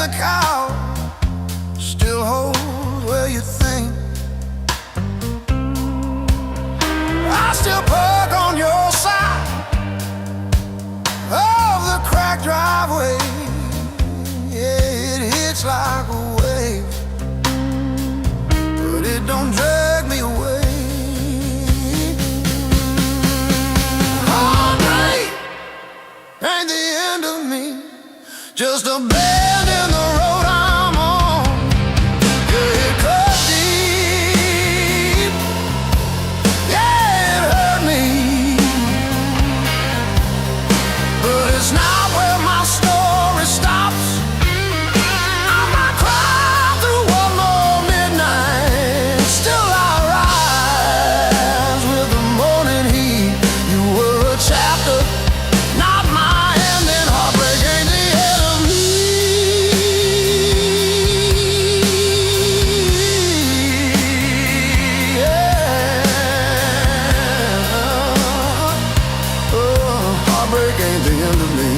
the couch still hold where you think. I still park on your side of the cracked driveway. Yeah, it hits like a wave, but it don't drag me away. Heartbreak ain't the end of me, just a bend in the road I'm on. Yeah, it cut deep. Yeah, it hurt me, but it's not where my story stops. I might cry through one more midnight, still I rise with the morning heat. You were a chapter, not my ending. Heartbreak ain't the end of me. Yeah. Oh, heartbreak ain't the end of me.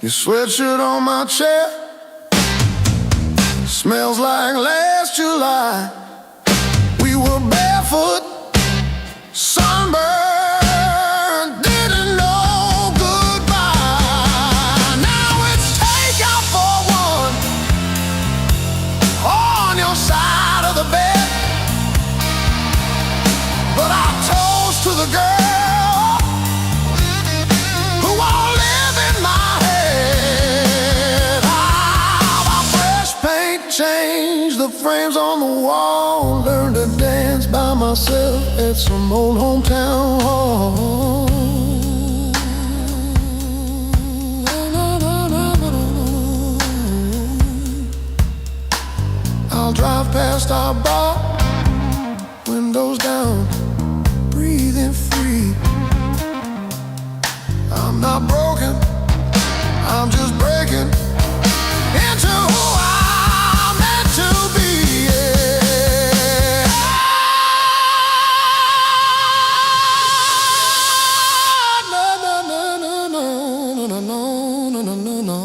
Your sweatshirt on my chair smells like last July. We were barefoot, sunburned, didn't know goodbye. Now it's takeout for one on your side of the bed, but I toast to the girl who won't live in my head. My fresh paint changed the frames on the wall. Learned to dance by myself at some old hometown hall. I'll drive past our bar, windows down, breathing free. I'm not broken, I'm just breaking into who I'm meant to be. Yeah. No, no, no, no, no, no, no, no, no, no, no.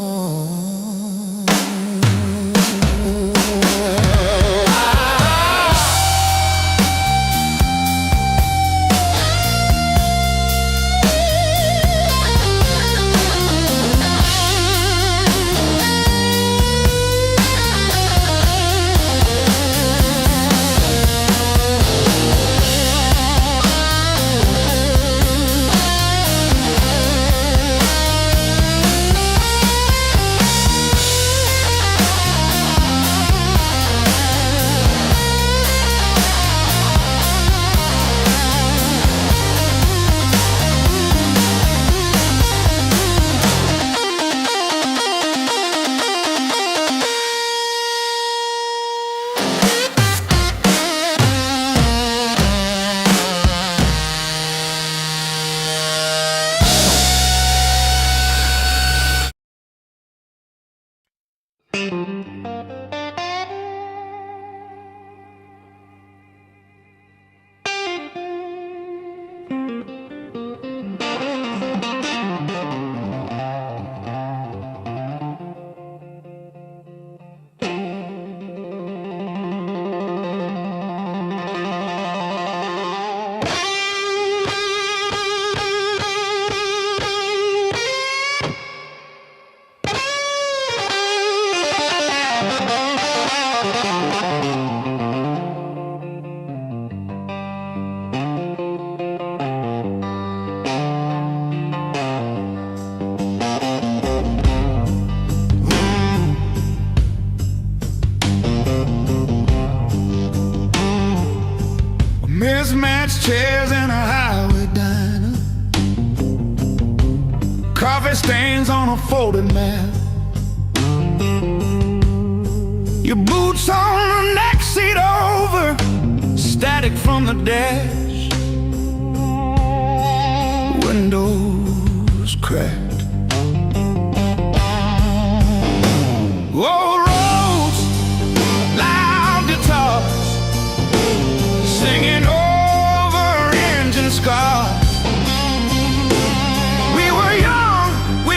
Mismatched chairs in a highway diner, coffee stains on a folded mat, your boots on the next seat over, static from the dash, windows cracked. Old roads, loud guitars, singing over engine scars. We were young, we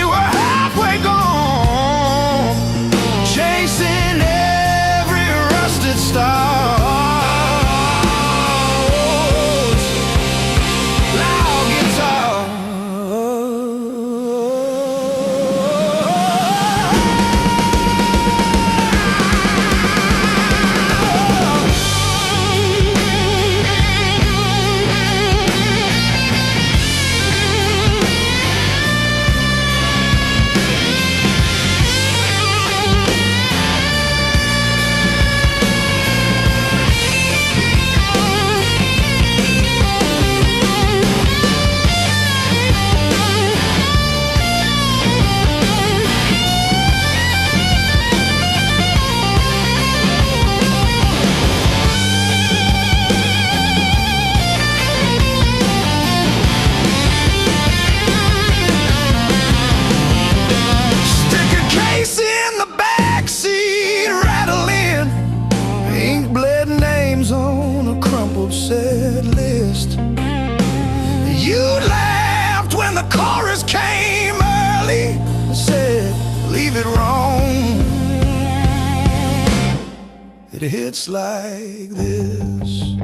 it hits like this.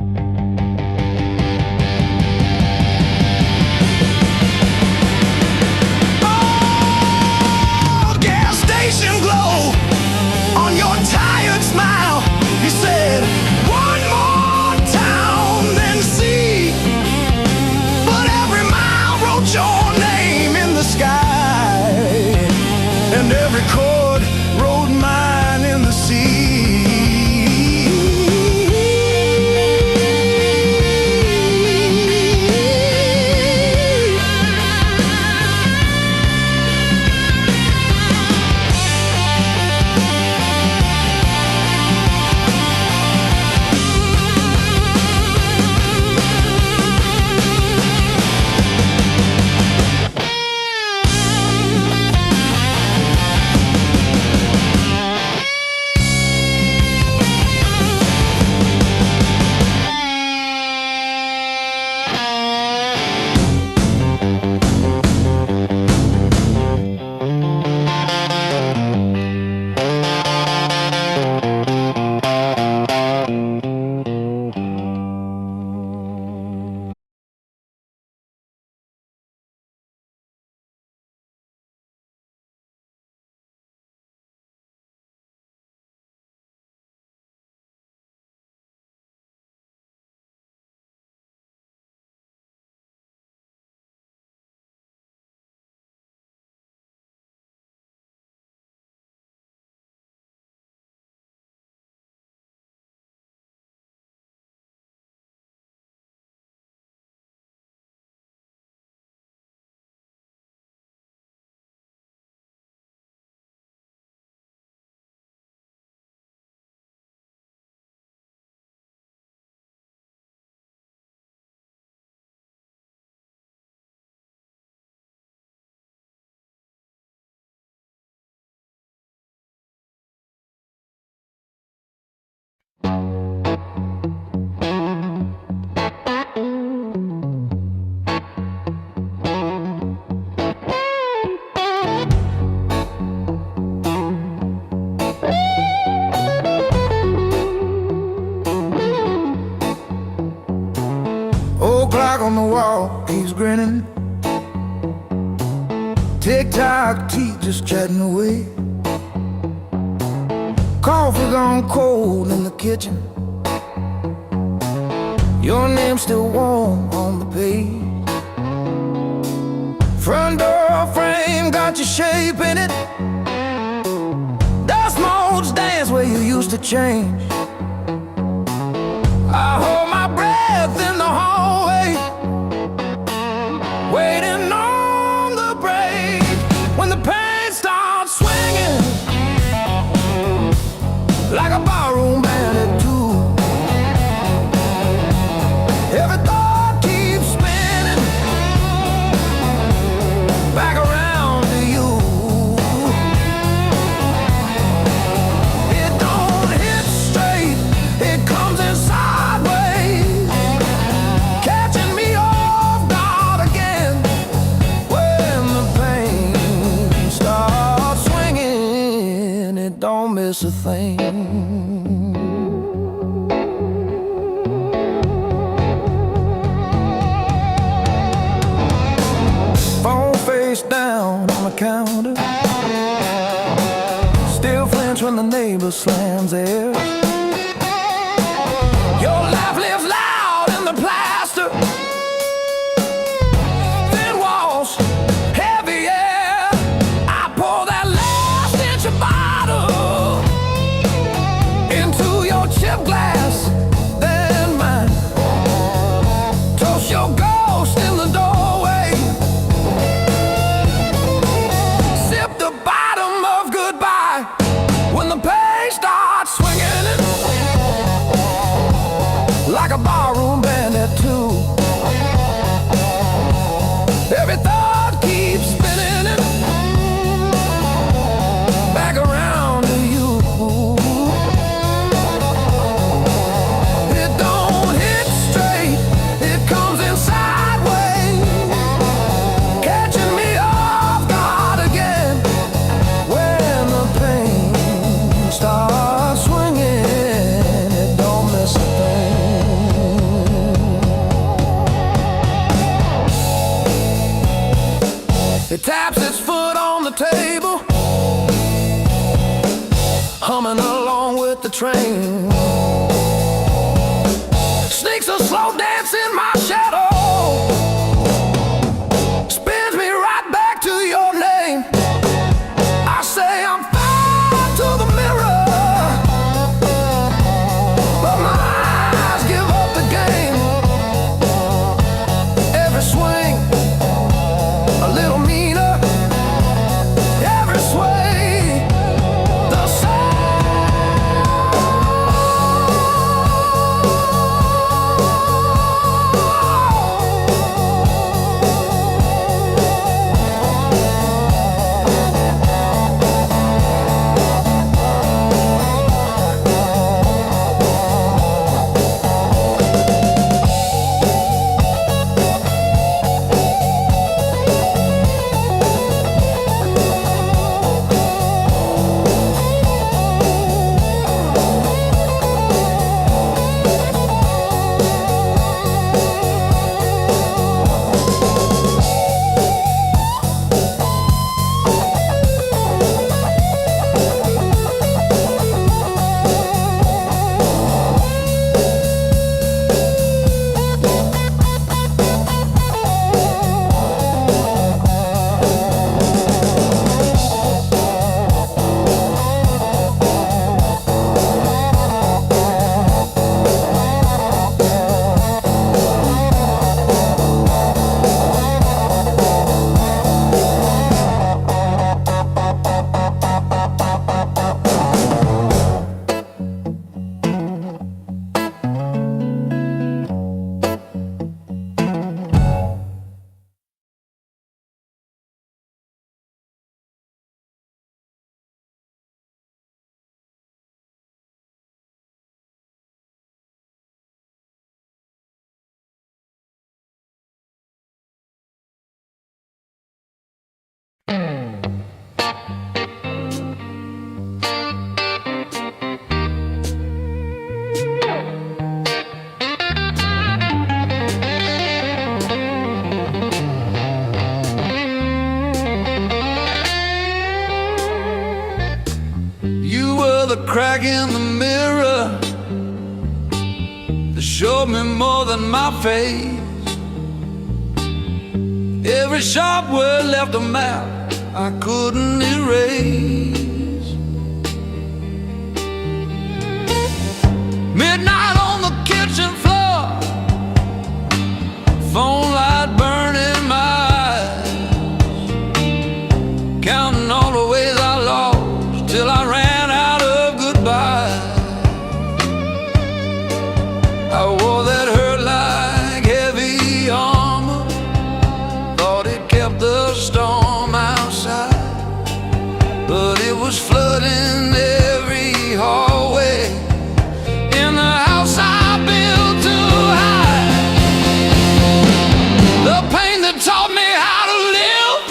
Oh, gas station glow on your tired smile. He said, one more town than sea. But every mile wrote your name in the sky, and every chord wrote mine in the sea. Old clock on the wall keeps grinning. Tick-tock, teeth just chatting away. Coffee gone cold in the kitchen. Your name's still warm on the page. Front door frame got your shape in it. Dust motes dance where you used to change. I hold my breath in the hallway, waiting on the break. When the pain starts swinging like a barroom band at two. Every thought keeps spinning back around to you. It don't hit straight, it comes in sideways, catching me off guard again. When the pain starts swinging, it don't miss a thing. Phone face down on the counter, still flinch when the neighbor slams theirs. Your laugh lives loud in the plaster, thin walls, heavy air. I pour that last inch of bottle into your chip glass, then mine. Toast your ghost in the doorway. Sip the bottom of goodbye when the pain starts swinging it like a barroom band at two. its foot on the table, humming along with the train. Sneaks a slow dance in my shadow, spins me right back to your name. I say I'm fine to the mirror, but my eyes give up the game. Every swing a little meaner, every sway the same. You were the crack in the mirror that showed me more than my face. Every sharp word left a map I couldn't erase. Midnight on the kitchen floor, phone light burning my eyes, counting all the ways I lost till I ran out of goodbye. I wore that hurt like heavy armor, thought it kept the storm outside, but it was flooding every hallway in the house I built to hide the pain that taught me how to live.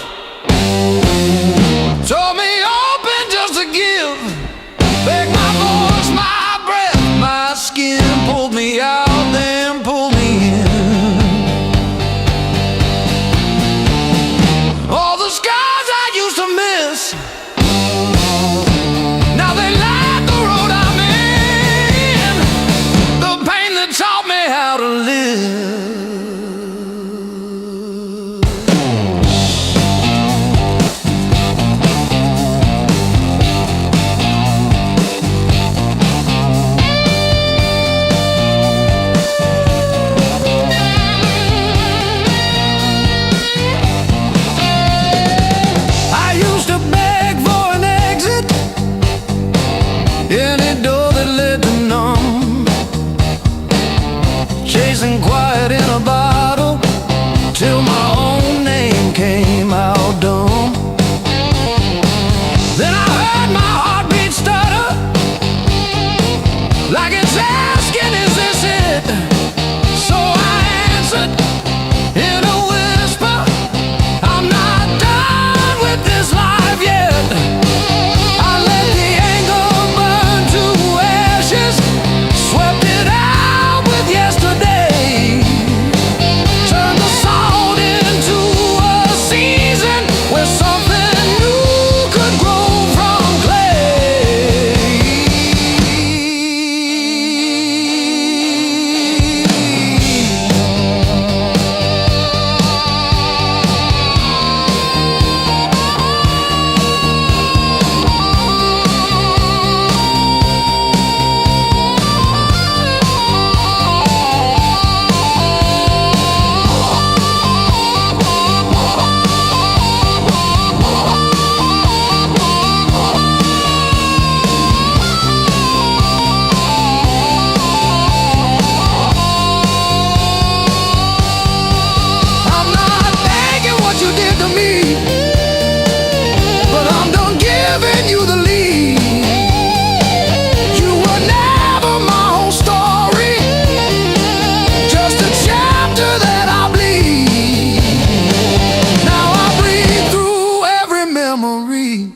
breathe.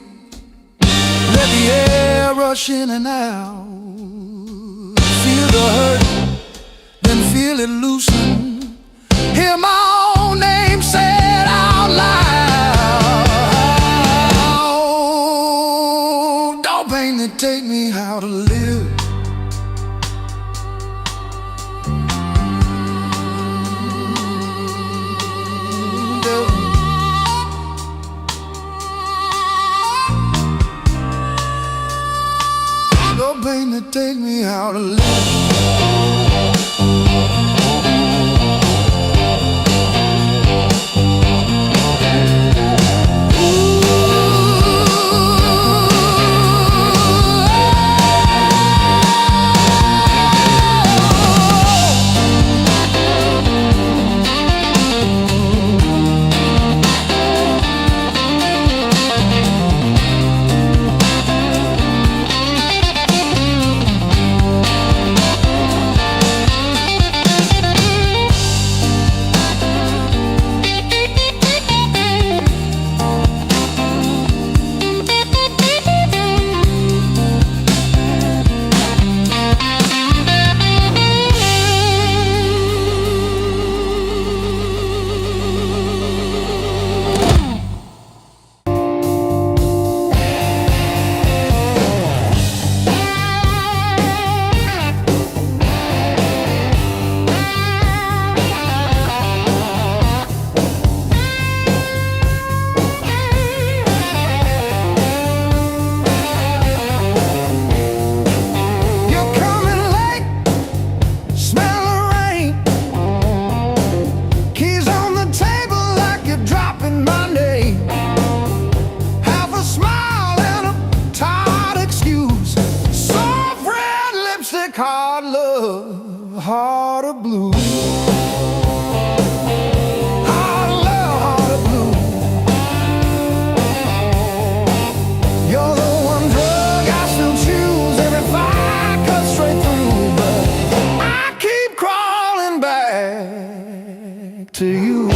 Let the air rush in and out. Feel the hurt, then feel it loosen. Hear my own name said out loud. Don't pain that take me how to live. Don't pain that take me how to live. Hard love, heart of blue. Hard love, heart of blue. You're the one drug I still choose. Every fight cuts straight through, but I keep crawling back to you.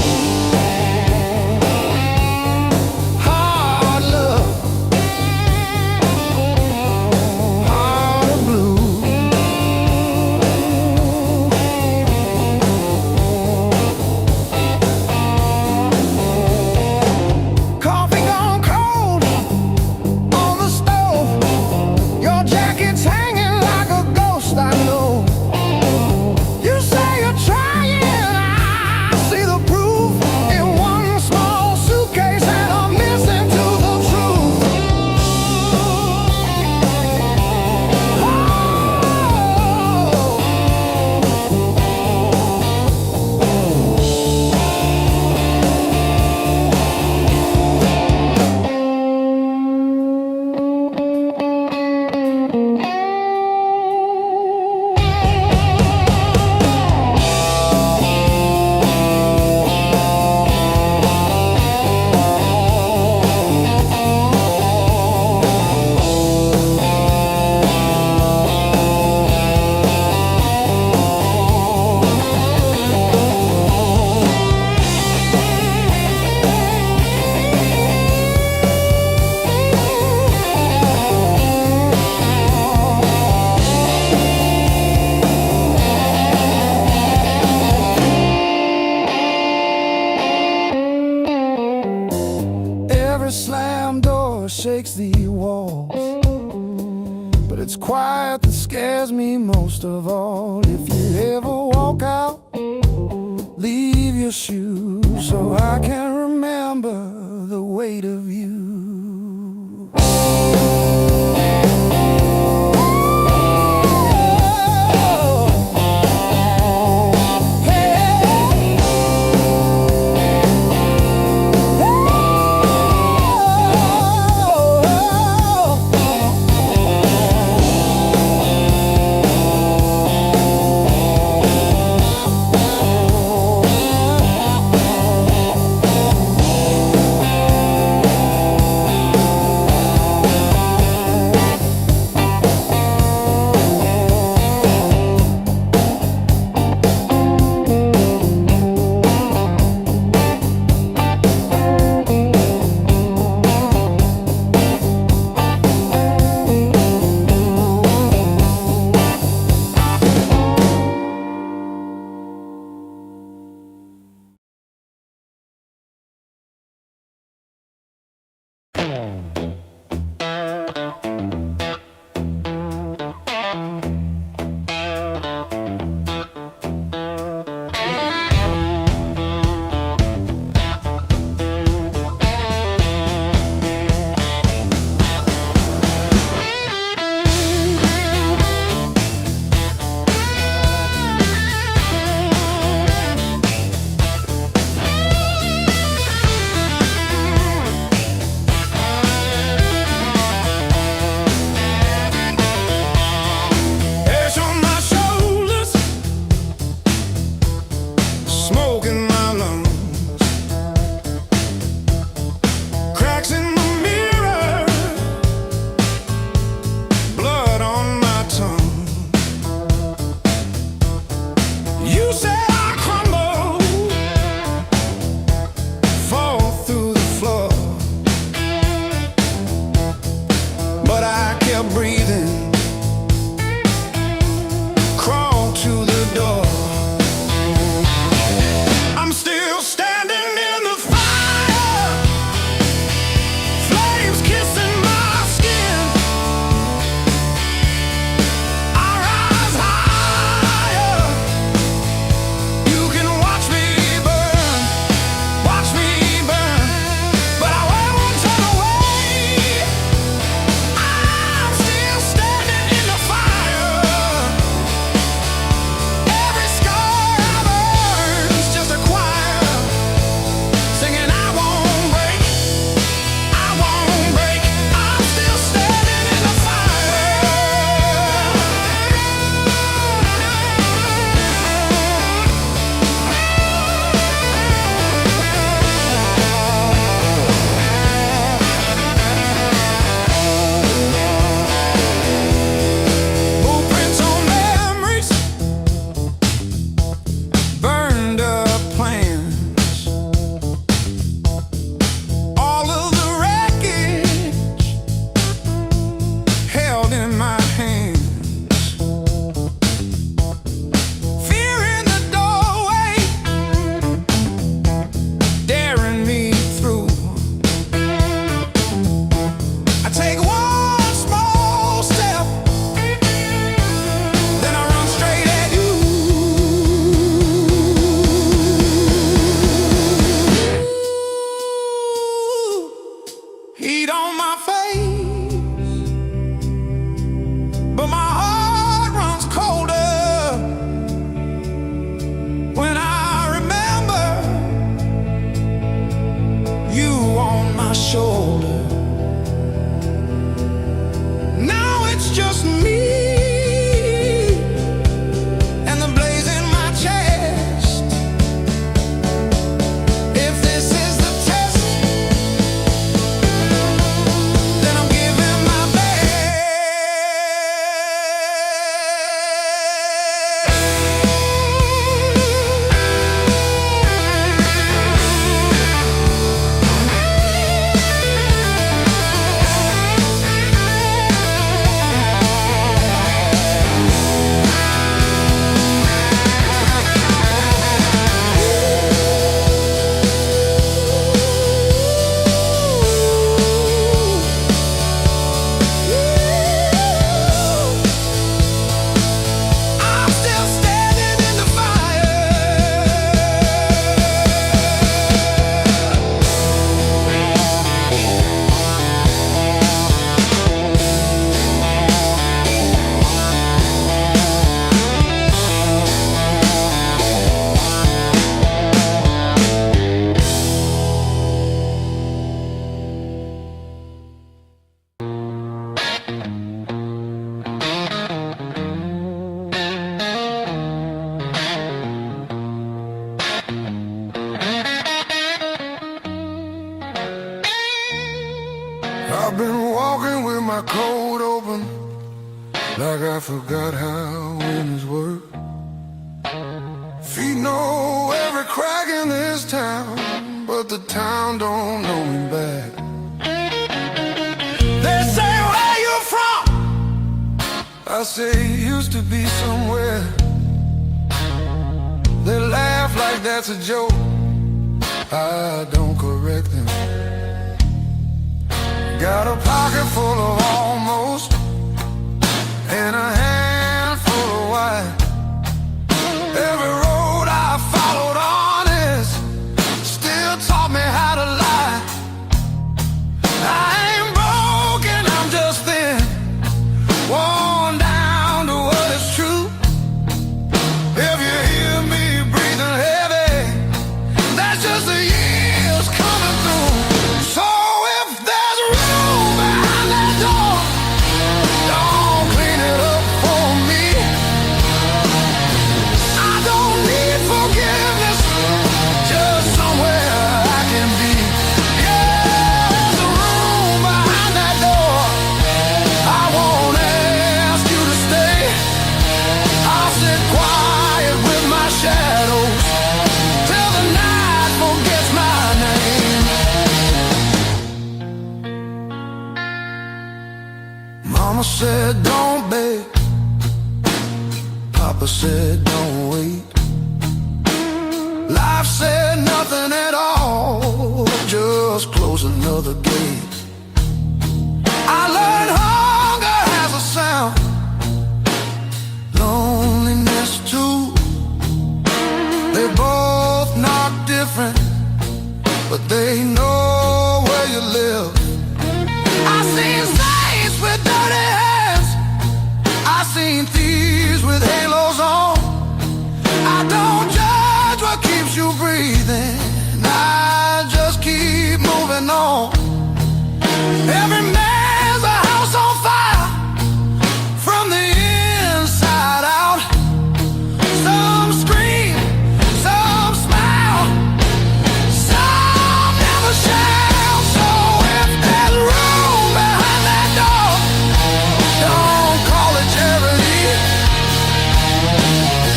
Slam door shakes the walls, but it's quiet that scares me most of all. If you ever walk out, leave your shoes so I can remember the weight of you. I've been walking with my coat open, like I forgot how windows work. Feet know every crack in this town, but the town don't know me back. They say, where you from? I say, used to be somewhere. They laugh like that's a joke. I don't correct them. Got a pocket full of almost and a handful of why. Every road I followed honest still taught me how to lie. I ain't broken, I'm just thin, worn down to what is true. If you hear me breathing heavy, that's just the years coming through. So if there's room behind that door, don't clean it up for me. I don't need forgiveness, just somewhere I can be. Yeah, there's a room behind that door. I won't ask you to stay. I'll sit quiet with my shadows till the night forgets my name. Mama said don't beg, Papa said don't wait. Life said nothing at all, just close another gate. I learned hunger has a sound, loneliness too. They both knock different, but they know where you live. I seen saints with dirty hands, I seen thieves with halos on. I don't judge what keeps you breathing, I just keep moving on. Every man's a house on fire from the inside out. Some scream, some smile, some never shout. So if there's room behind that door, don't call it charity.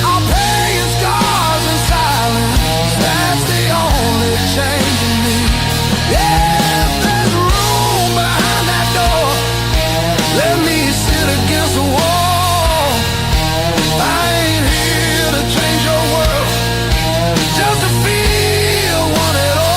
I'll pay your scars in silence, that's the only change in me. Yeah, if there's room behind that door, let me sit against the wall. I ain't here to change your world, just to feel one at all.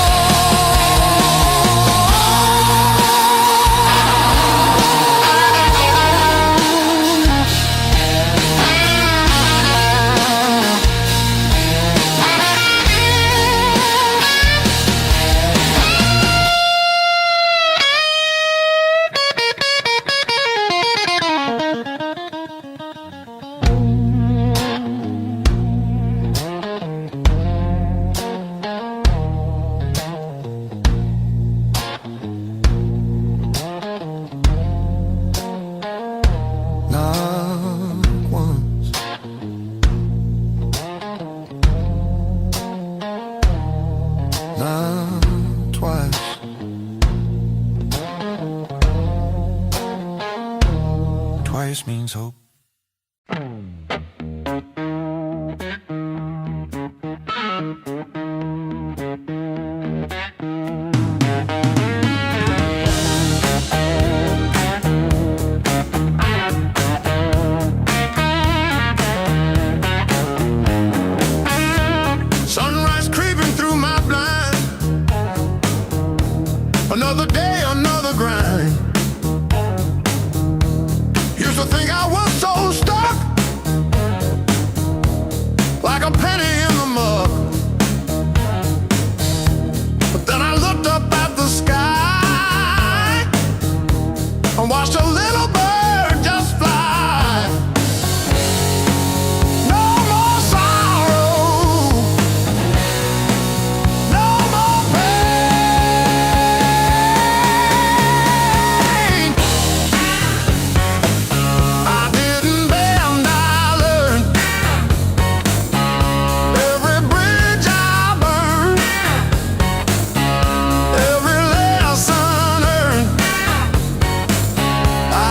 Not once, not twice. Twice means hope. Sunrise creeping through my blind. Another day, another grind. Used to think I was so stuck, like a penny in the mug. But then I looked up at the sky and watched a little bird just fly. No more sorrow, no more pain. I didn't bend, I learned. Every bridge I burned, every lesson earned. I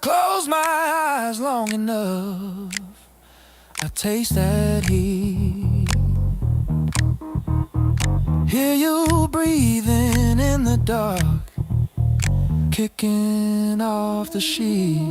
Close my eyes long enough, I taste that heat. Hear you breathing in the dark, kicking off the sheet.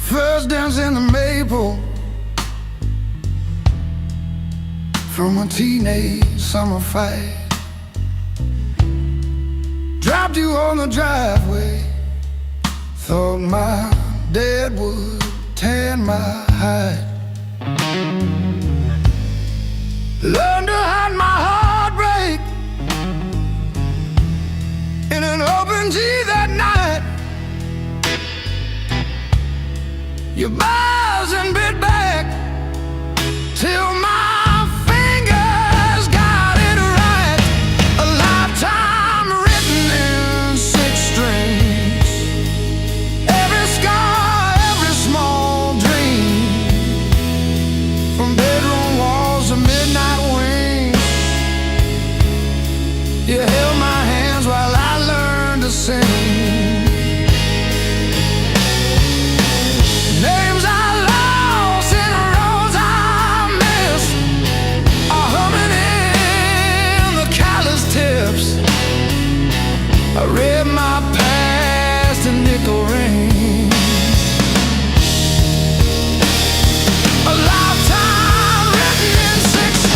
First dance in the maple from a teenage summer fight. Dropped you on the driveway, thought my dad would tan my hide. Learned to hide my heartbreak in an open G that night. You buzzed and bit back till my fingers got it right. A lifetime written in 6 strings. Every scar, every small dream, from bedroom walls to midnight wings. You held my hands while I learned to sing. I read my past in nickel rings. A lifetime written in 6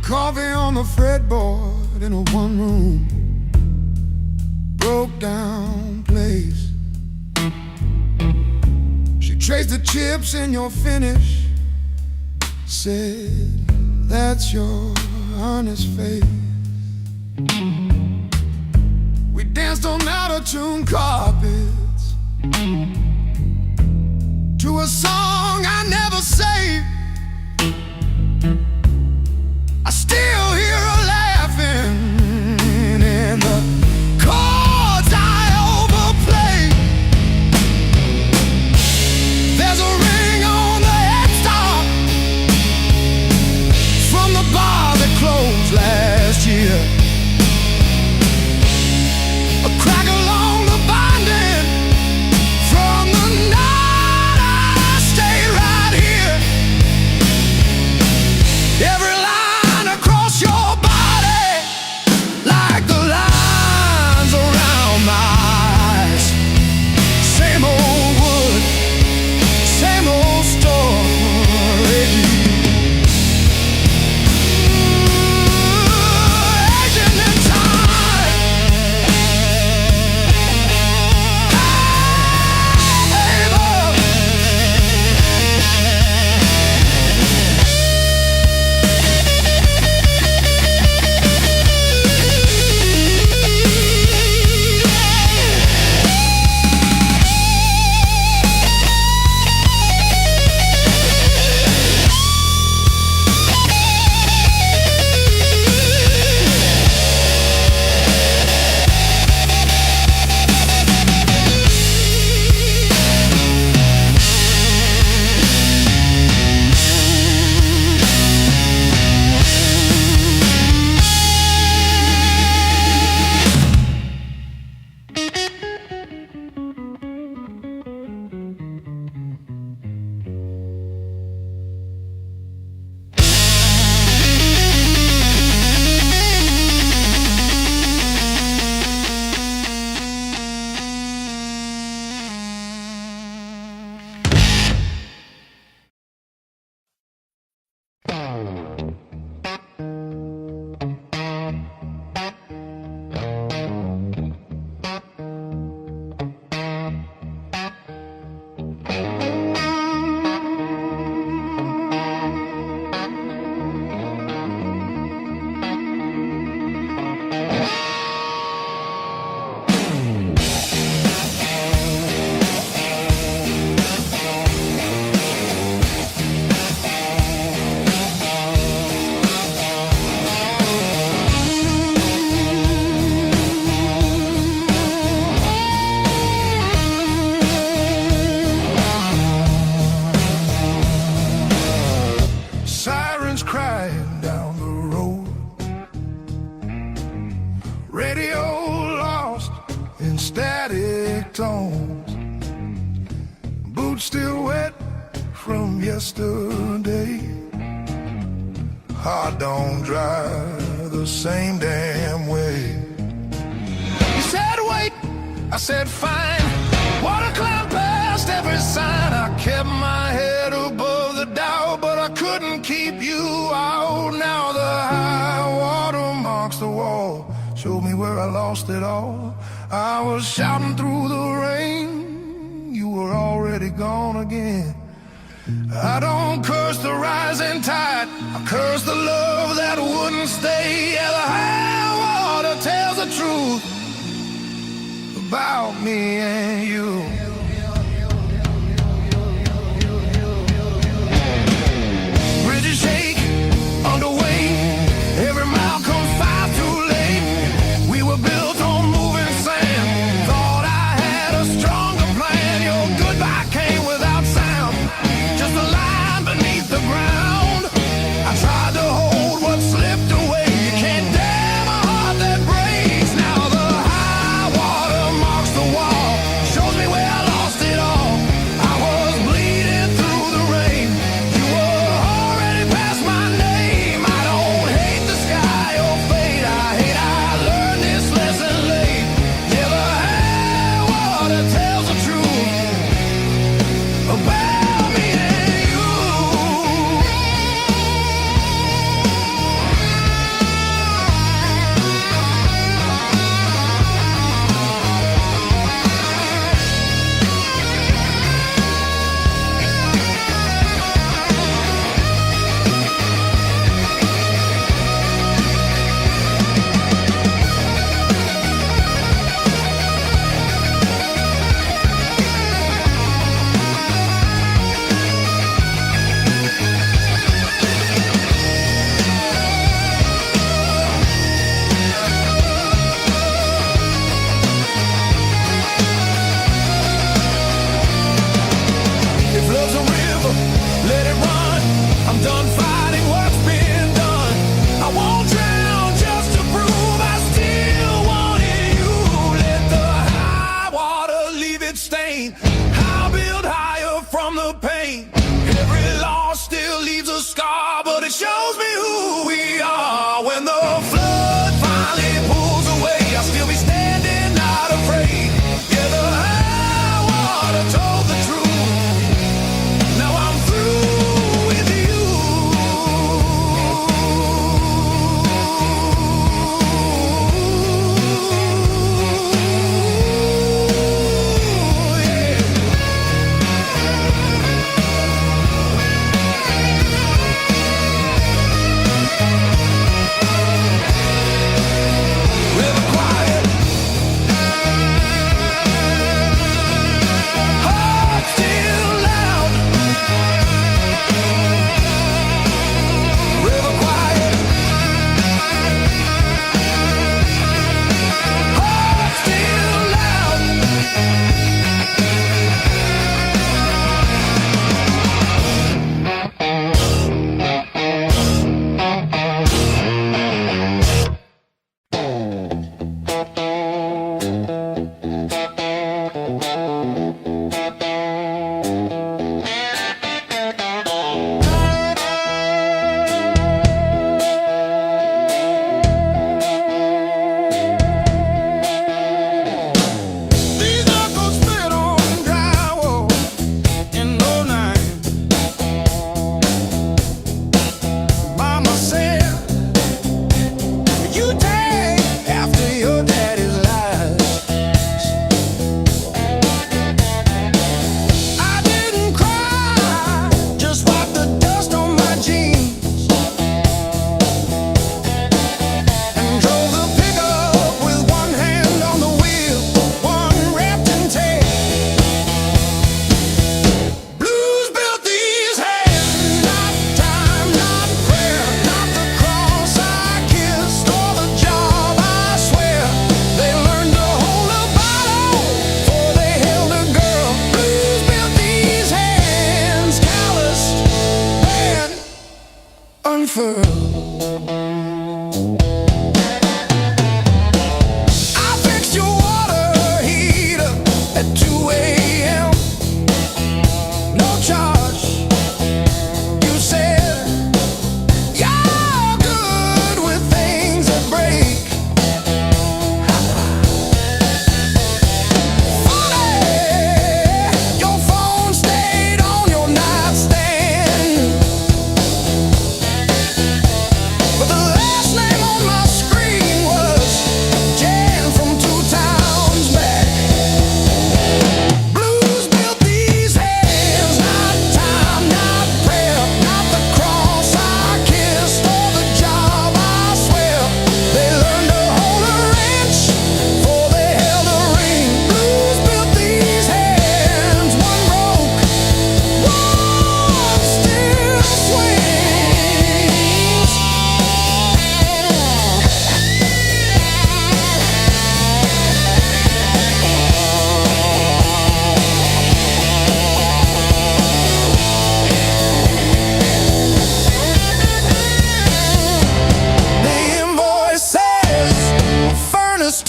Coffee on the fretboard in a one-room broke down place. She traced the chips in your finish, said, that's your honest face. We danced on out-of-tune carpets to a song I never saved. was last year. A crack along the binding from the night I stayed right here. Every line across your body, like the lines around my eyes. Same old wood, same old story. Aging in time. Hey, love. Sirens crying down the road. Radio lost in static tones. Boots still wet from yesterday. Heart don't drive the same damn way. You said wait, I said fine. Water cloud past every sign. I kept my head above the doubt, but I couldn't keep you out. Now the high water marks the wall, showed me where I lost it all. I was shouting through the rain, you were already gone again. I don't curse the rising tide, I curse the love that wouldn't stay. Yeah, the high water tells the truth about me and you. Bridges shake underway, every mile comes far too late. We were built on moving sand, thought I had a stronger plan. Your goodbye came without sound, just a line beneath the ground. I tried to hold what slipped away. You can't damn a heart that breaks. Now the high water marks the wall, shows me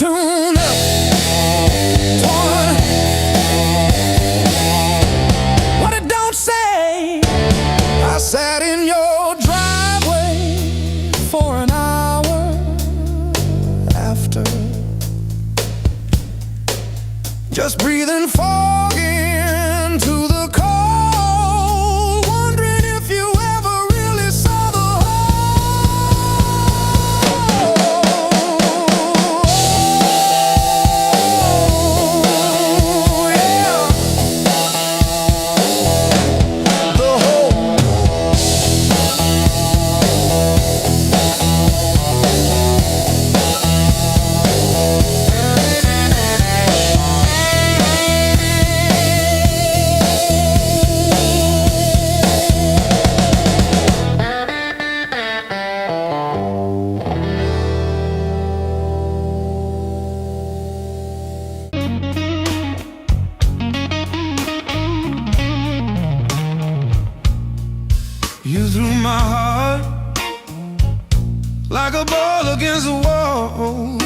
tune up. What it don't say. I sat in your driveway for an hour after, just breathing fog into the cold, wondering if you ever really saw the whole. Yeah. The whole. You threw my heart like a ball against the wall.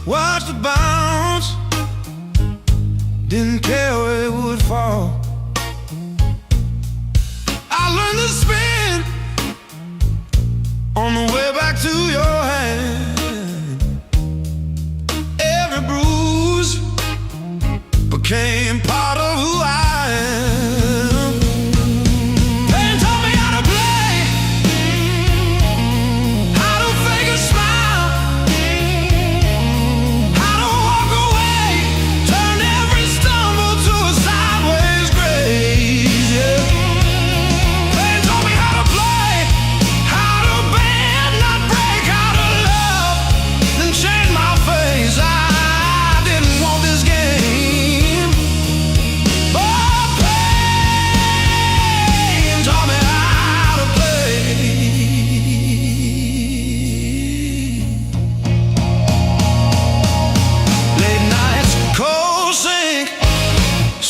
Watched it bounce, didn't care where it would fall. I learned to spin on the way back to your hand. Every bruise became part of who I am.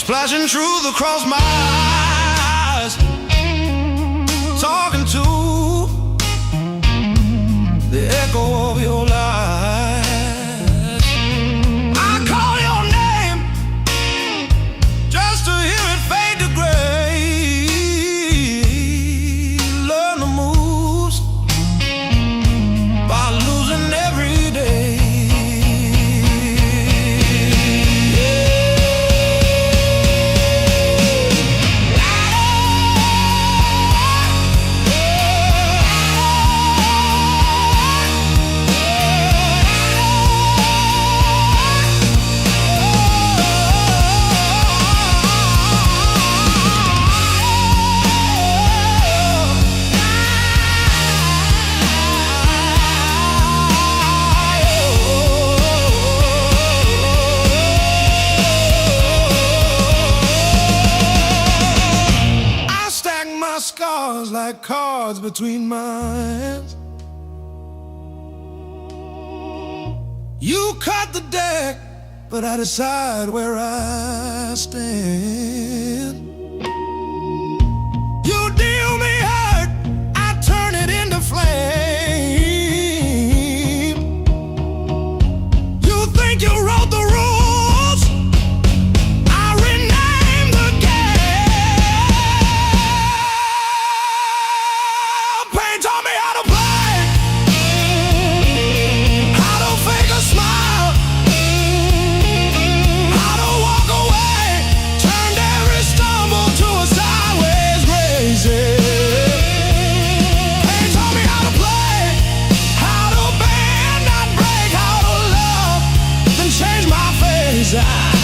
Flashing truth across my eyes, talking to the echo of your lies. I call your name just to hear it fade to gray. Learn the moves by losing every day. Scars like cards between my hands. You cut the deck, but I decide where I stand. You deal me hurt, I turn it into flame. You think you wrote the rules,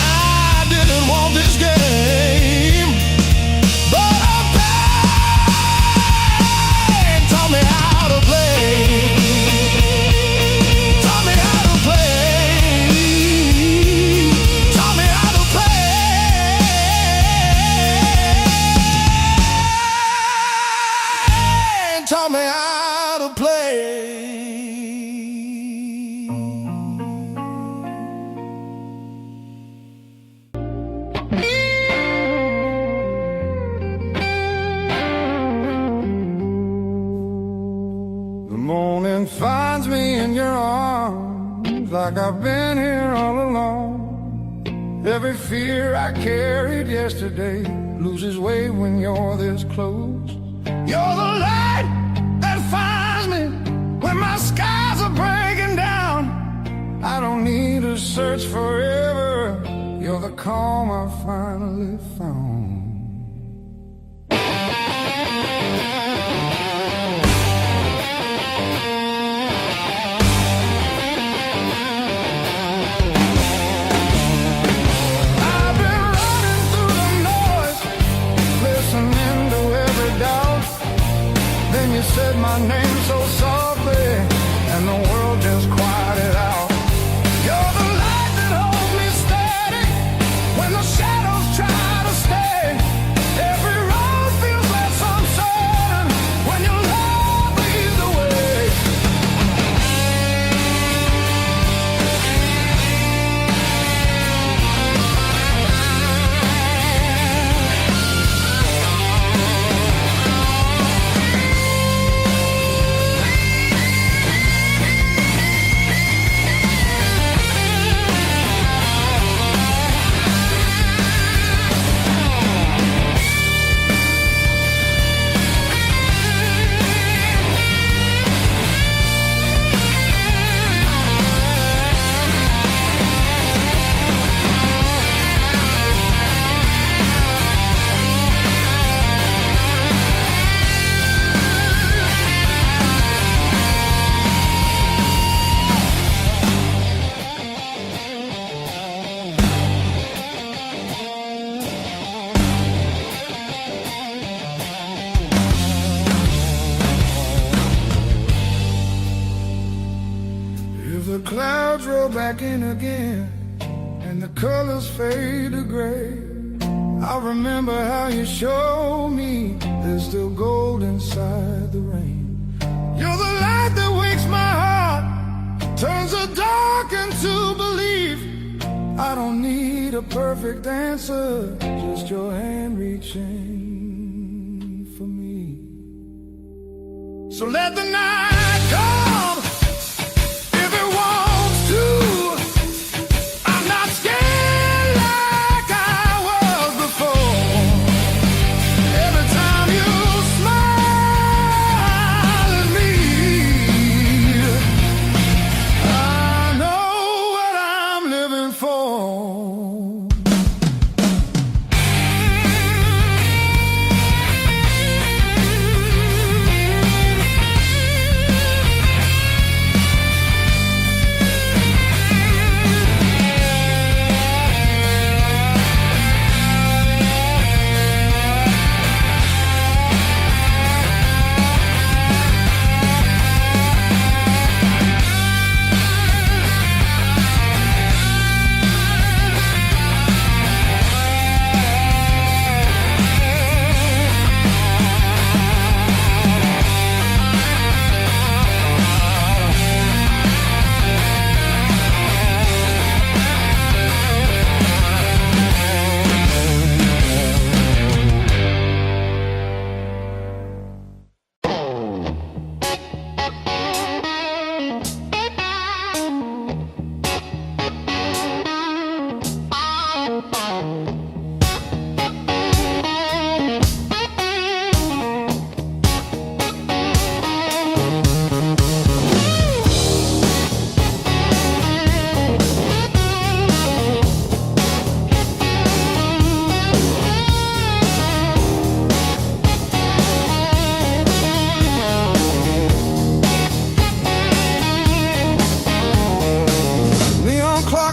I didn't want this game, but pain taught me how to play. Taught me how to play. Taught me how to play. Taught me how to play. The morning finds me in your arms. like I've been here all along. Every fear I carried yesterday loses weight when you're this close. You're the light that finds me when my skies are breaking down. I don't need to search forever. You're the calm I finally found. You said my name so softly, and the world just quieted out. You're the light that holds me steady when the shadows try to stay. Every road feels less uncertain when your love leads the way. The clouds roll back in again, and the colors fade to gray. I remember how you showed me there's still gold inside the rain. You're the light that wakes my heart, turns the dark into belief. I don't need a perfect answer, just your hand reaching for me. So let the night come.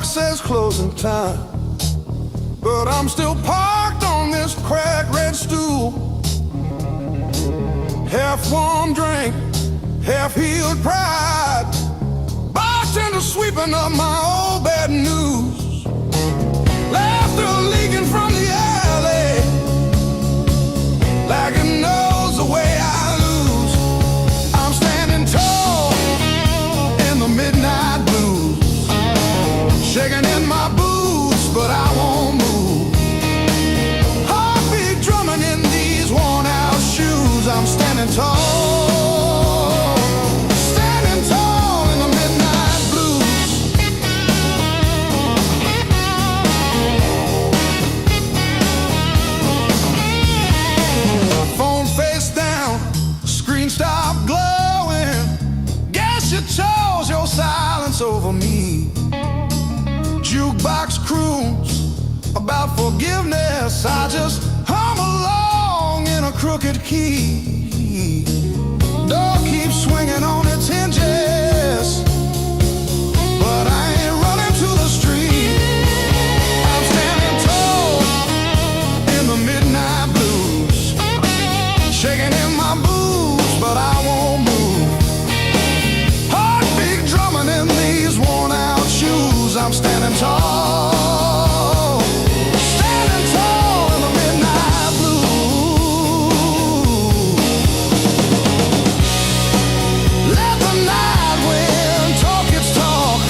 Says closing time, but I'm still parked on this cracked red stool. Half warm drink, half healed pride, bartender sweeping up my old bad news. Laughter leaking from the alley, like it knows the way I lose. I'm standing tall in the midnight blues, shaking in my boots, but I won't move. Heartbeat drumming in these worn out shoes. I'm standing tall in the midnight blues. about forgiveness. I just hum along in a crooked key. Door keeps swinging on its hinges, but I ain't running to the street. I'm standing tall in the midnight blues, shaking in my boots, but I won't move. Heartbeat drumming in these worn out shoes. I'm standing tall, standing tall in the midnight blue. Let the night wind talk its talk.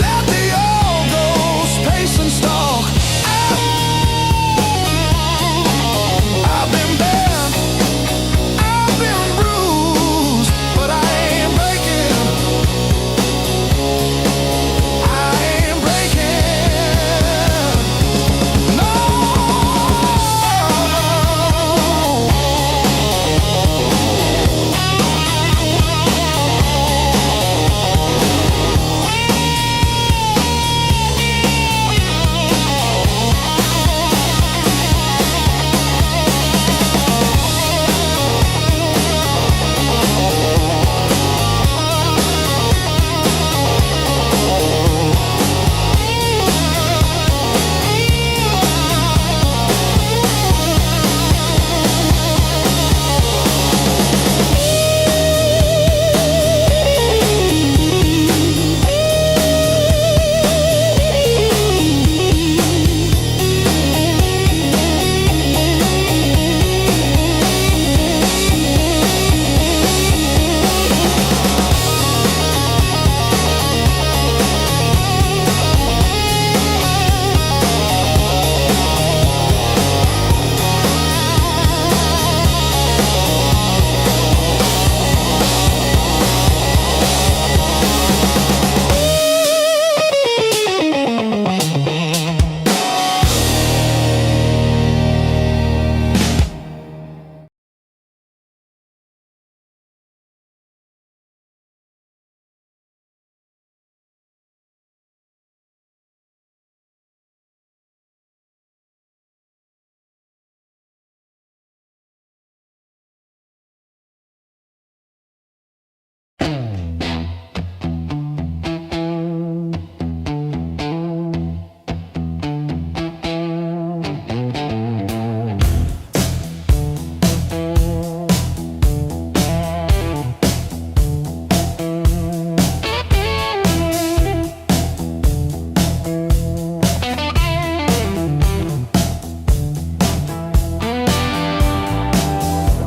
Let the old ghost pace and stalk. I've been bent, I've been bruised, but I ain't breaking. I ain't breaking. No.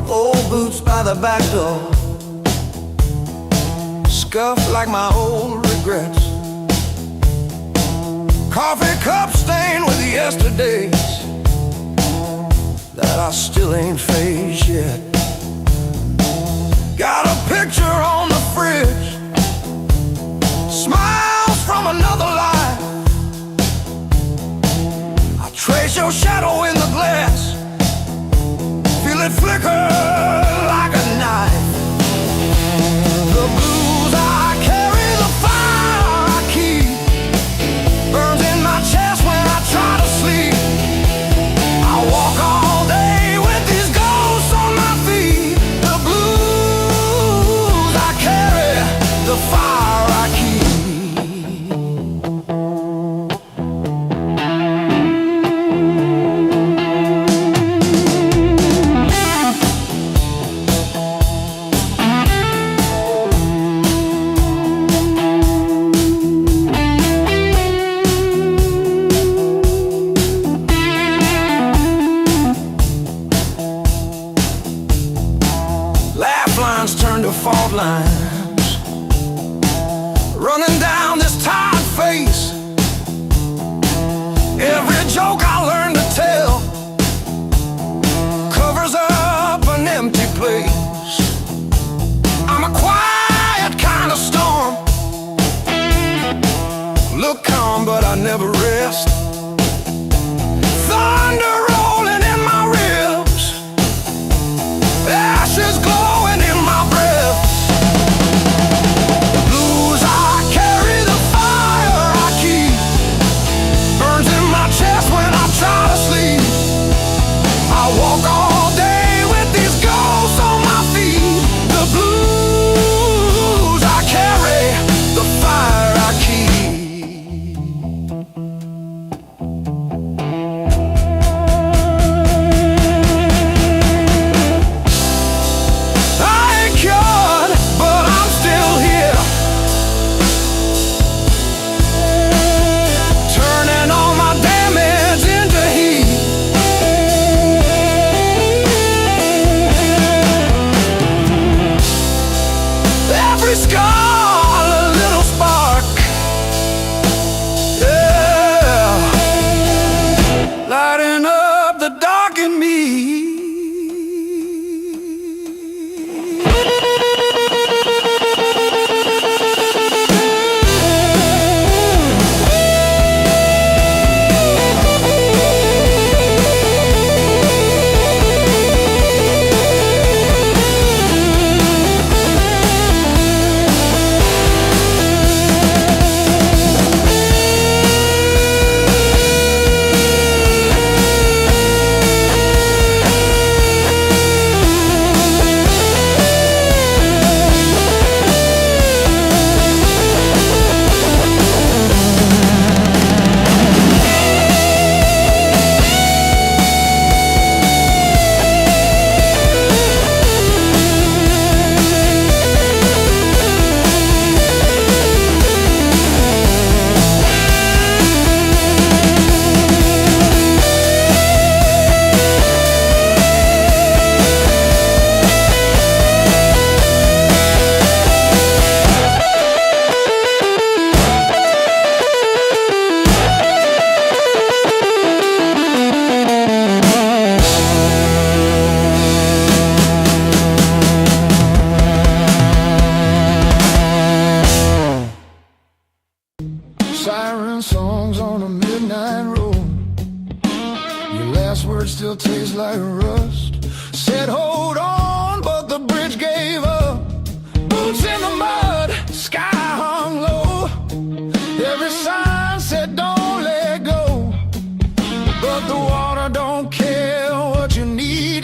Old boots by the back door, scuffed like my old regrets. Coffee cup stained with yesterdays that I still ain't phased yet. Got a picture on the fridge, smiles from another life. I trace your shadow in the glass, feel it flicker like a knife. The blues I carry, the fire I keep, burns in my chest when I try to sleep. I walk all day with these ghosts on my feet. The blues I carry, the fire I keep. Lines turn to fault lines, running down this tired face. Every joke I learn to tell covers up an empty place. I'm a quiet kind of storm, look calm but I never rest. Thunder rolling in my ribs, ashes glowing in my breath. The blues I carry,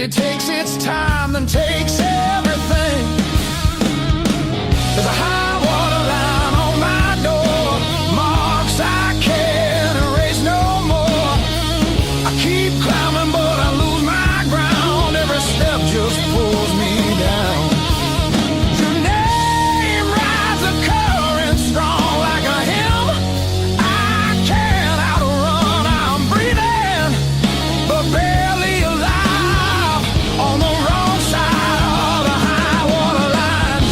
It takes its time, then takes everything. There's a high water line on my door, marks I can't erase no more. I keep climbing, but I lose my ground. Every step just pulls me down. Your name rides a current strong like a hymn. I can't outrun, I'm breathing, but barely alive on the wrong side of the high water line.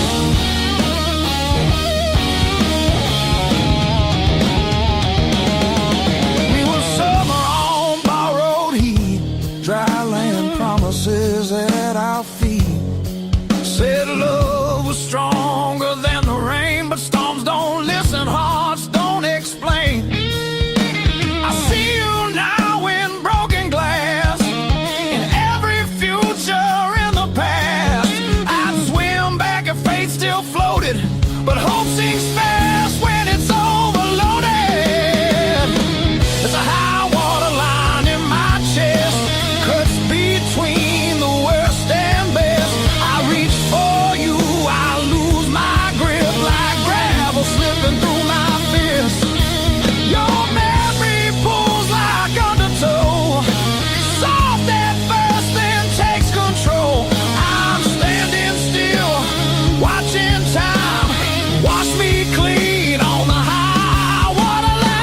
We were summer on borrowed heat, dry land promises at our feet. Said love was stronger than the rain, but storms don't listen, hearts don't explain. I see you now in broken glass, in every future in the past. I'd swim back if fate still floated, but hope sinks fast when it's overloaded. There's a high water line in my chest, cuts between the worst and best. I reach for you, I lose my grip like gravel slipping through my fist. Your memory pulls like undertow, soft at first then takes control. I'm standing still, watching time wash me clean on the high water line.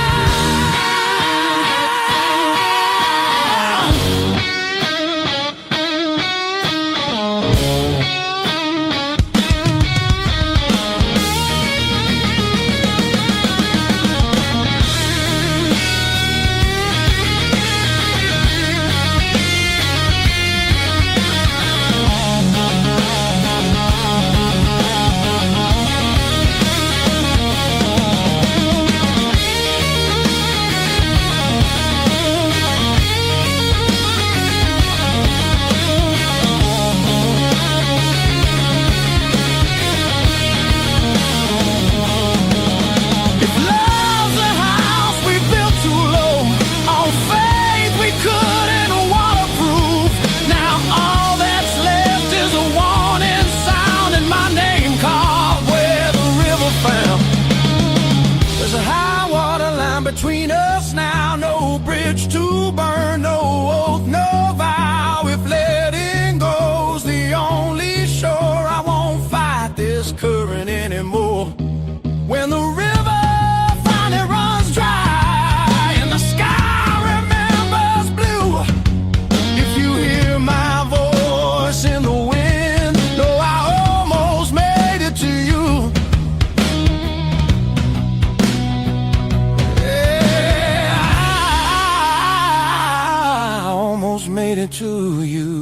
If love's a house we built too low, on faith we couldn't waterproof. Now all that's left is a warning sound and my name carved where the river found. There's a high water line between us now, no bridge to burn, no oath, no vow. If letting go's the only shore, I won't fight this current anymore. When the river finally runs dry and the sky remembers blue, if you hear my voice in the wind, know I almost made it to you. Yeah, I almost made it to you.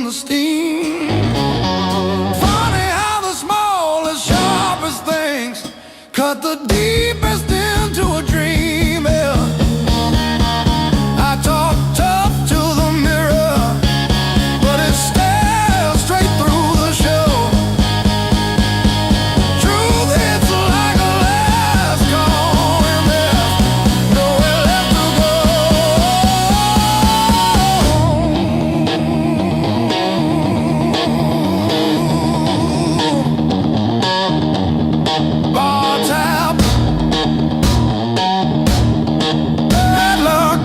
in the steam. Funny how the smallest, sharpest things cut the deepest into a dream. Yeah. I talk tough to the mirror, but it stares straight through the show. Truth hits like a last call, and there's nowhere left to go. Bar tab, bad luck,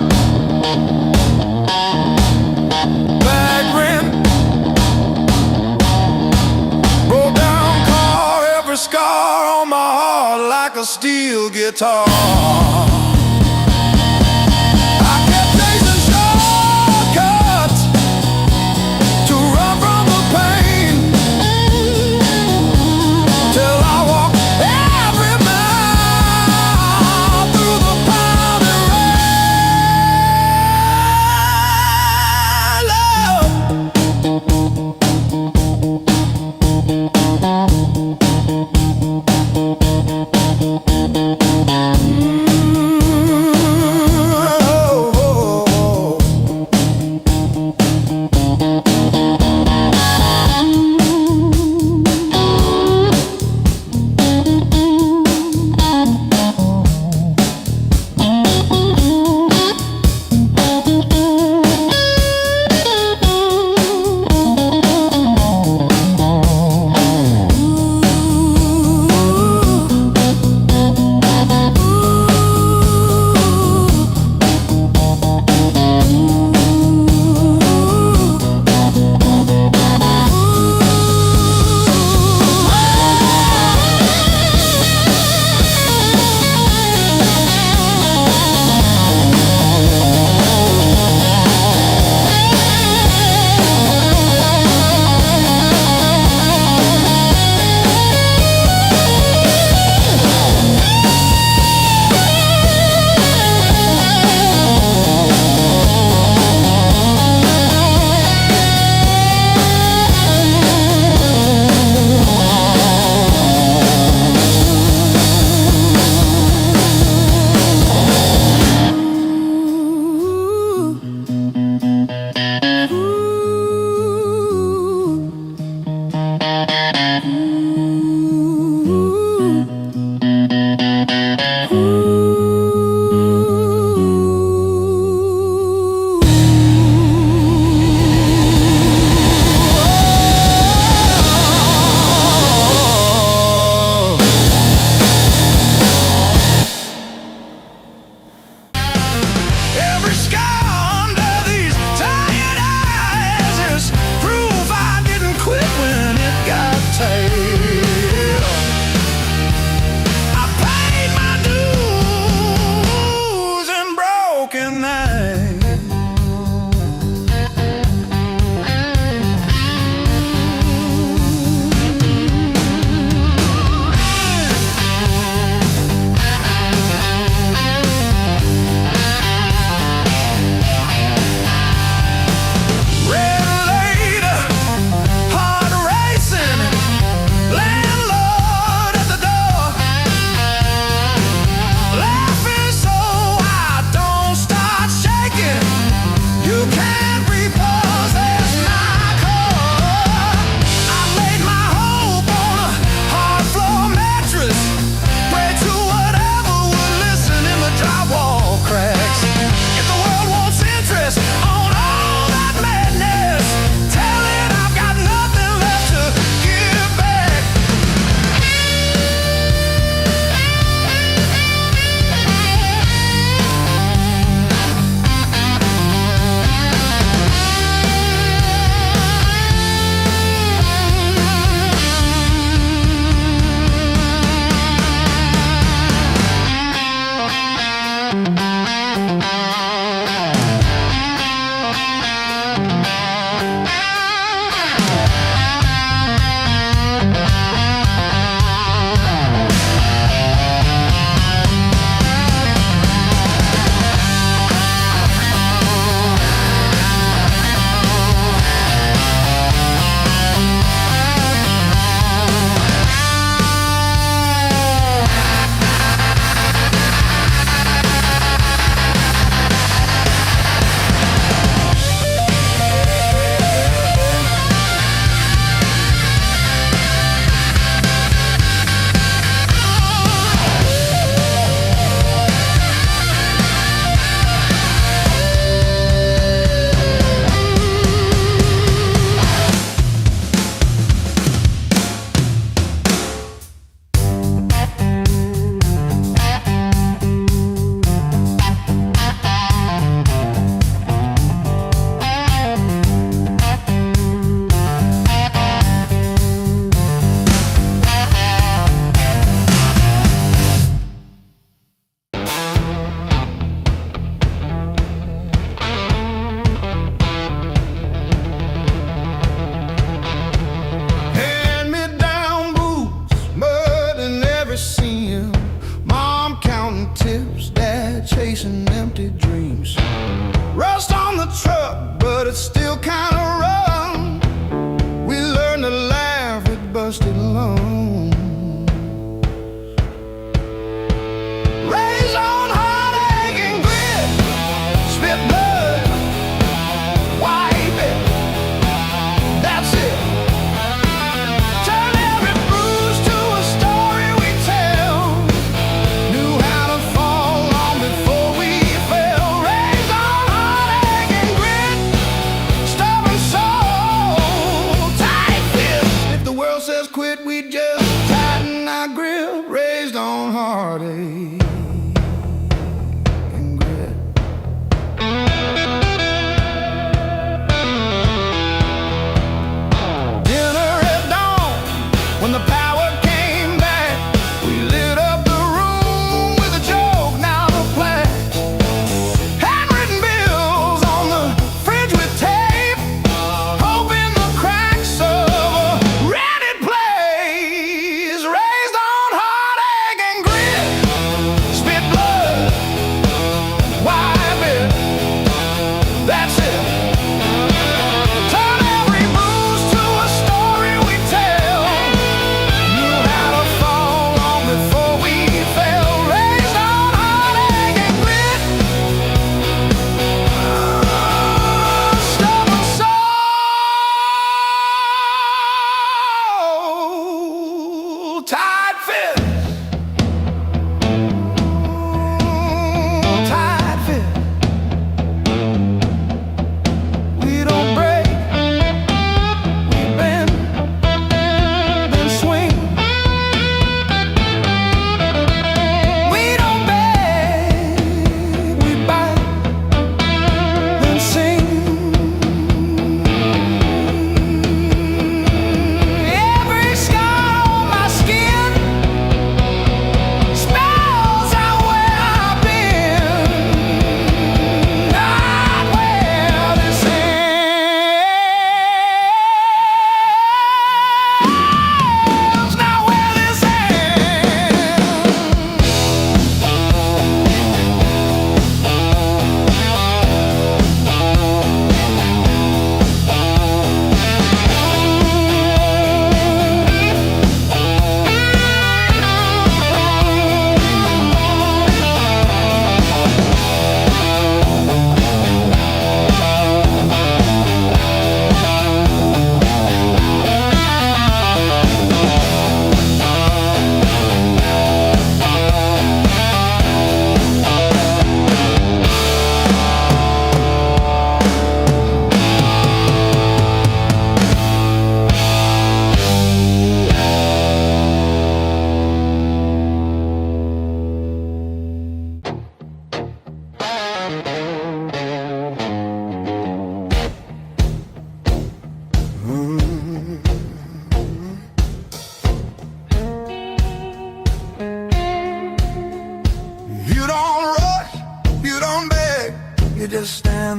bad rent, broke down car, every scar on my heart like a steel guitar. I kept chasing shortcuts to run from the pain, till I walked every mile through the pounding rain. Love.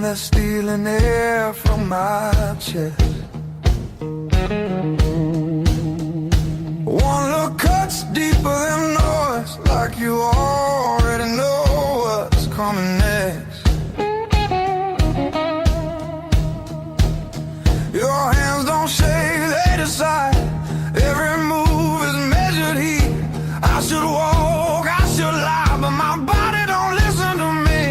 that's stealing air from my chest. One look cuts deeper than noise, like you already know what's coming next. Your hands don't shake, they decide. Every move is measured heat. I should walk, I should lie, but my body don't listen to me.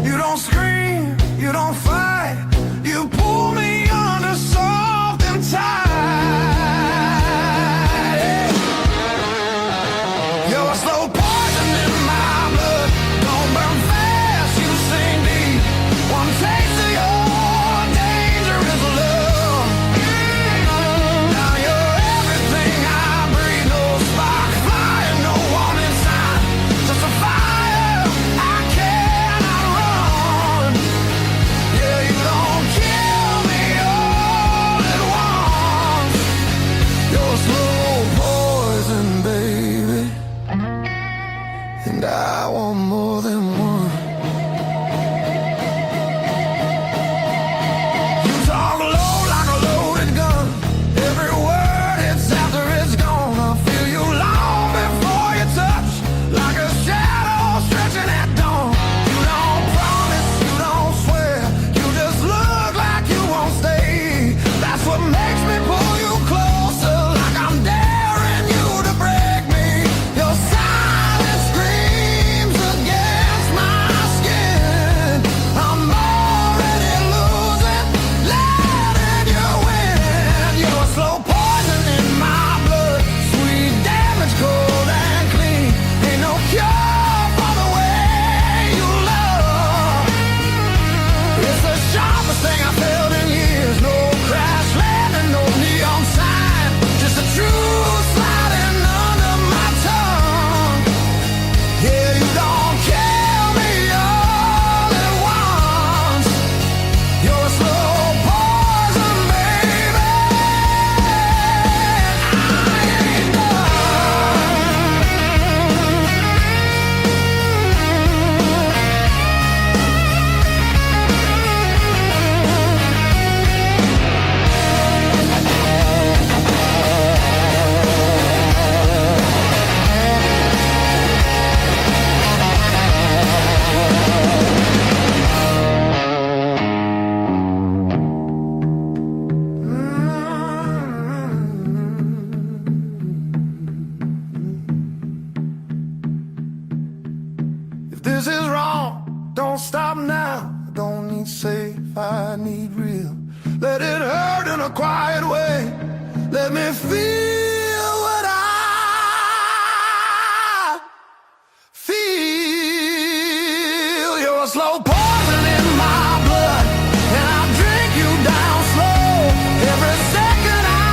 You don't scream, you don't fight, you pull me under soft and tight. You're a slow poison in my blood. Don't burn fast, you sink deep. One taste of your dangerous love. Now you're everything I breathe. No spark flying, no warning sign. Just a fire I cannot run. Yeah, you don't kill me all at once. You're slow poison, baby, and I want more than one. You talk low like a loaded gun. Every word hits after it's gone. I feel you long before you touch, like a shadow stretching at dawn. You don't promise, you don't swear, you just look like you won't stay. That's what makes me pull you closer, like I'm daring you to break me. Your silence screams against my skin. I'm already losing, letting you win. You're slow poison in my blood, sweet damage, cold and clean. Ain't no cure for the way you love. It's the sharpest thing I felt in years. No crash landing, no neon sign, just the truth sliding under my tongue. Yeah, you don't kill me all at once. You're a slow poison, baby. I ain't done. If this is wrong, don't stop now. I don't need safe, I need real. Let it hurt in a quiet way. Let me feel what I feel. You're a slow poison in my blood, and I drink you down slow. Every second I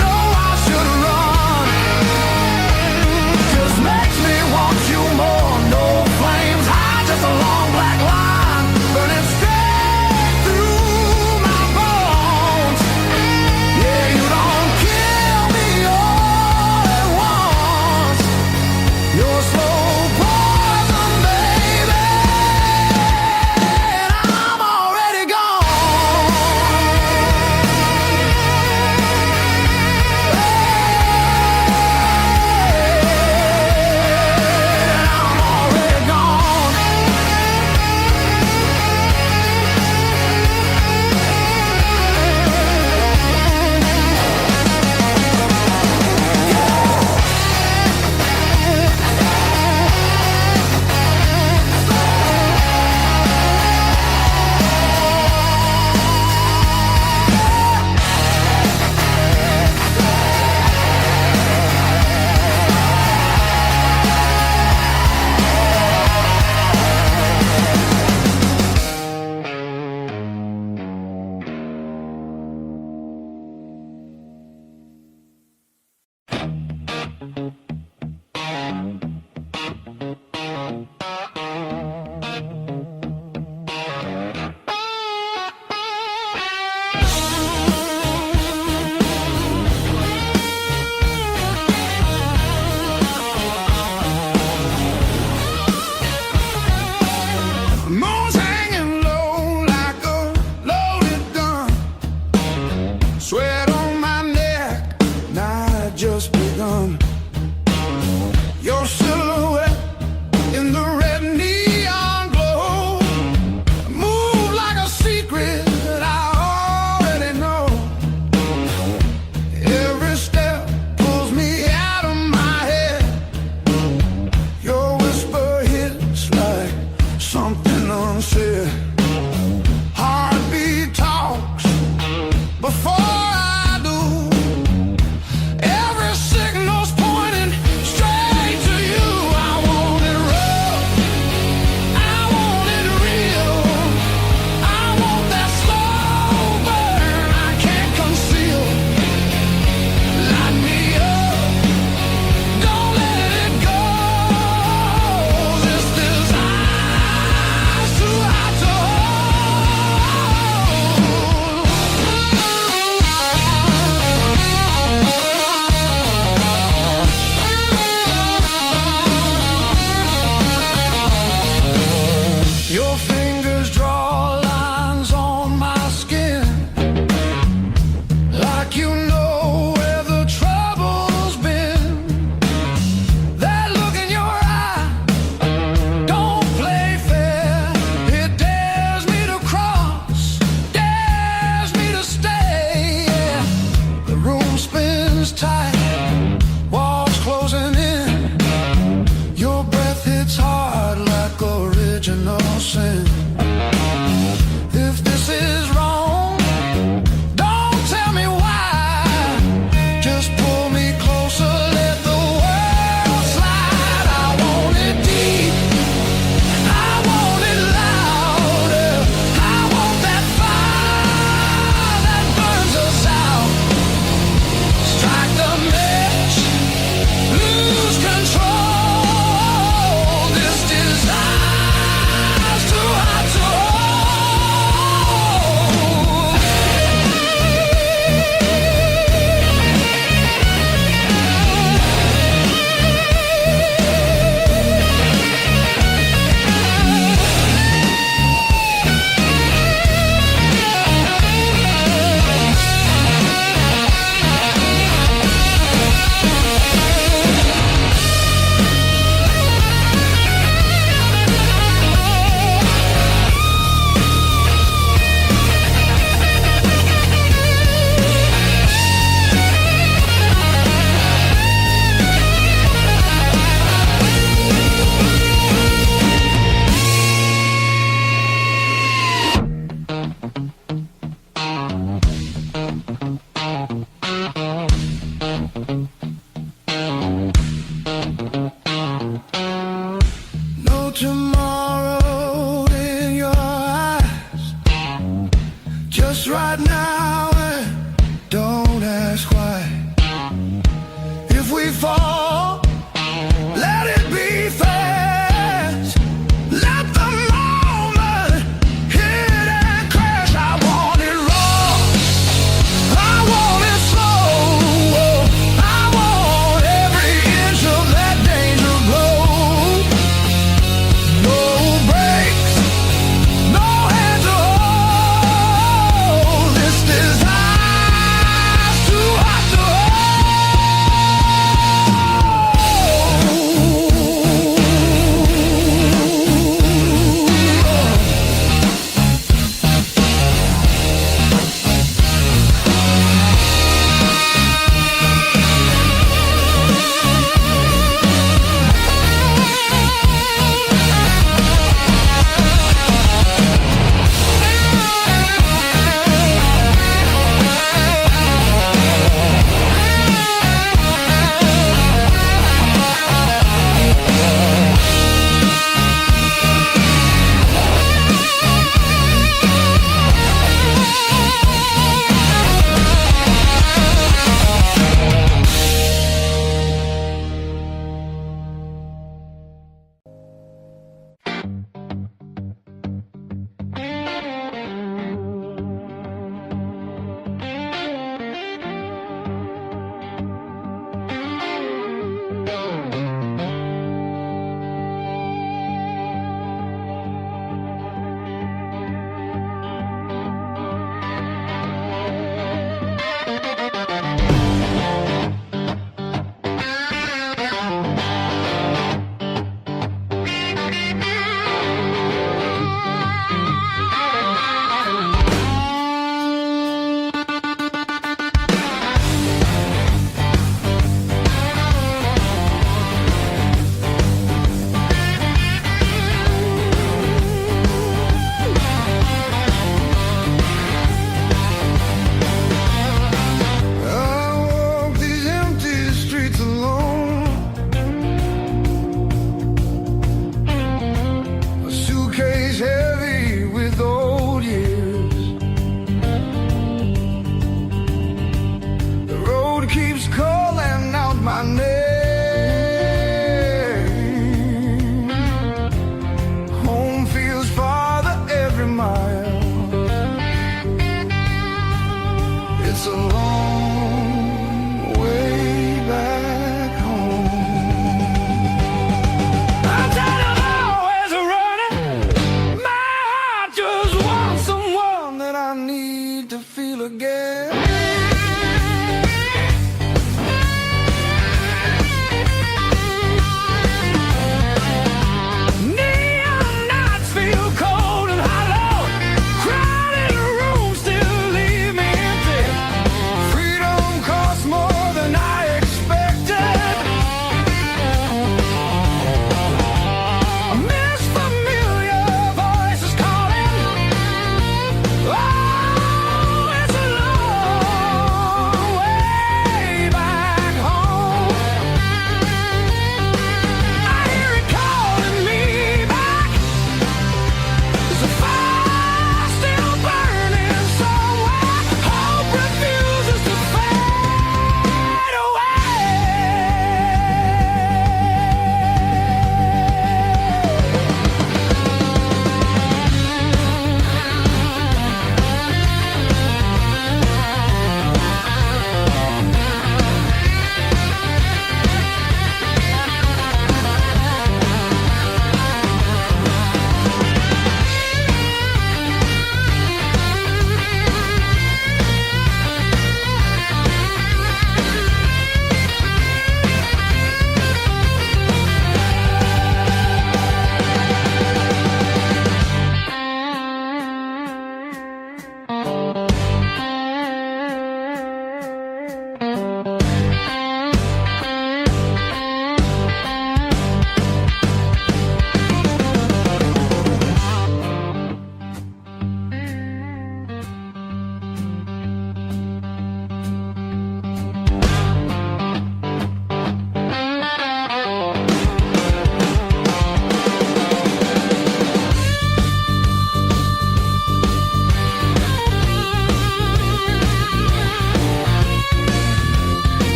know I should run. Just makes me want you more. No flames high, just a long black line burning straight through my bones. Yeah, you don't kill me like you know where the trouble's been. That look in your eye don't play fair. It dares me to cross, dares me to stay. Yeah. The room spins tight, walls closing in. Your breath hits hard like original sin. If this is wrong, don't tell me why.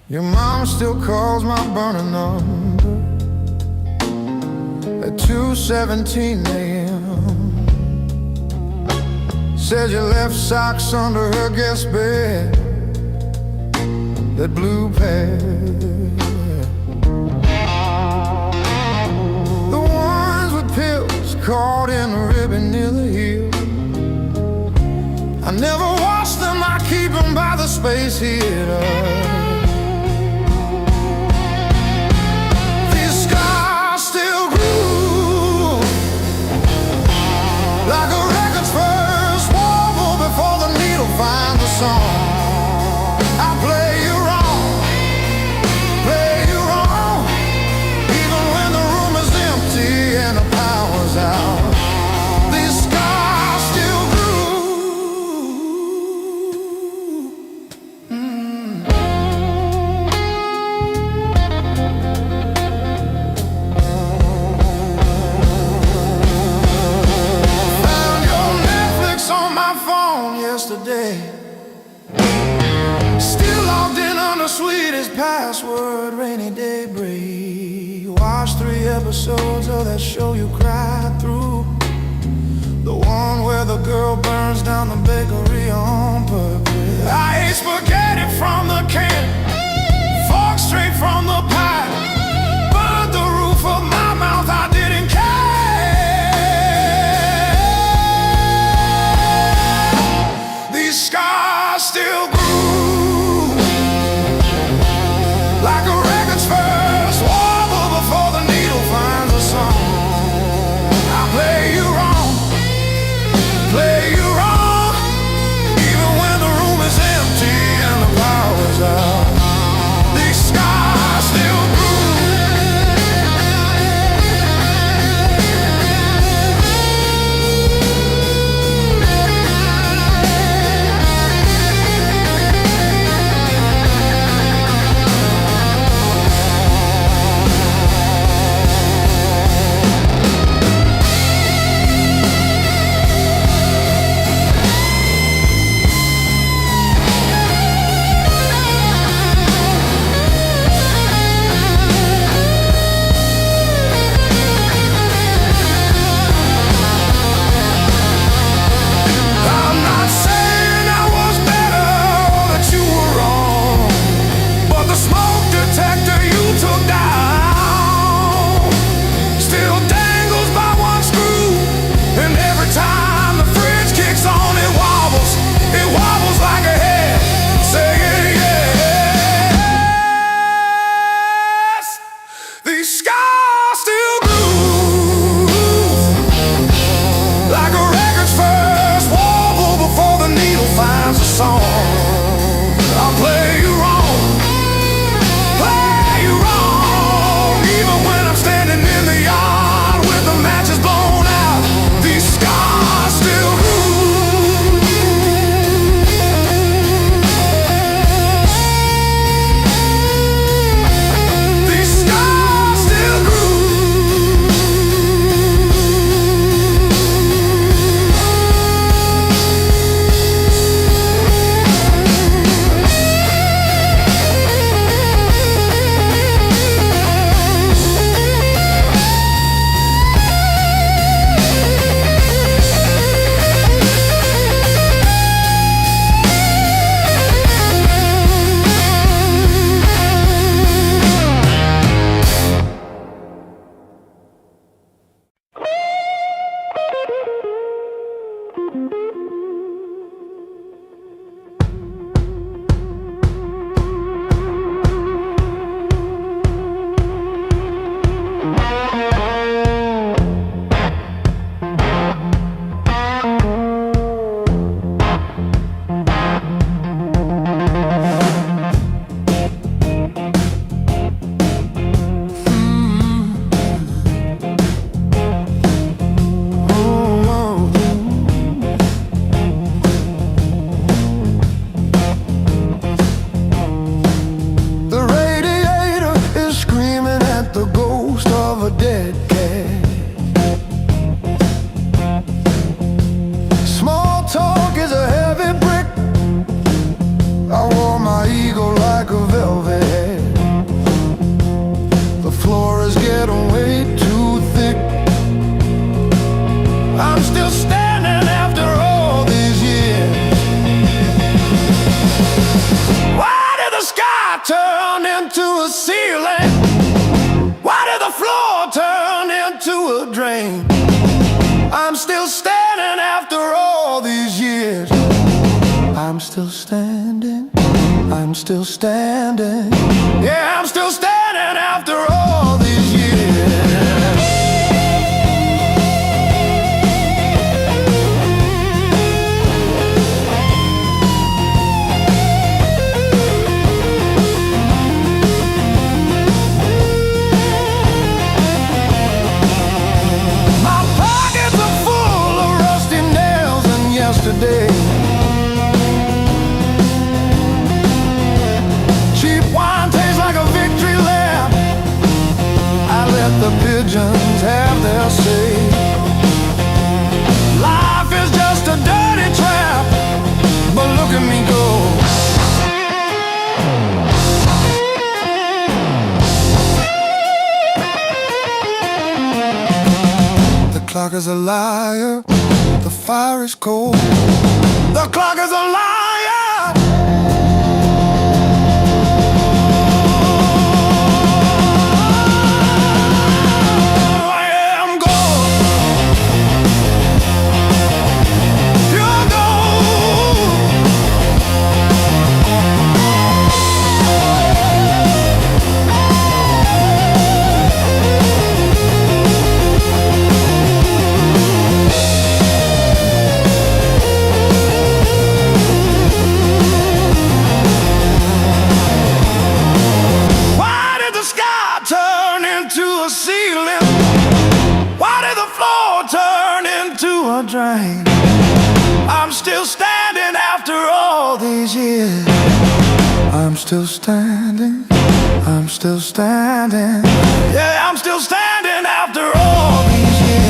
Your mom still calls my burner number at 2:17 a.m. Says you left socks under her guest bed, that blue pair, the ones with pills caught in the ribbon near the heel. I never wash them, I keep them by the space heater. Like a record's first warble before the needle finds the song. I play you wrong, even when the room is empty and the power's out. These scars still grew. Yesterday, still logged in on the sweetest password, rainy day break. Watched 3 episodes of that show you cried through, the one where the girl burns down the bakery on purpose. I ate spaghetti from the can, fork straight from the pie, burned the roof of my mouth, I didn't care. Scars still grew, like a record's first warble before the needle finds a song. I play you wrong, even when the room is empty standing, I'm still standing. Yeah, I'm still standing after all these years. My pockets are full of rusty nails and yesterday. Cheap wine tastes like a victory lap. I let the pigeons have their say. Life is just a dirty trap, but look at me go. The clock is a liar, the fire is cold. The clock is a liar. Drain. I'm still standing after all these years. I'm still standing, I'm still standing. Yeah, I'm still standing after all these years.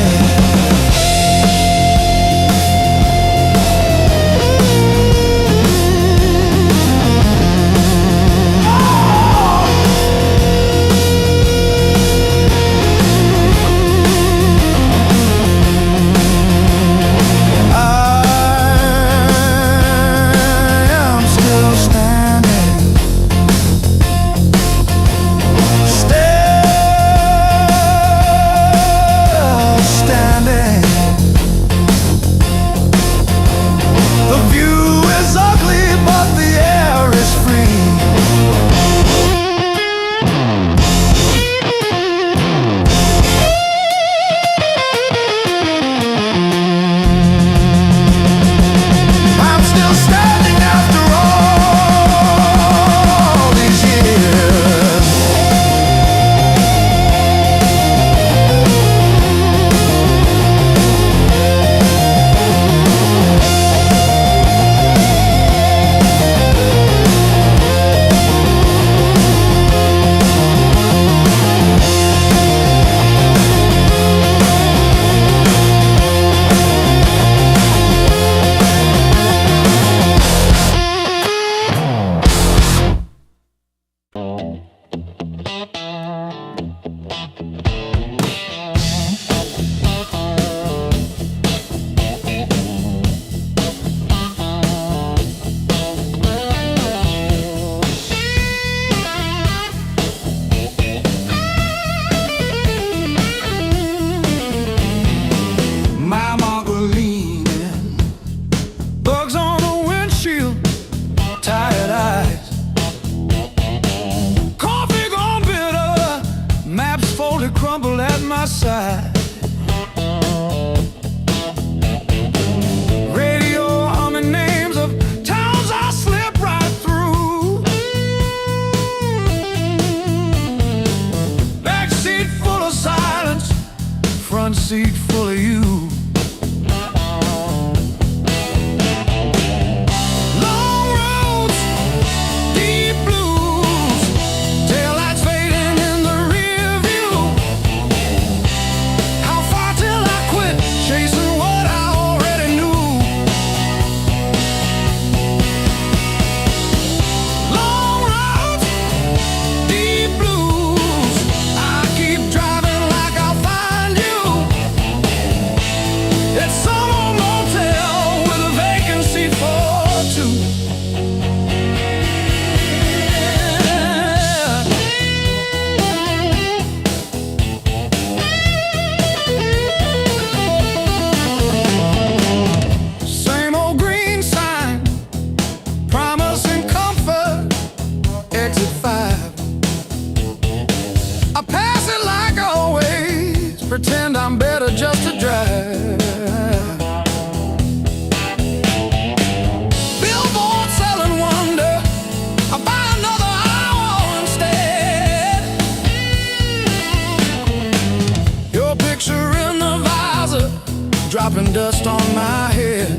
dust on my head.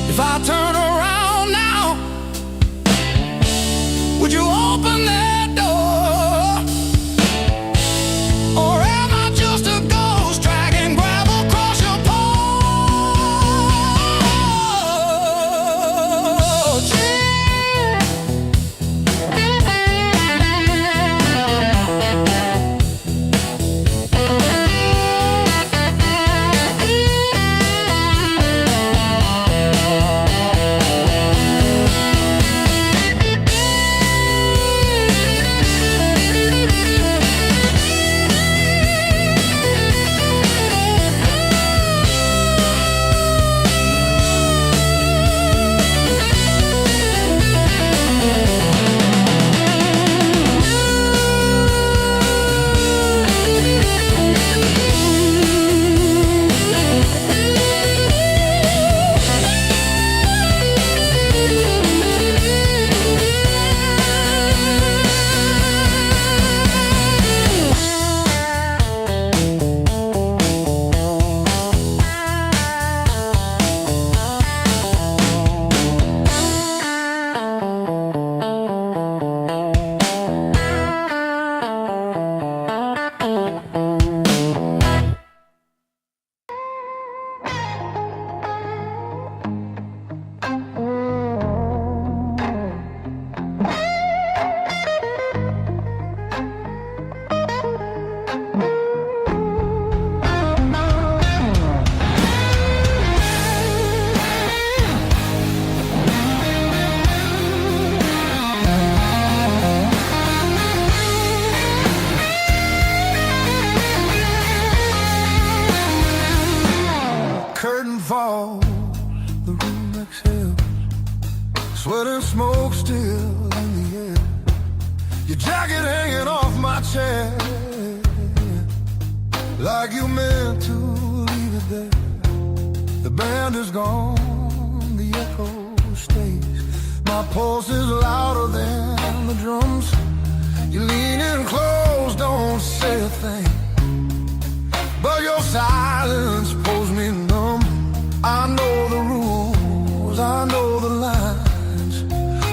If I turn around now, would you open that door? Or am I just a ghost dragging gravel across your porch? Curtain falls, the room exhales, sweat and smoke still in the air. Your jacket hanging off my chair, like you meant to leave it there. The band is gone, the echo stays. My pulse is louder than the drums. You lean in close, don't say a thing, but your silence pulls me numb. I know the rules, I know the lines.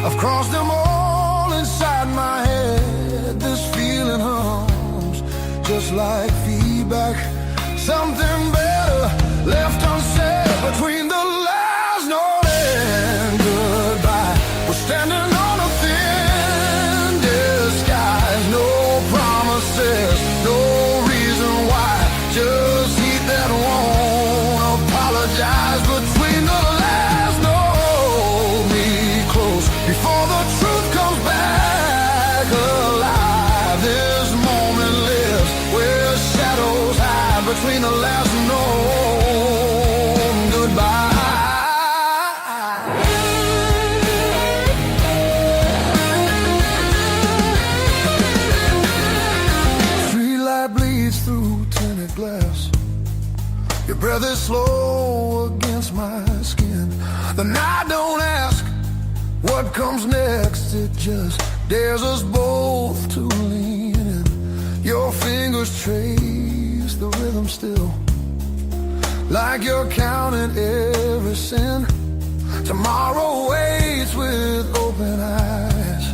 I've crossed them all inside my head. This feeling hums, just like feedback. Something better left unsaid between the last note and goodbye. We're standing on a thin disguise. No promises, no reason why. Just heat that won't apologize. Between the last note, me close before the truth comes back alive. This moment lives where shadows hide. Between the last note and goodbye. Street light bleeds through tinted glass. Your breath is slow against my skin. The night don't ask what comes next. It just dares us both to lean in. Your fingers trace the rhythm still, like you're counting every sin. Tomorrow waits with open eyes,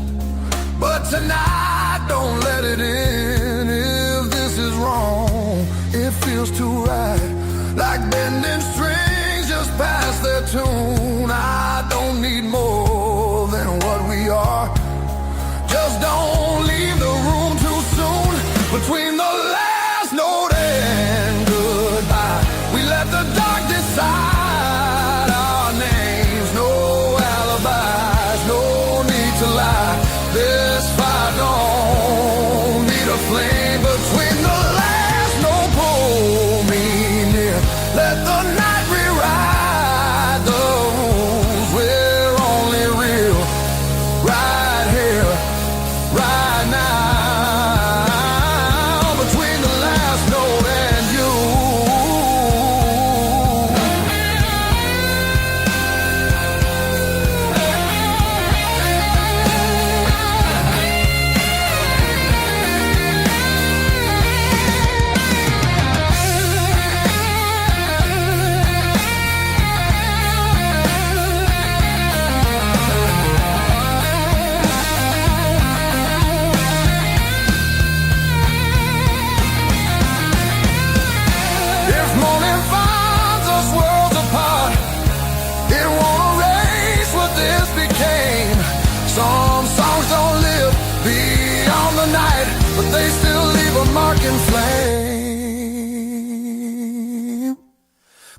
but tonight don't let it in. If this is wrong, it feels too right, like bending strings just past their tune. I don't need more than what we are. Just don't leave the room too soon. Between the last note and goodbye, we let the dark decide our names. No alibis, no need to lie. This fire don't need a flame. Between the last note, pull me near. Let the night rewrite the rules. We're only real right here, right now.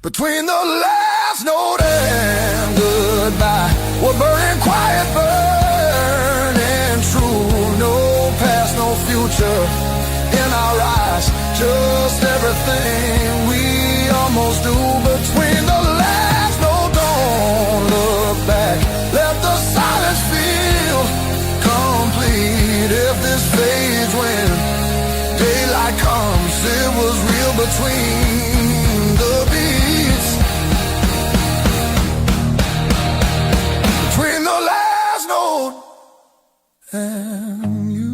Between the last note and goodbye, we're burning quiet, burning true. No past, no future in our eyes, just everything we almost do. Between the last note, don't look back, let the silence feel complete. If this fades when daylight comes, it was real between the beats. Between the last note and you.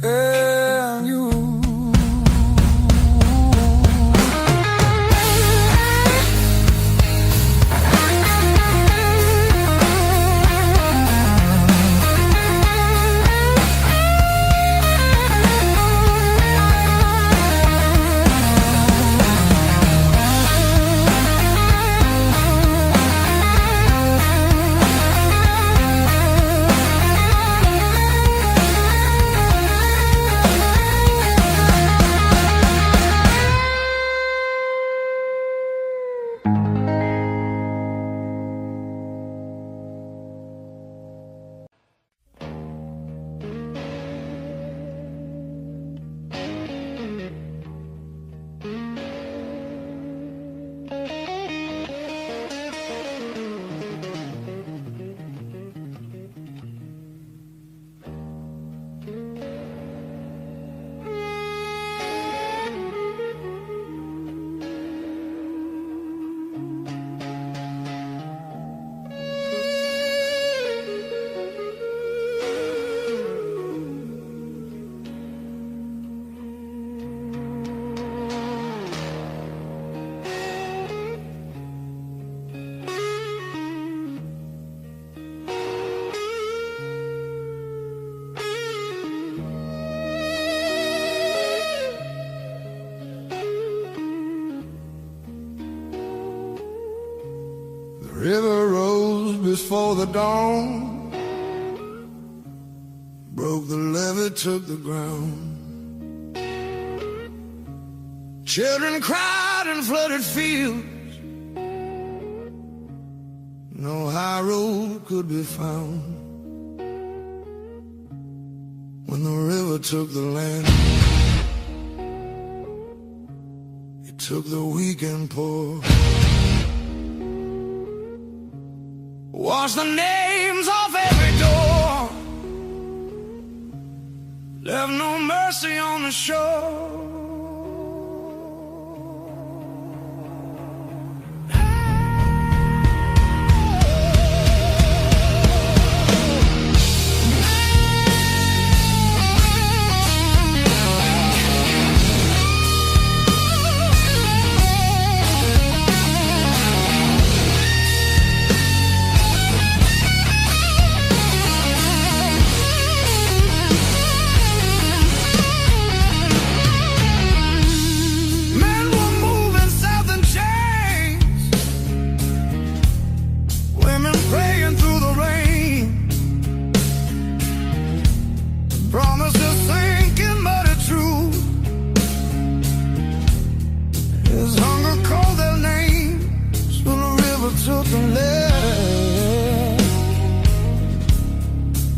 And you. River rose before the dawn, broke the levee, took the ground. Children cried in flooded fields, no high road could be found. When the river took the land, it took the weak and poor. Wash the names off every door, left no mercy on the shore.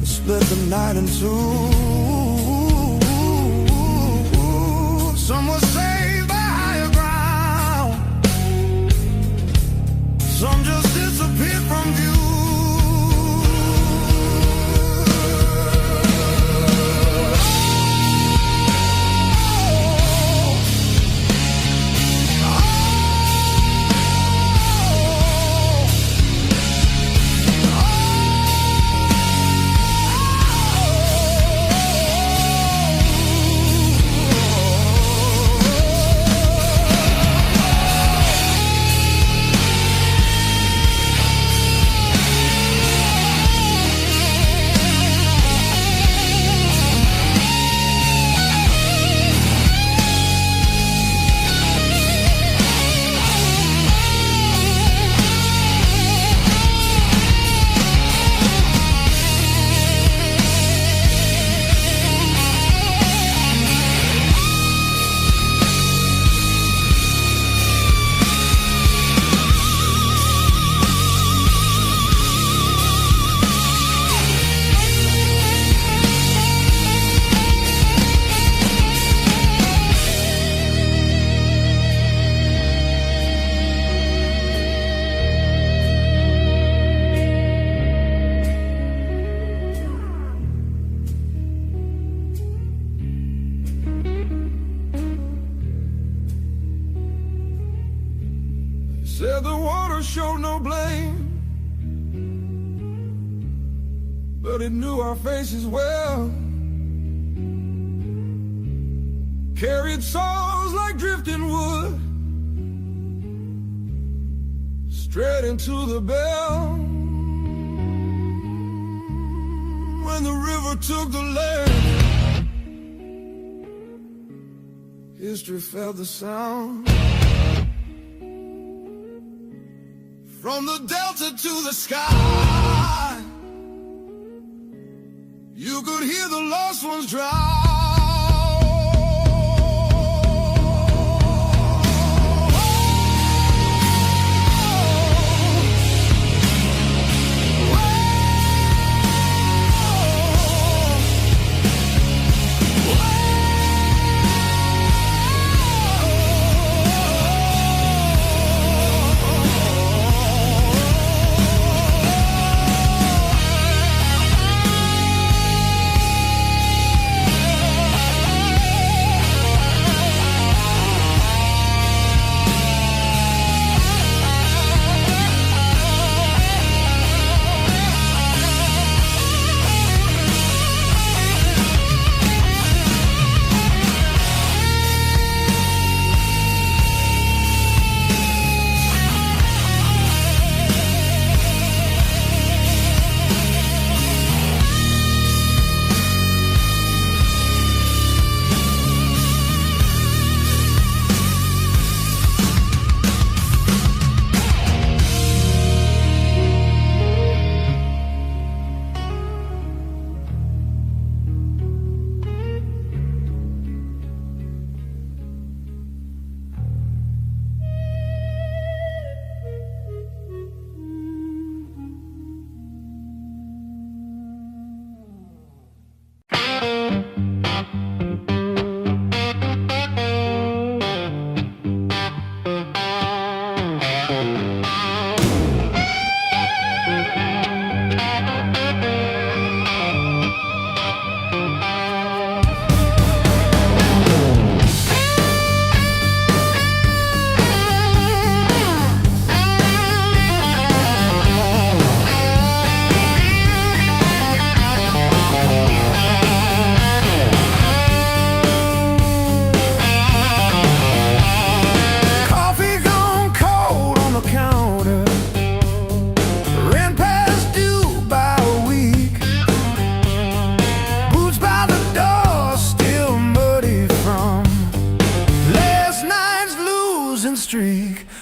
Split the night in two. Some were saved by higher ground, some just disappeared from view. Said the water showed no blame, but it knew our faces well. Carried souls like drifting wood straight into the bell. When the river took the land, history felt the sound. From the delta to the sky, you could hear the lost ones drown.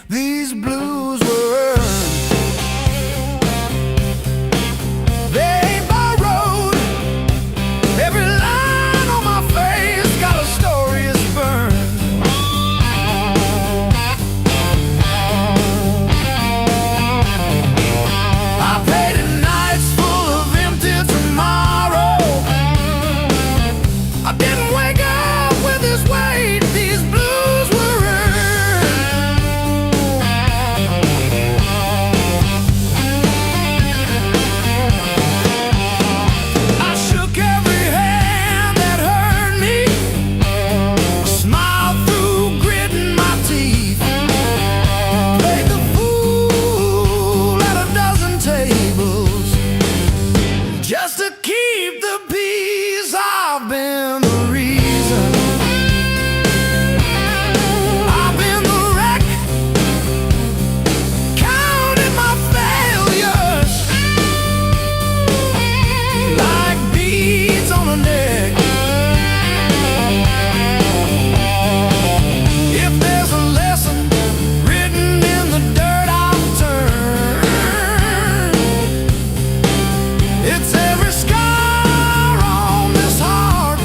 These blues were earned. They ain't borrowed. Every line on my face got a story it's burned. I painted nights full of empty tomorrow. I didn't wake up with this weight. These blues were just to keep the peace. I've been the reason. I've been the wreck, counting my failures like beads on a neck. If there's a lesson written in the dirt, I'll turn. It's every scar on this heart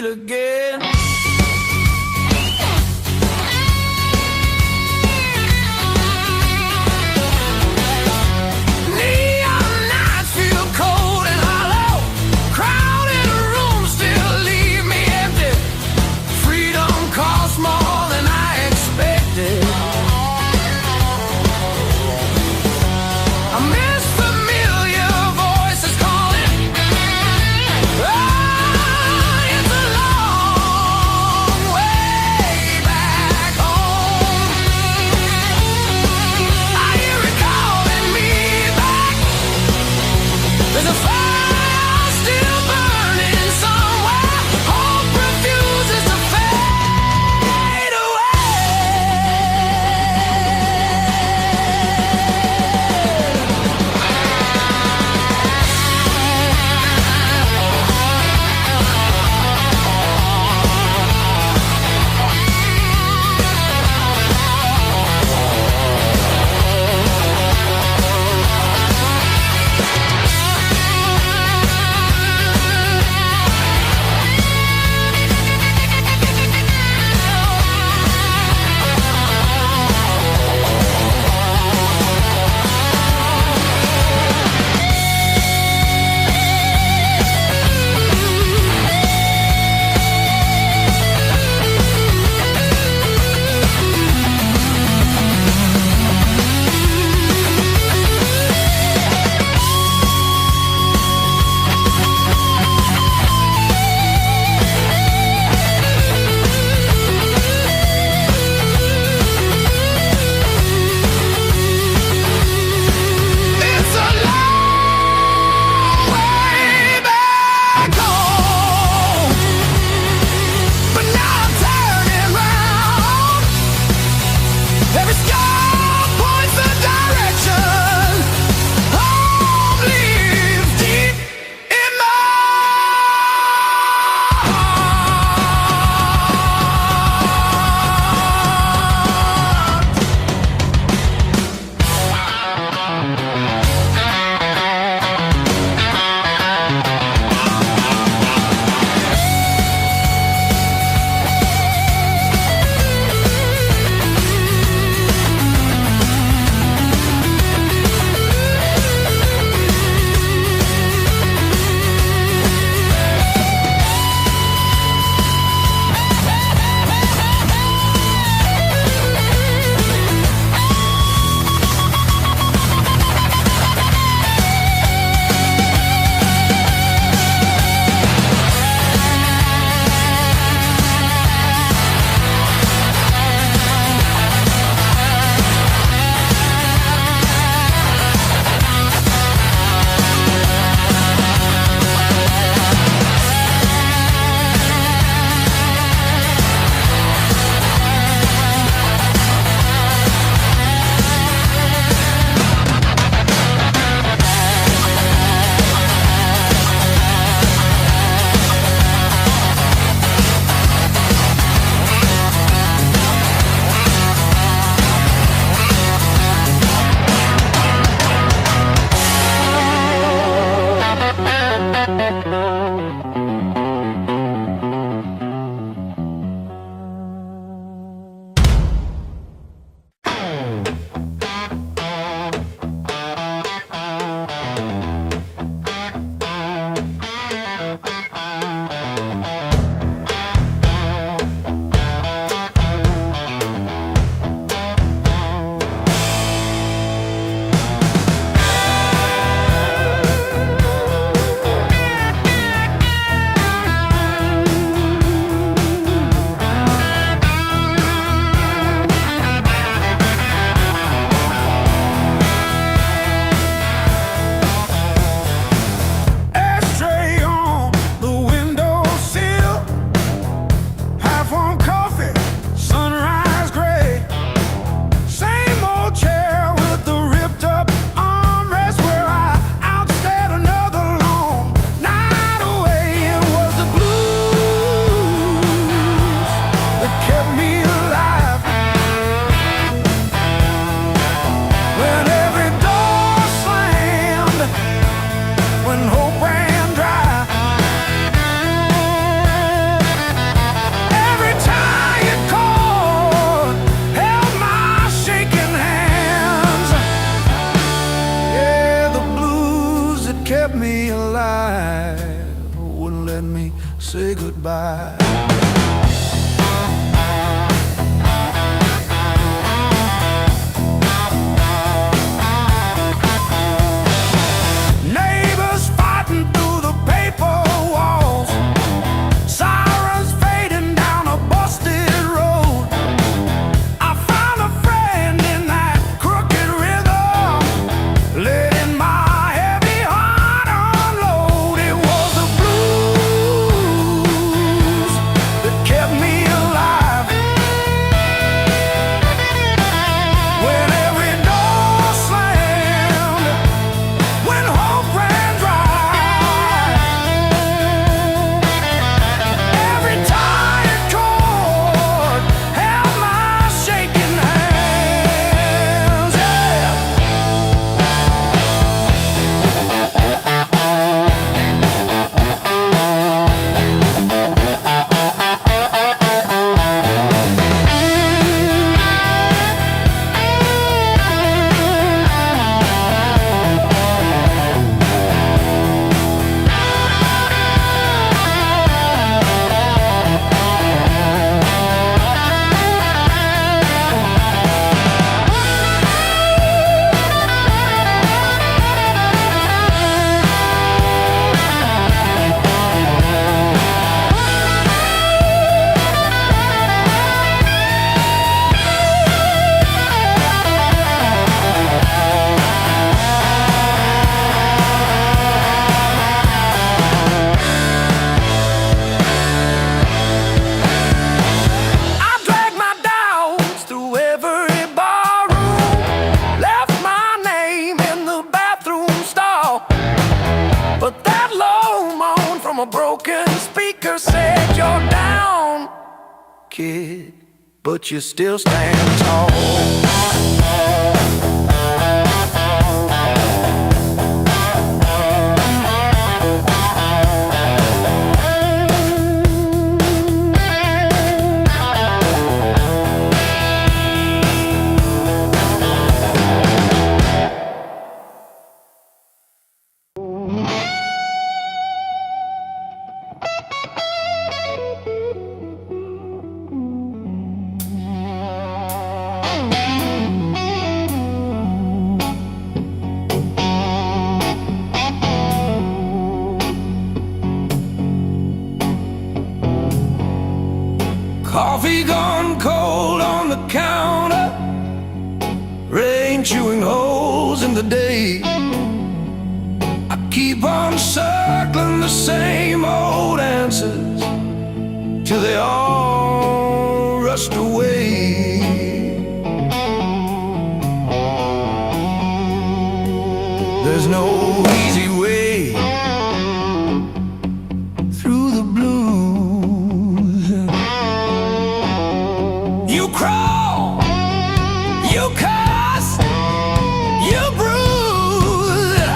feel again. Neon nights feel cold and hollow. Crowded rooms still leave me empty. Freedom costs more than I expected. I miss familiar voices calling. Oh, it's a long let me say goodbye. Neighbors fighting through the paper walls, sirens fading down a busted road. I found a friend in that crooked rhythm, letting my heavy heart unload. It was the blues that kept me alive. When every door slammed, when hope ran dry, every tired chord held my shaking hands. Yeah. I dragged my doubts through every barroom, left my name in the bathroom stall. But that low moan from a broken speaker said, "You're down, kid, but you still stand tall." Coffee gone cold on the counter, rain chewing holes in the day. I keep on circling the same old answers till they all rushed away. There's no easy way through the blues. You crawl, you cuss, you bruise,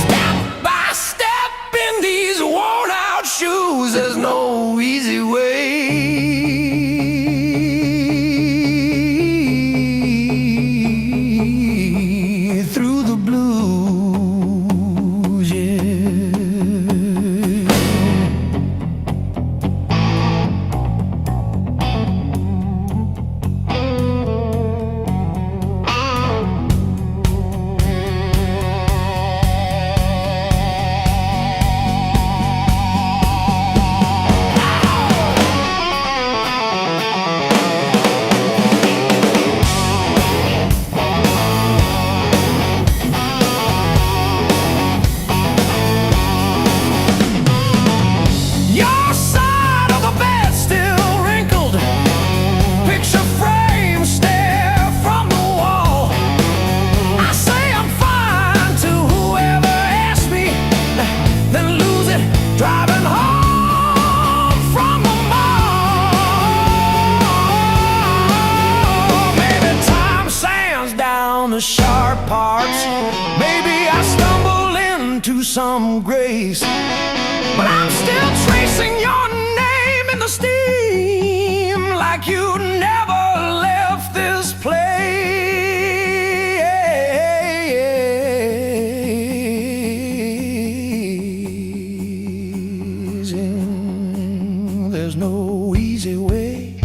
step by step in these worn out shoes. There's no easy way through the blues, yeah. Your side of the bed still wrinkled, picture frame stare from the wall. I say I'm fine to whoever asks me, then lose it driving home from the mall. Maybe time sands down the sharp parts, maybe I stumble into some grace, but I'm still tracing your name in the steam like you never left this place. there's no easy way.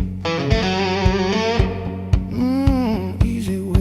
Easy way.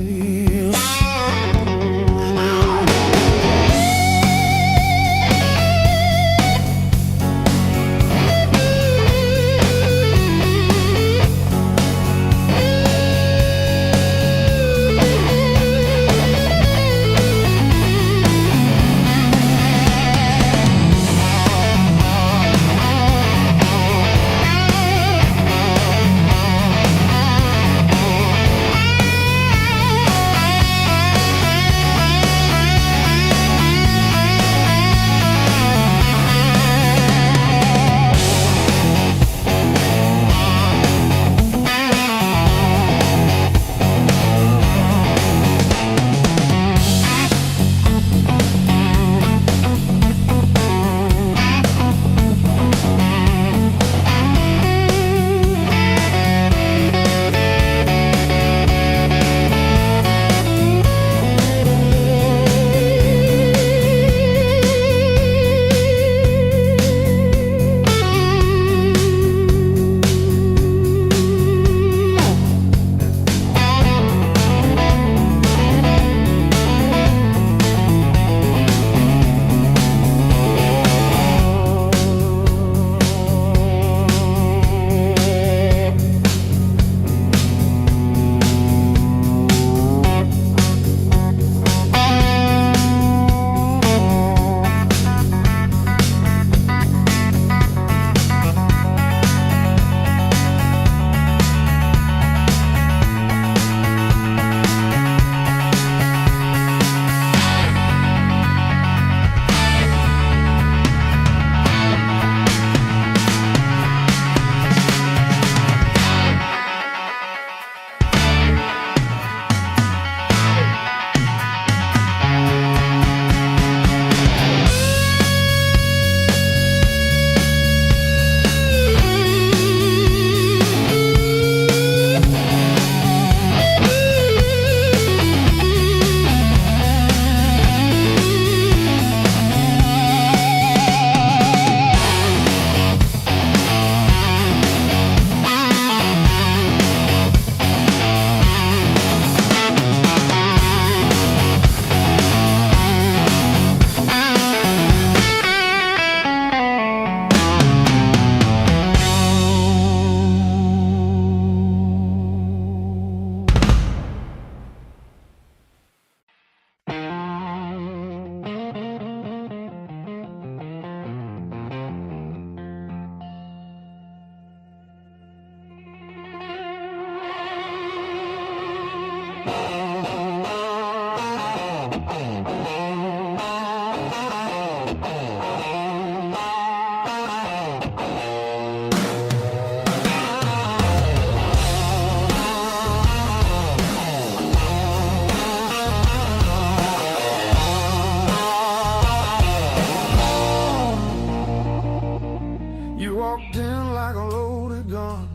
Walked in like a loaded gun,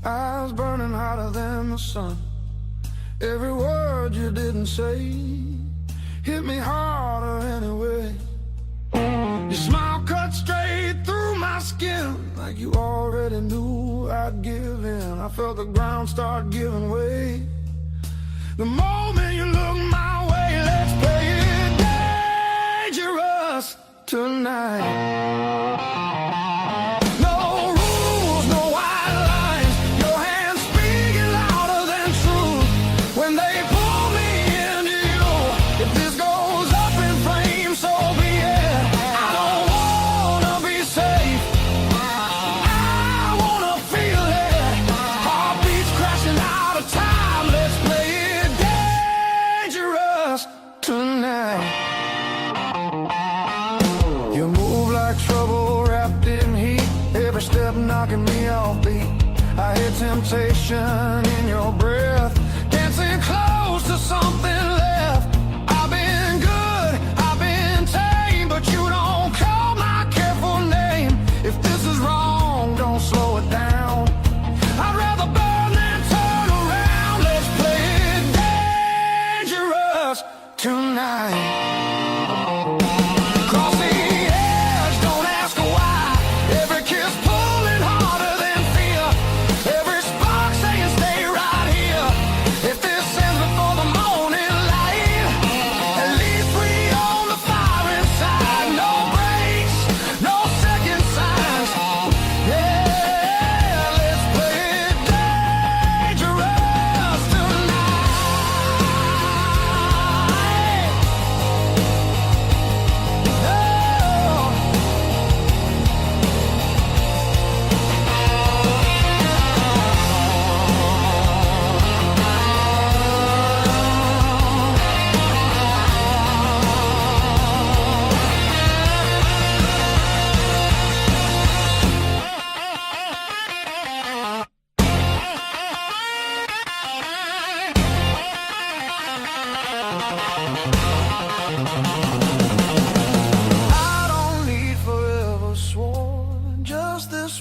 eyes burning hotter than the sun. Every word you didn't say hit me harder anyway. Your smile cut straight through my skin, like you already knew I'd give in. I felt the ground start giving way the moment you looked my way. Let's play it dangerous tonight. Knocking me off beat. I hear temptation in your breath, dancing close to something left. I've been good, I've been tame, but you don't call my careful name. If this is wrong, don't slow it down. I'd rather burn than turn around. Let's play it dangerous tonight. Cross the edge, don't ask why. Every kiss pulling harder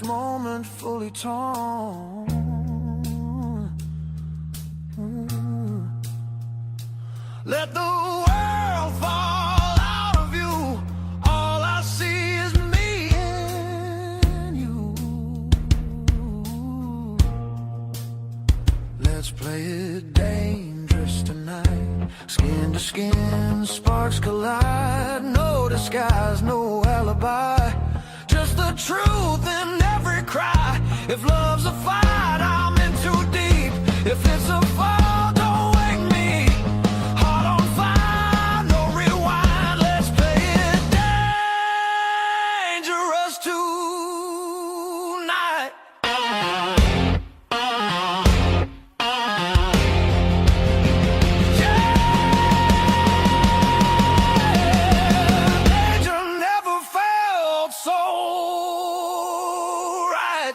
this moment fully torn. Let the world fall out of you. All I see is me and you. Let's play it dangerous tonight. Skin to skin, sparks collide. No disguise, no alibi. Just the truth in every cry. If love's a fight, I'm in too deep. If it's a fall, don't wake me. Heart on fire, no rewind. Let's play it dangerous tonight. Danger never felt so right.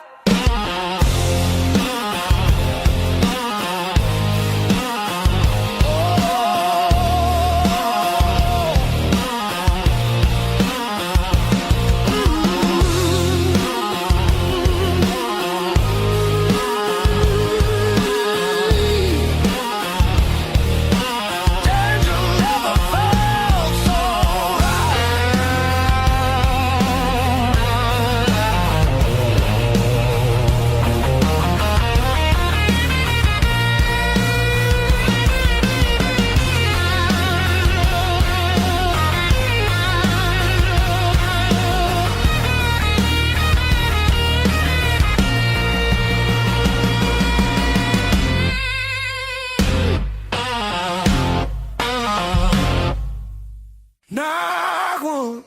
Danger never felt so Knock one.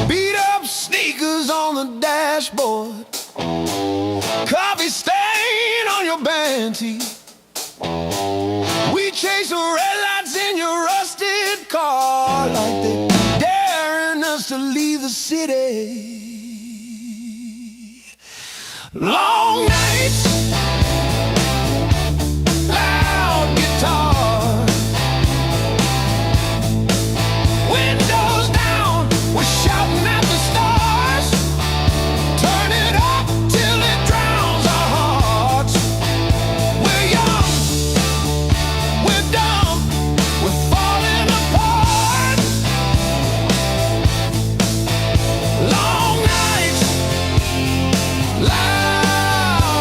Beat up sneakers on the dashboard. Coffee stain on your band tee. We chase the red lights in your rusted car like they daring us to leave the city. Long nights, loud guitar, windows down, we're shouting at the stars. Turn it up till it drowns our hearts. We're young, we're dumb, we're falling apart. Long nights, loud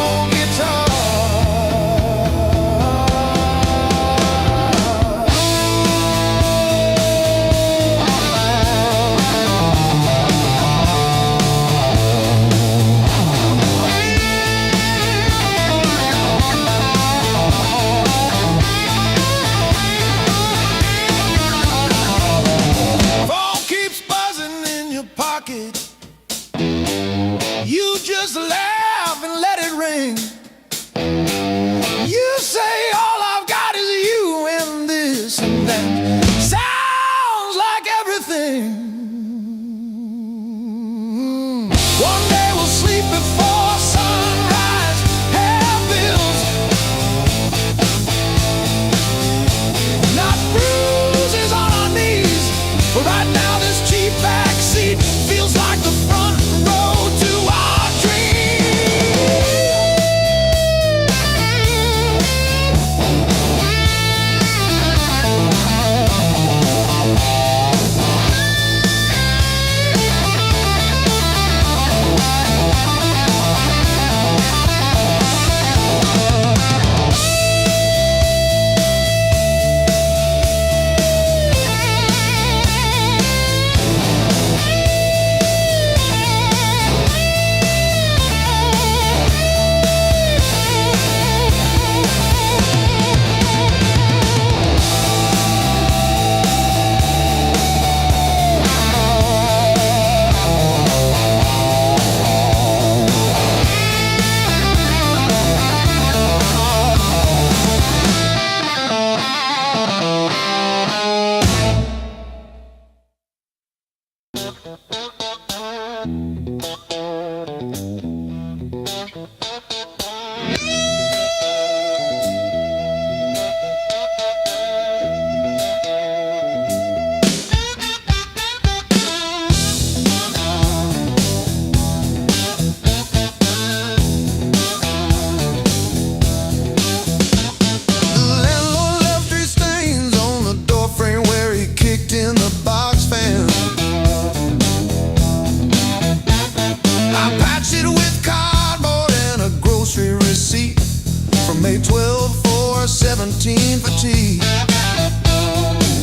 a 17 for tea.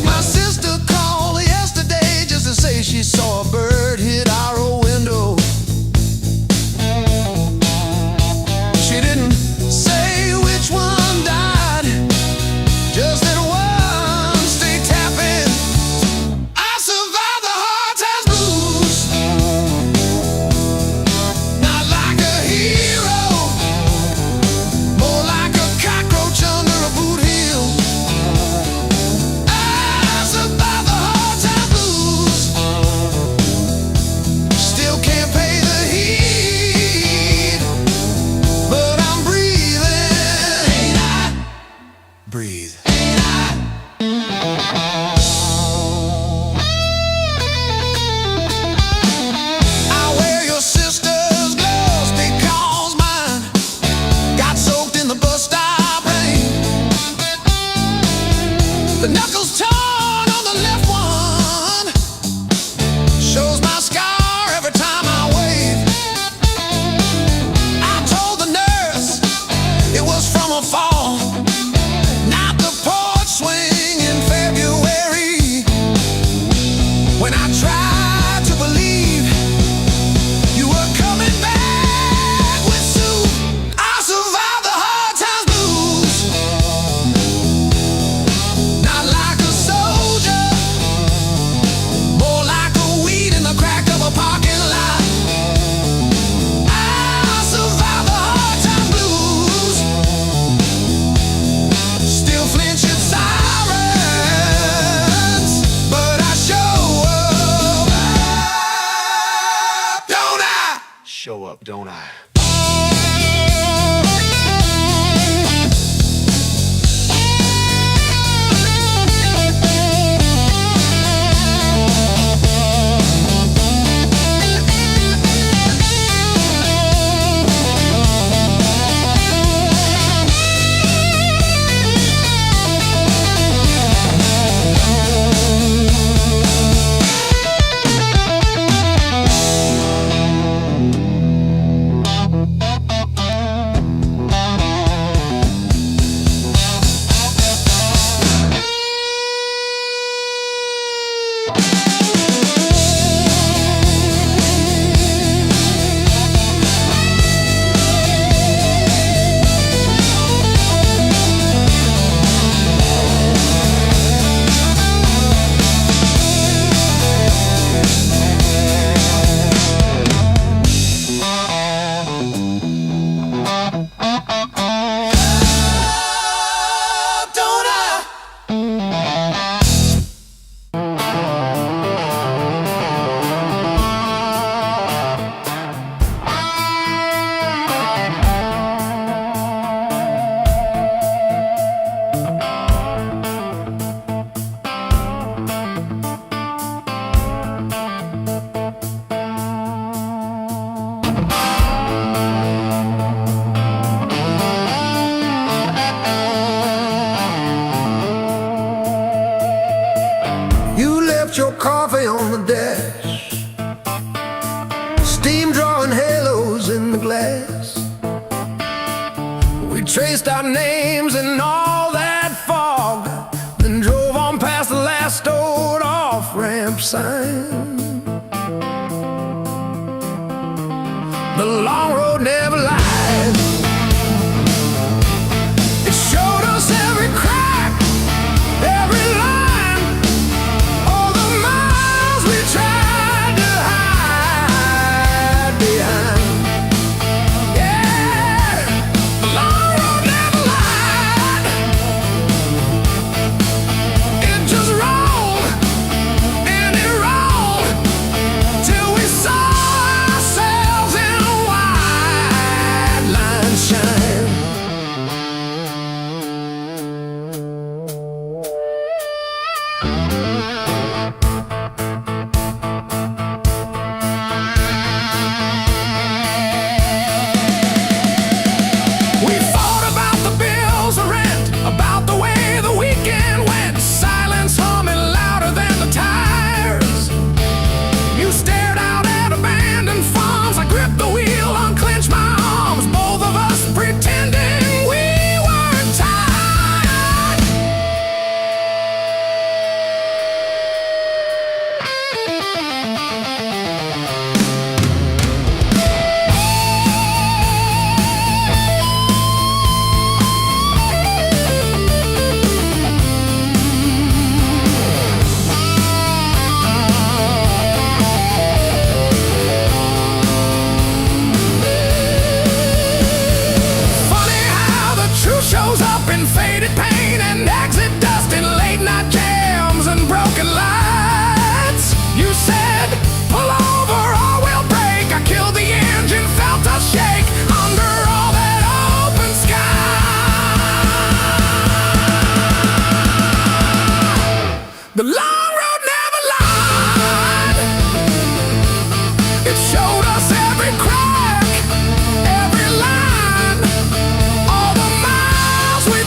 My sister called yesterday just to say she saw a bird hit our old window. She didn't say which one died, just that one stayed tapping. I survived the hard times blues, not like a hero, more like a cockroach under a boot heel. I survived the hard times blues, still can't pay the heat, but I'm breathing. Ain't I? Breathe. I wear your sister's gloves because mine got soaked in the bus stop rain. The knuckles torn on the left one shows my scar every time I wave. I told the nurse it was from a fall, not the porch swing in February. When I tried to believe you were coming back with Sue, I survived the hard times blues, not like a soldier, more like a weed in the crack of a parking lot. I survived the hard times blues, still flinch at sirens, but I show up, don't I? Show up, don't I? Don't I? You left your coffee on the dash, steam drawing halos in the glass. We traced our names in all that fog, then drove on past the last old off-ramp sign. The long road never lied. It showed us every crack, every line, all the miles we tried to hide behind. Yeah, the long road never lied. It just rolled and it rolled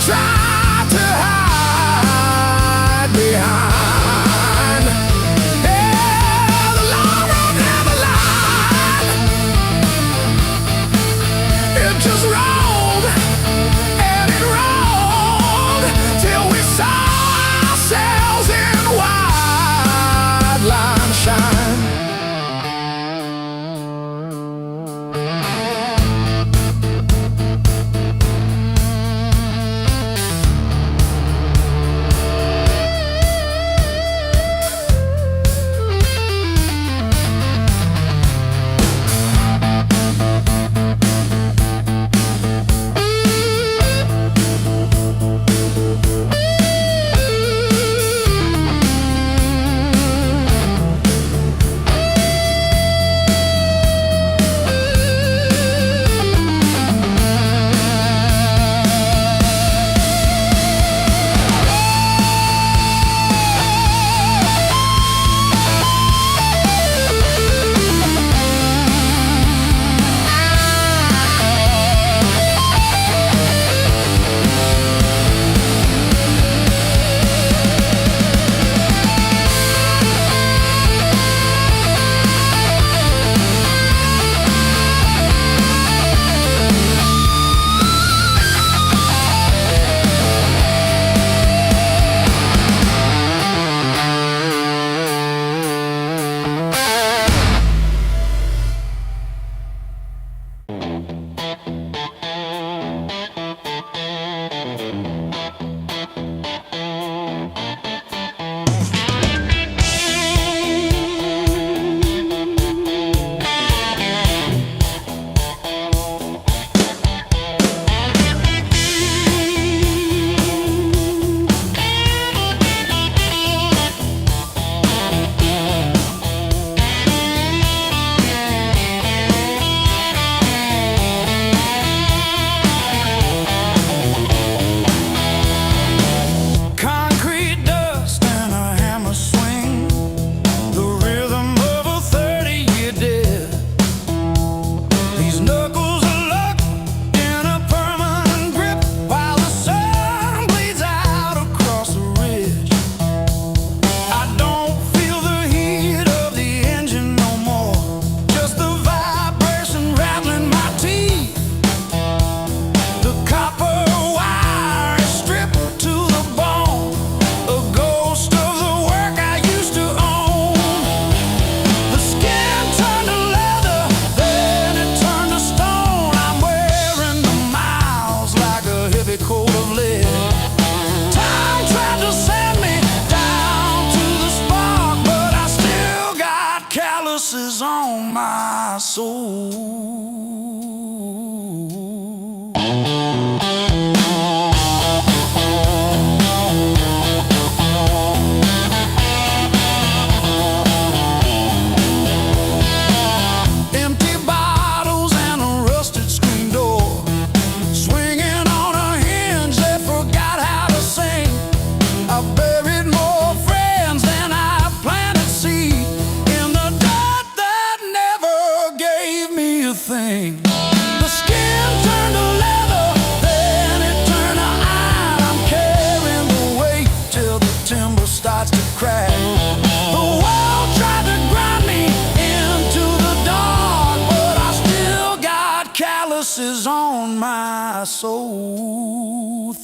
try to hide behind. Yeah, the long road never lied. It just rolled and it rolled till we saw ourselves in wide line shine.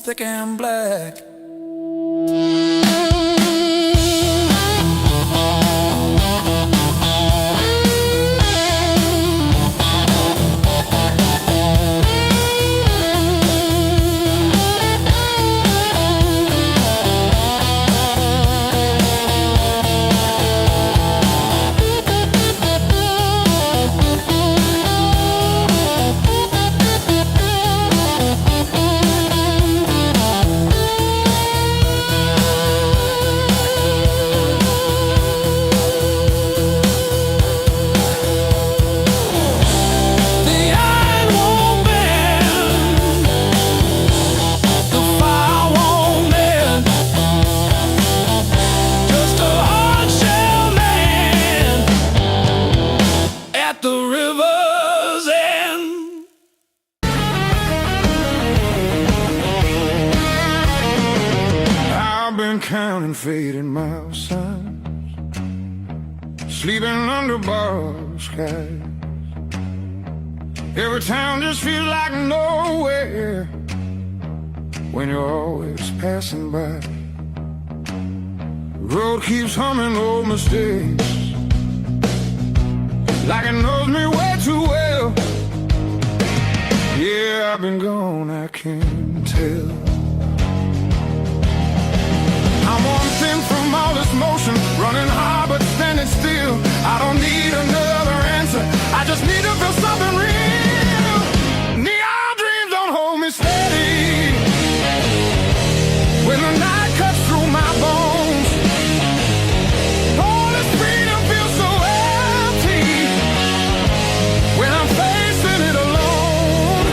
thick and black. counting faded mile signs, sleeping under borrowed skies. Every town just feels like nowhere when you're always passing by. The road keeps humming old mistakes like it knows me way too well. Yeah, I've been gone, I can't tell. I'm one thing from all this motion, running hard but standing still. I don't need another answer, I just need to feel something real. Neon dreams don't hold me steady when the night cuts through my bones. All this freedom feels so empty when I'm facing it alone.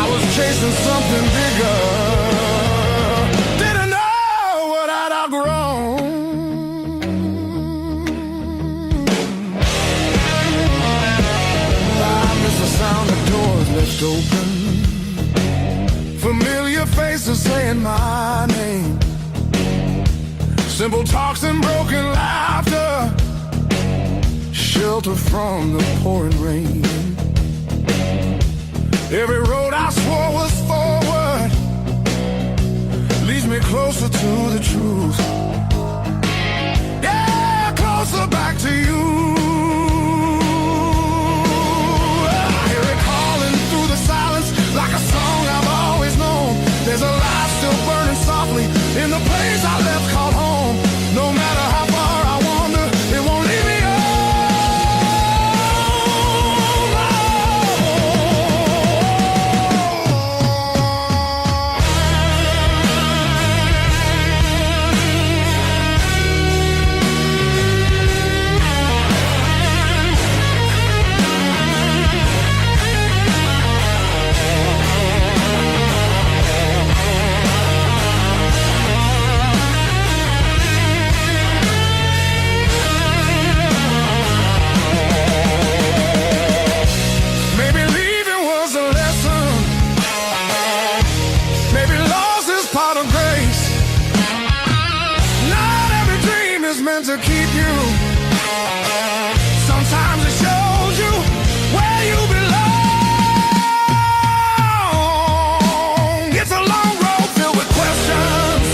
I was chasing something bigger, didn't know what I'd outgrown. I miss the sound of doors left open, familiar faces saying my name, simple talks and broken laughter, shelter from the pouring rain. Every road I swore was forward leads me closer to the truth. Yeah, closer back to you. I hear it calling through the silence like a song I've always known. There's a light still burning softly in the place I left called home. No matter how far I wander, it won't leave me alone. Maybe leaving was a lesson, maybe loss is part of grace. Not every dream is meant to keep you. Sometimes it shows you where you belong. It's a long road filled with questions,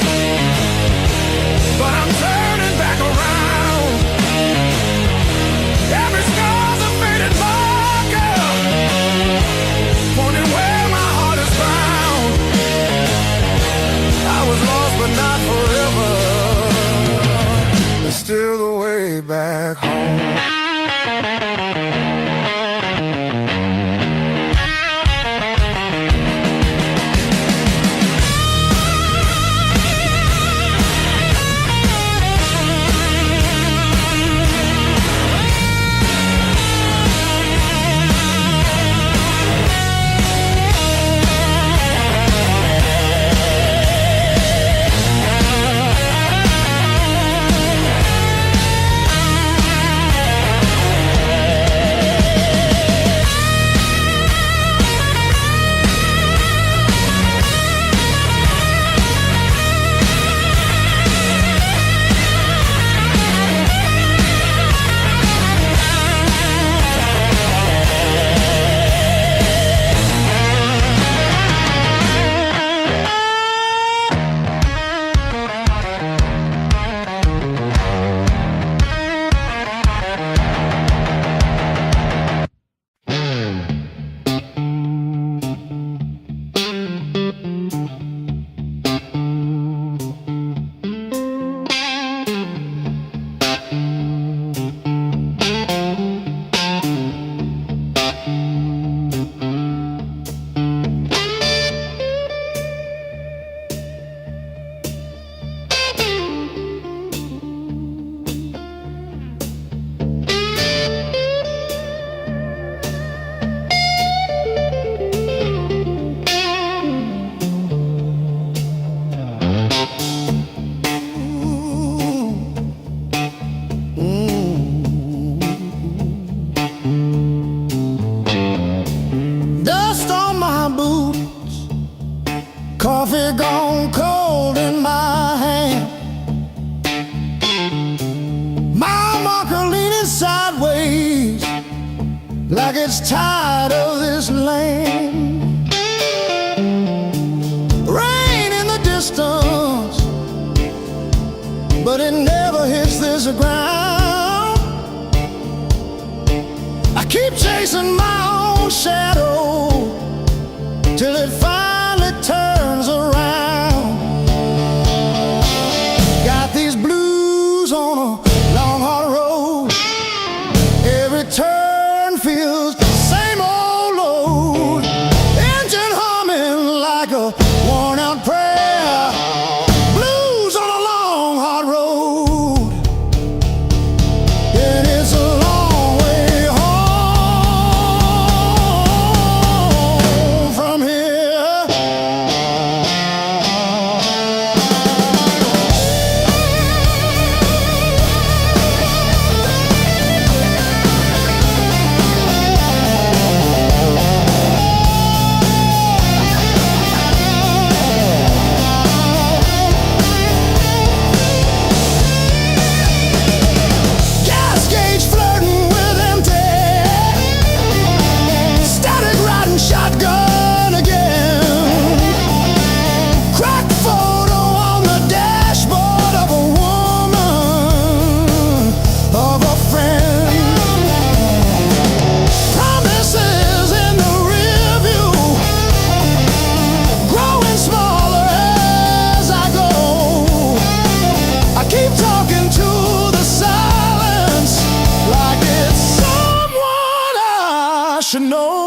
but I'm turning back around. Every scar's a faded marker, pointing where my heart is found. I was lost but not forever. There's still the way back home. Coffee gone cold in my gets tired of this lane. Rain in the distance, but it never hits this ground. I keep chasing my own shadow till it finally turns around. Got these blues on a long hard road. Every turn feels the same old load. Engine humming like a worn out prayer. Blues on a long hard road. And it's a long way home from here. Gas gauge flirting with empty. Static riding shotgun again. Cracked photo on the dashboard of a woman, of a friend. Promises in the rear view, growing smaller as I go. I keep talking to the silence like it's someone I should know.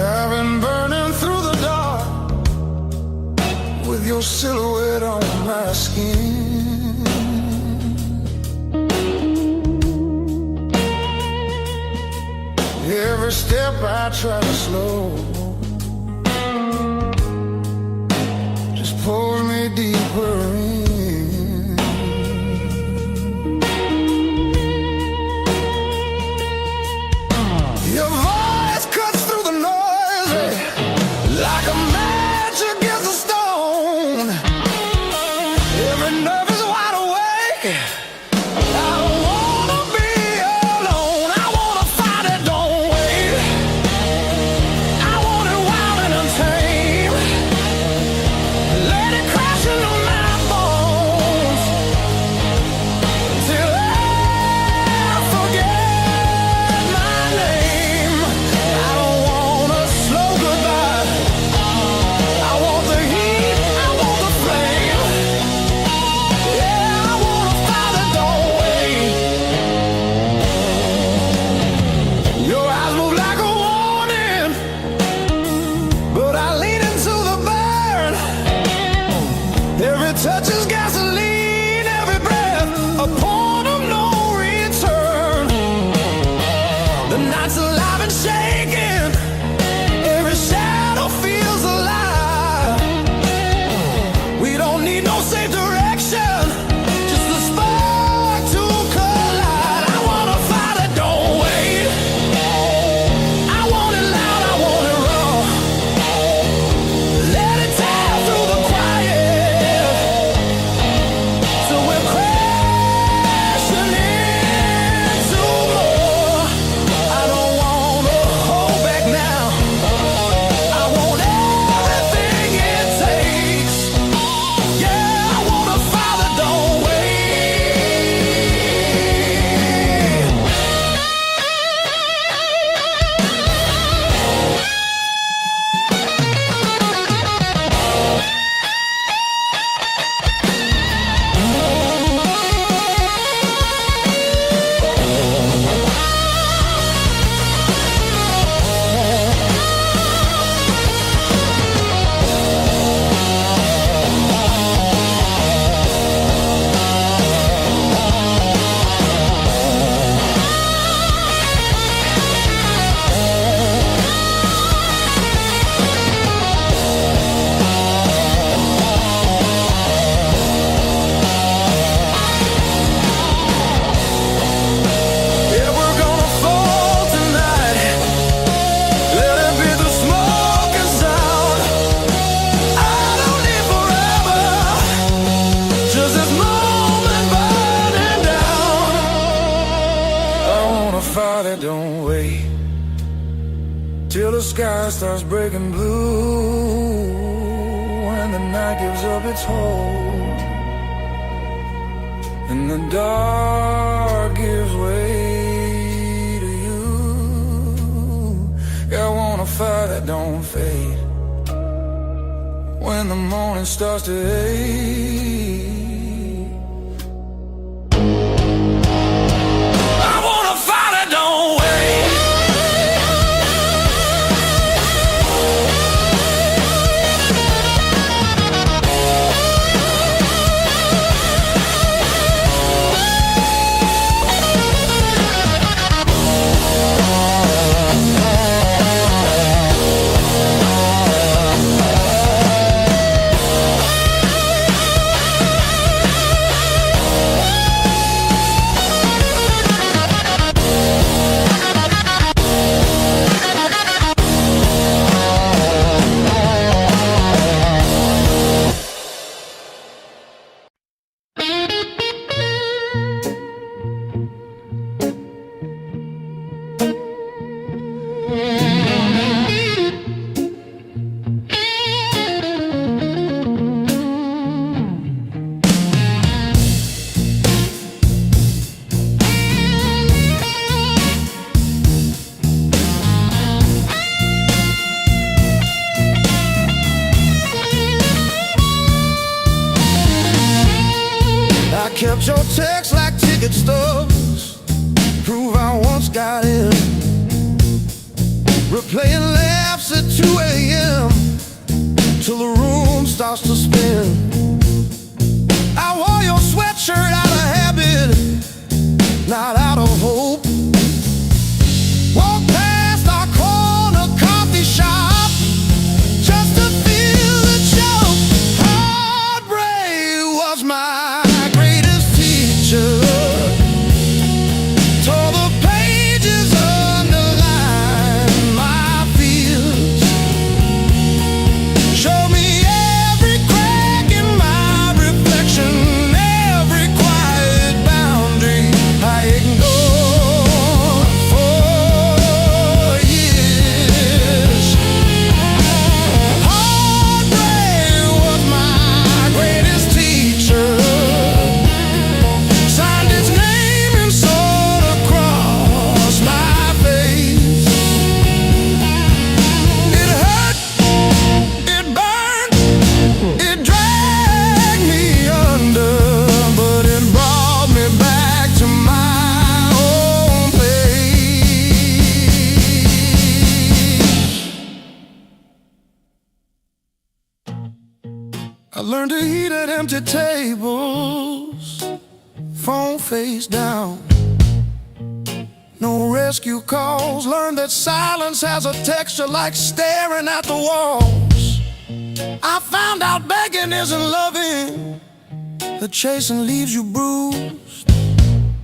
I've been burning through the dark with your silhouette on my skin. Every step I try to slow just pulls me deeper in. Your voice cuts through the noise like a match against a stone. Every nerve is wide awake. I don't wanna be alone. I wanna fight it, don't wait. I wanna sky starts breaking blue, when the night gives up its hold, and the dark gives way to you. Yeah, I want a fire that don't fade, when the morning starts to ache. Kept your text like ticket stubs, prove I once got in. Replaying laughs at 2 a.m. till the room starts to spin. I wore your sweatshirt out of habit, not out of hope. Walked past our corner coffee shop just to feel the choke. Heartbreak was my tore the pages, underlined my fears, showed me every crack in my reflection, every quiet boundary I ignored for years. Heartbreak was my greatest teacher. I learned to eat at empty tables, phone face down, no rescue calls. Learned that silence has a texture like staring at the walls. I found out begging isn't loving, that chasing leaves you bruised,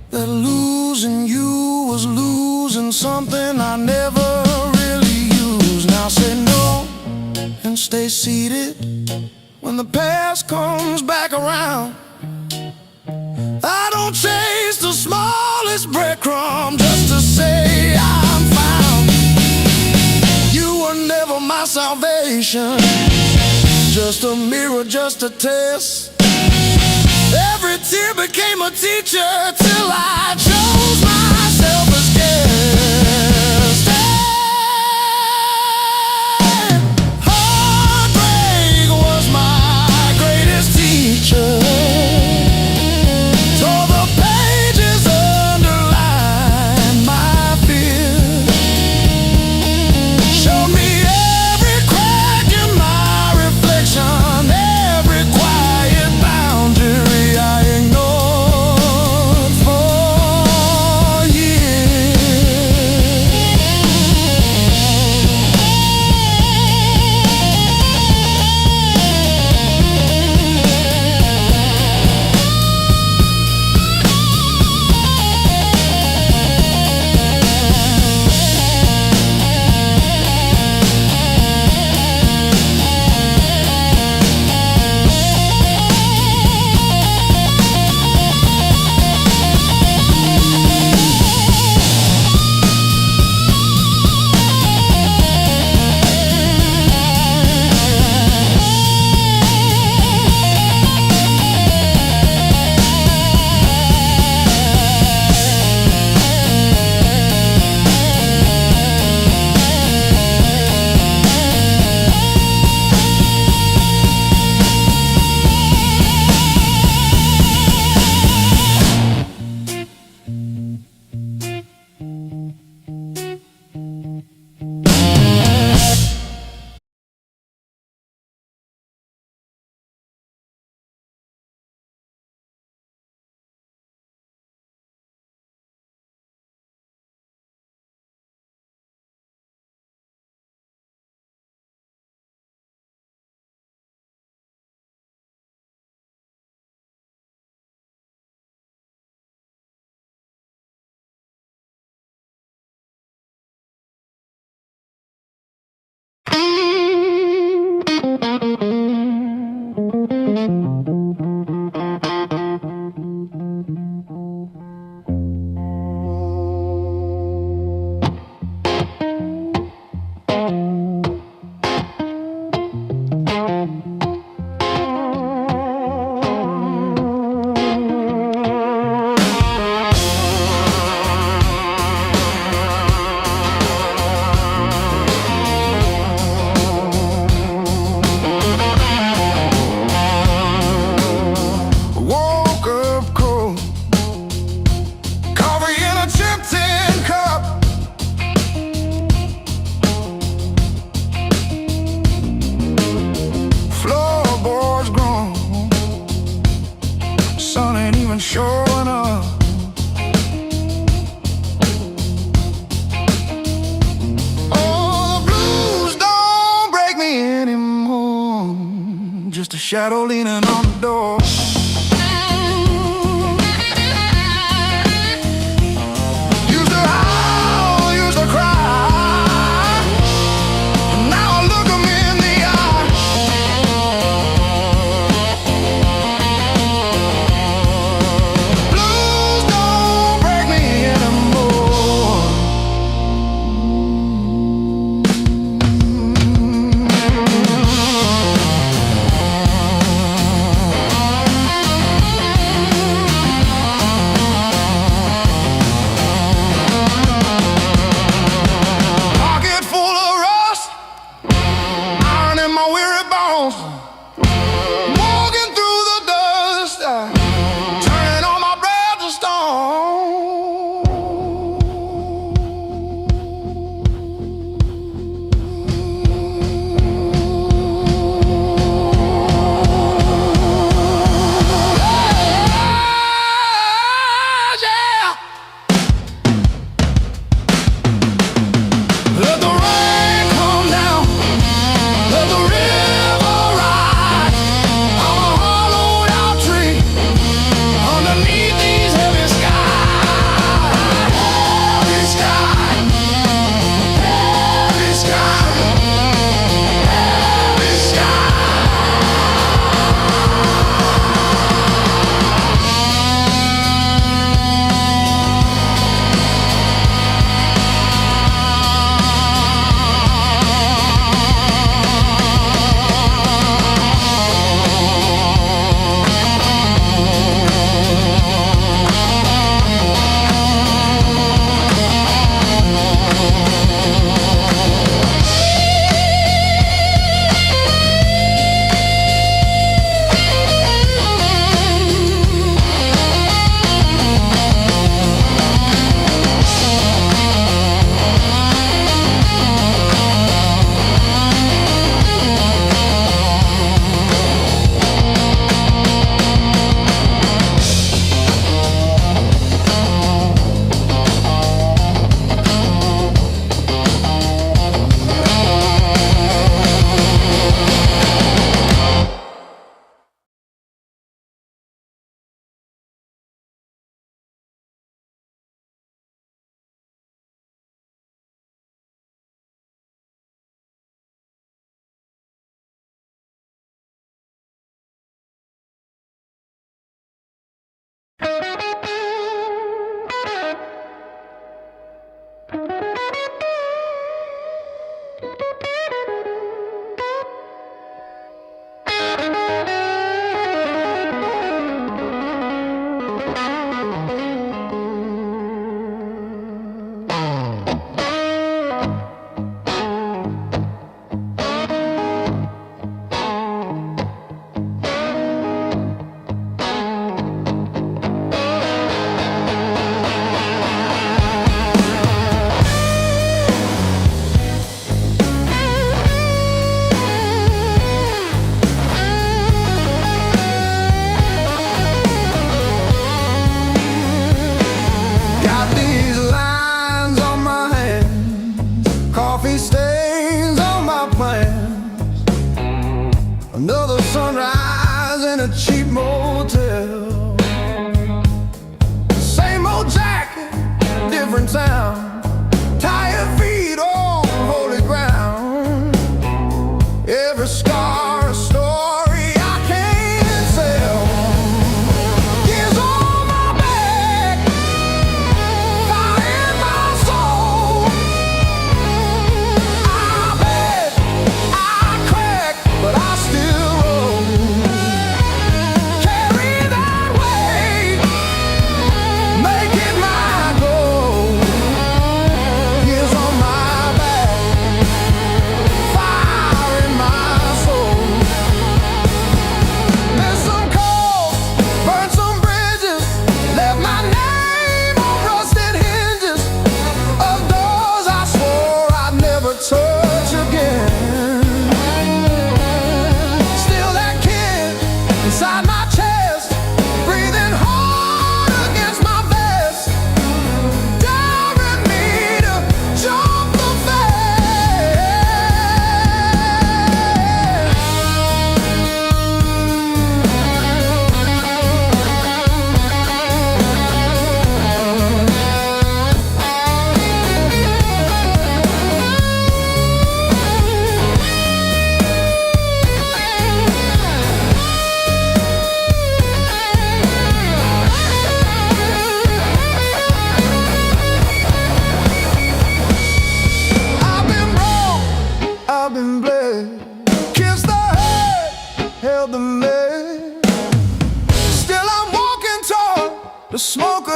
that losing you was losing something I never really used. Now say no and stay seated. When the past comes back around, I don't chase the smallest breadcrumb just to say I'm found. You were never my salvation, just a mirror, just a test. Every tear became a teacher till I chose myself as guest. Heartbreak was my greatest teacher. Tore the pages, underlined my fear, showed me every crack in my reflection, every quiet boundary I ignored for shadow leaning on the door. Used to howl, used to cry. Now I look 'em in the eye. Blues don't break me anymore. Pocket full of rust, iron in my weary bones. Walking through the dust, turning all my breath to yeah. Let the rain come down, let the river rise. I'm a hollowed out tree underneath these heavy skies. Heavy sky, heavy sky, heavy sky. Got these lines on my hands, coffee stains on my plans. Another sunrise in a cheap motel. Same old jacket, different town. Tired feet on holy ground. Every scar a story I can't sell. Years on my back, fire in my soul. I bet I crack, but I still roll. Carry that weight, make it my goal.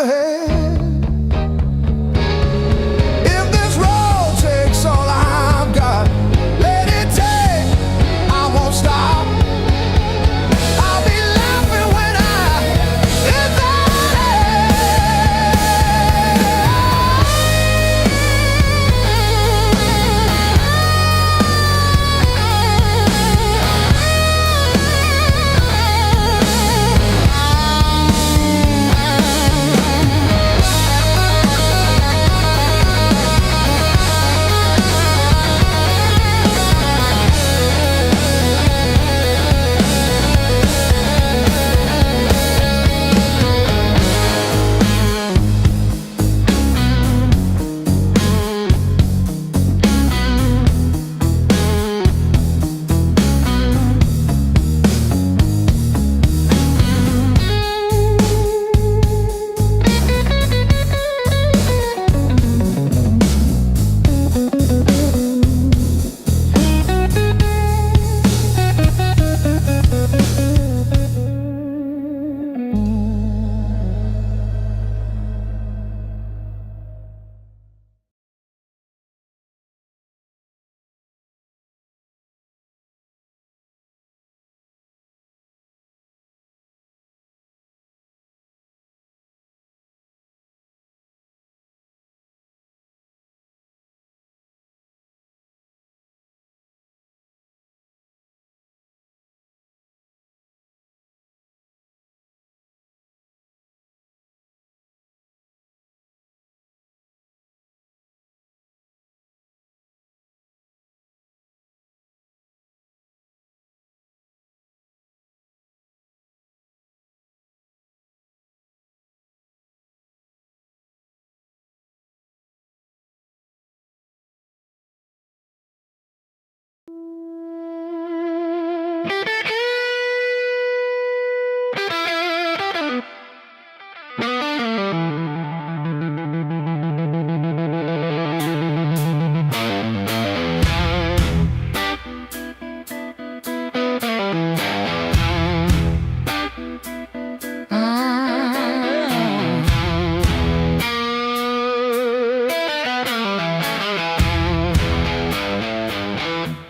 ahead. If this road takes all I've got, let it take, I won't stop. I'll be laughing when I get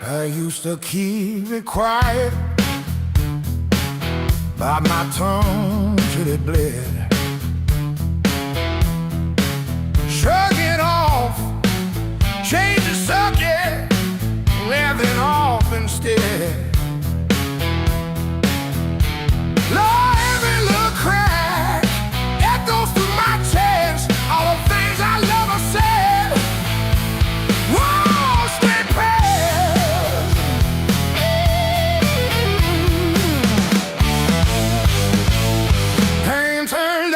I used to keep it quiet, bite my tongue till it bled. Shrug it off, change the subject, laughing off instead. Lord, every little crack echoes through my chest, all the things I love her said. Whoa, stay past. Pain turned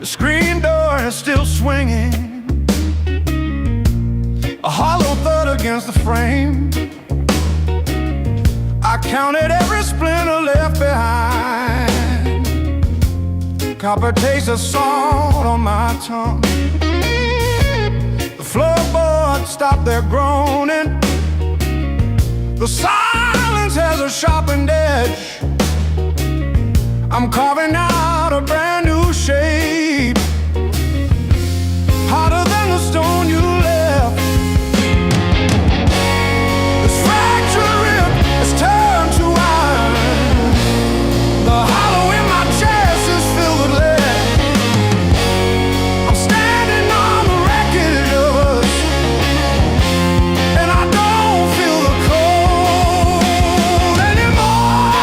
screen door is still swinging, a hollow thud against the frame. I counted every splinter left behind, copper taste of salt on my tongue. The floorboards stopped their groaning, the silence has a sharpened edge. I'm carving out a brand new shape, harder than the stone you left. This fractured rib has turned to iron, the hollow in my chest is filled with lead. I'm standing on the wreckage of us, and I don't feel the cold anymore.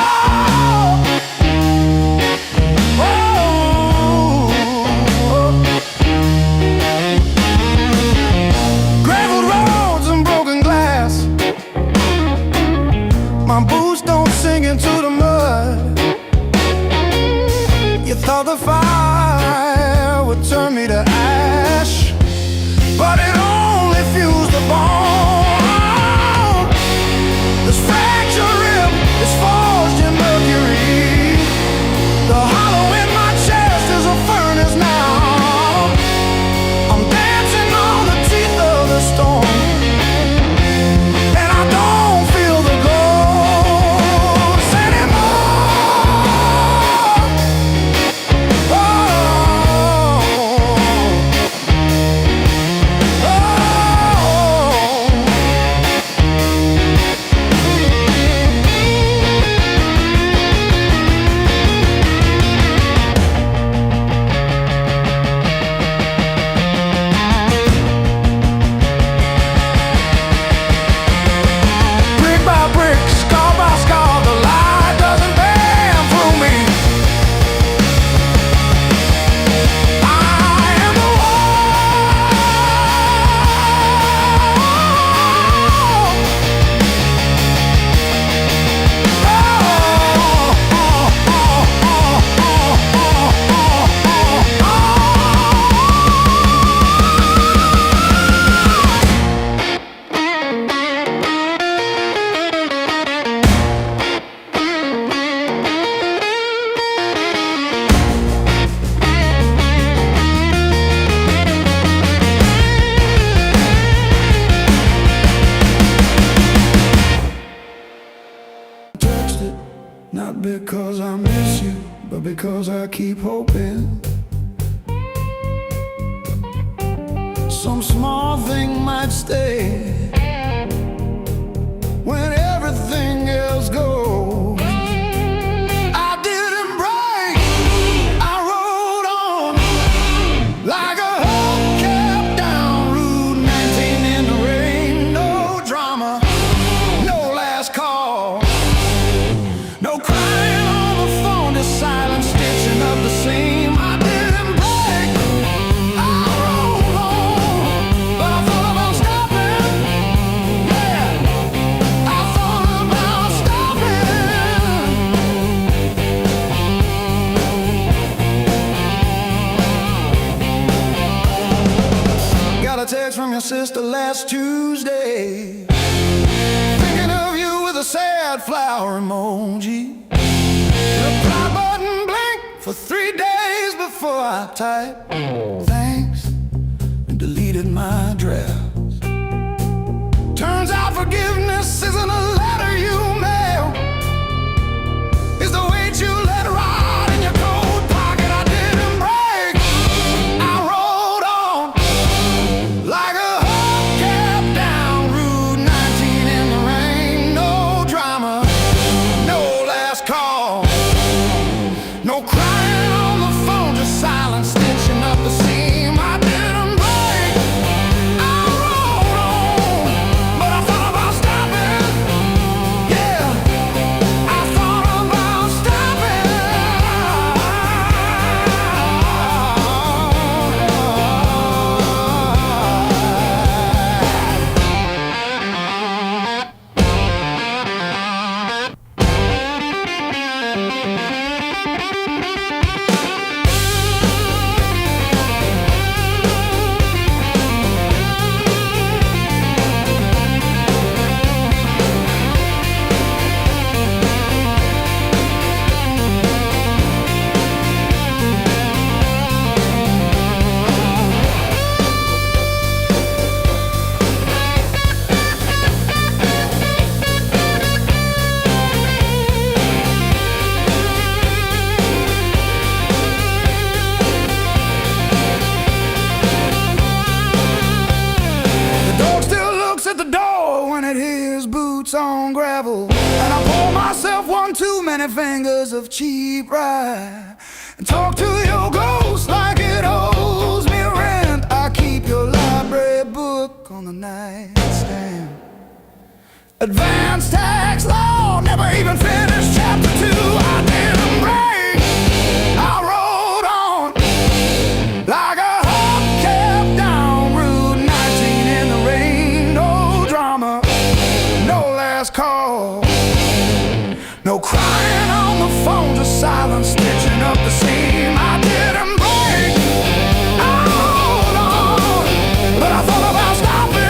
Graveled roads and broken glass, my boots don't sink into the mud. You thought the fire would turn me to ash, but it only fused the bone. This fractured rib is forged in mercury, the hollow in my chest is a furnace now. I'm dancing on the teeth of the storm, and I don't feel the ghost anymore. Oh, brick by brick, scar by scar, the light doesn't bend through me. I am the text it, not because I miss you, but because I keep hoping some small thing might stay when everything else goes. I didn't break, I rode on like a hubcap down Route 19 in the rain. No drama, no last call, no crying on the phone, just silent stitching up the seam. I didn't break, I rode on, but I thought about stopping. Yeah, I thought about stopping. Got a text from your sister last Tuesday, thinking of you with a sad flower emoji. Reply button blinked for 3 days before I typed thanks and deleted my drafts. Turns out forgiveness isn't a letter you mail, it's the weight you let ride in your coat pocket. I didn't break, I rode on like a hubcap down Route 19 in the rain. No drama, no last call, no crying on the phone, just silent stitching up the seam. I didn't break, I rode on, but I thought about stopping. grease on gravel, and I pour myself one too many fingers of cheap rye, and talk to your ghost like it owes me rent. I keep your library book on the nightstand. Advanced tax law, never even finished chapter 2. I didn't break, I rode on like a hubcap down Route 19 in the rain. No drama, no last call, no crying on the phone, just silence stitching up the seam. I didn't break, I rode on, but I thought about stopping.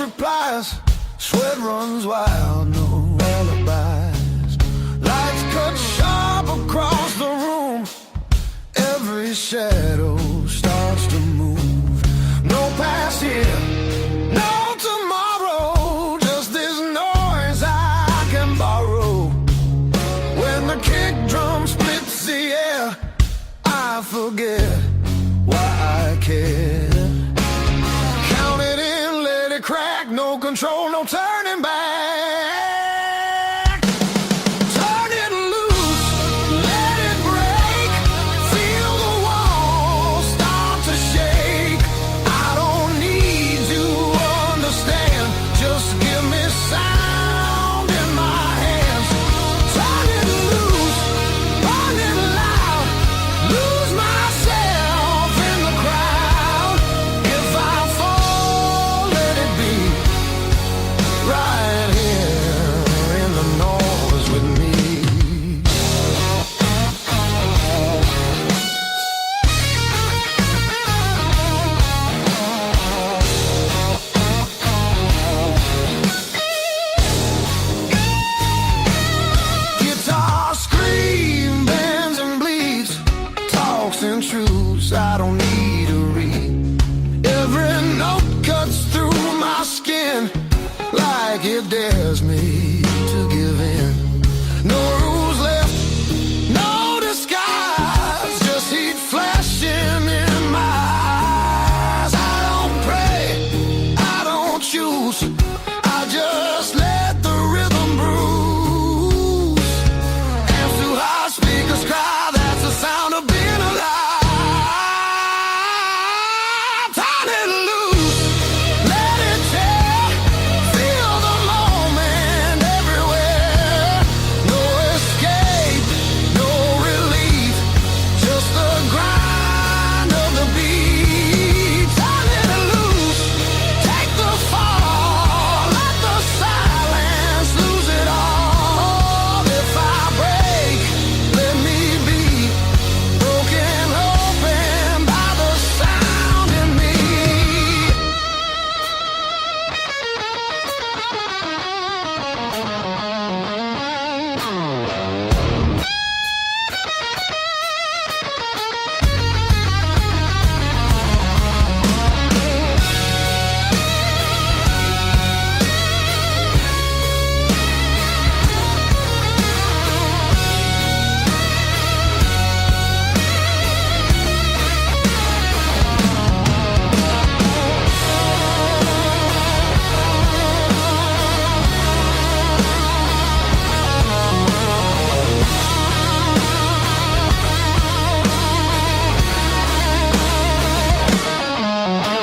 replies, sweat runs wild, no alibis. Lights cut sharp across the room, every shadow starts to move. No past here, no tomorrow, just this noise I can borrow. When the kick drum splits the air, I forget why I care. Count it in, let it crack, no control, no turning back. Turn it loose, let it break, feel the walls start to shake. I don't need to understand, just give me sound in my hands. Turn it loose, burn it loud, lose myself in the crowd. If I fall, let it be right here in the noise with me. Guitar scream, bends and bleeds, talks and truths I don't need to read. Every note cuts through my skin like it dares me to give in. No rules left, no disguise, just heat flashing in my eyes. I don't pray, I don't choose, I just let the rhythm bruise. Amps too high, speakers cry, that's the sound of being alive. Turn it loose, let it tear, feel the moment everywhere. No escape, no relief, just the grind of the beat. Turn it loose, take the fall, let the silence lose it all. If I break, let me be broken open by the sound in me.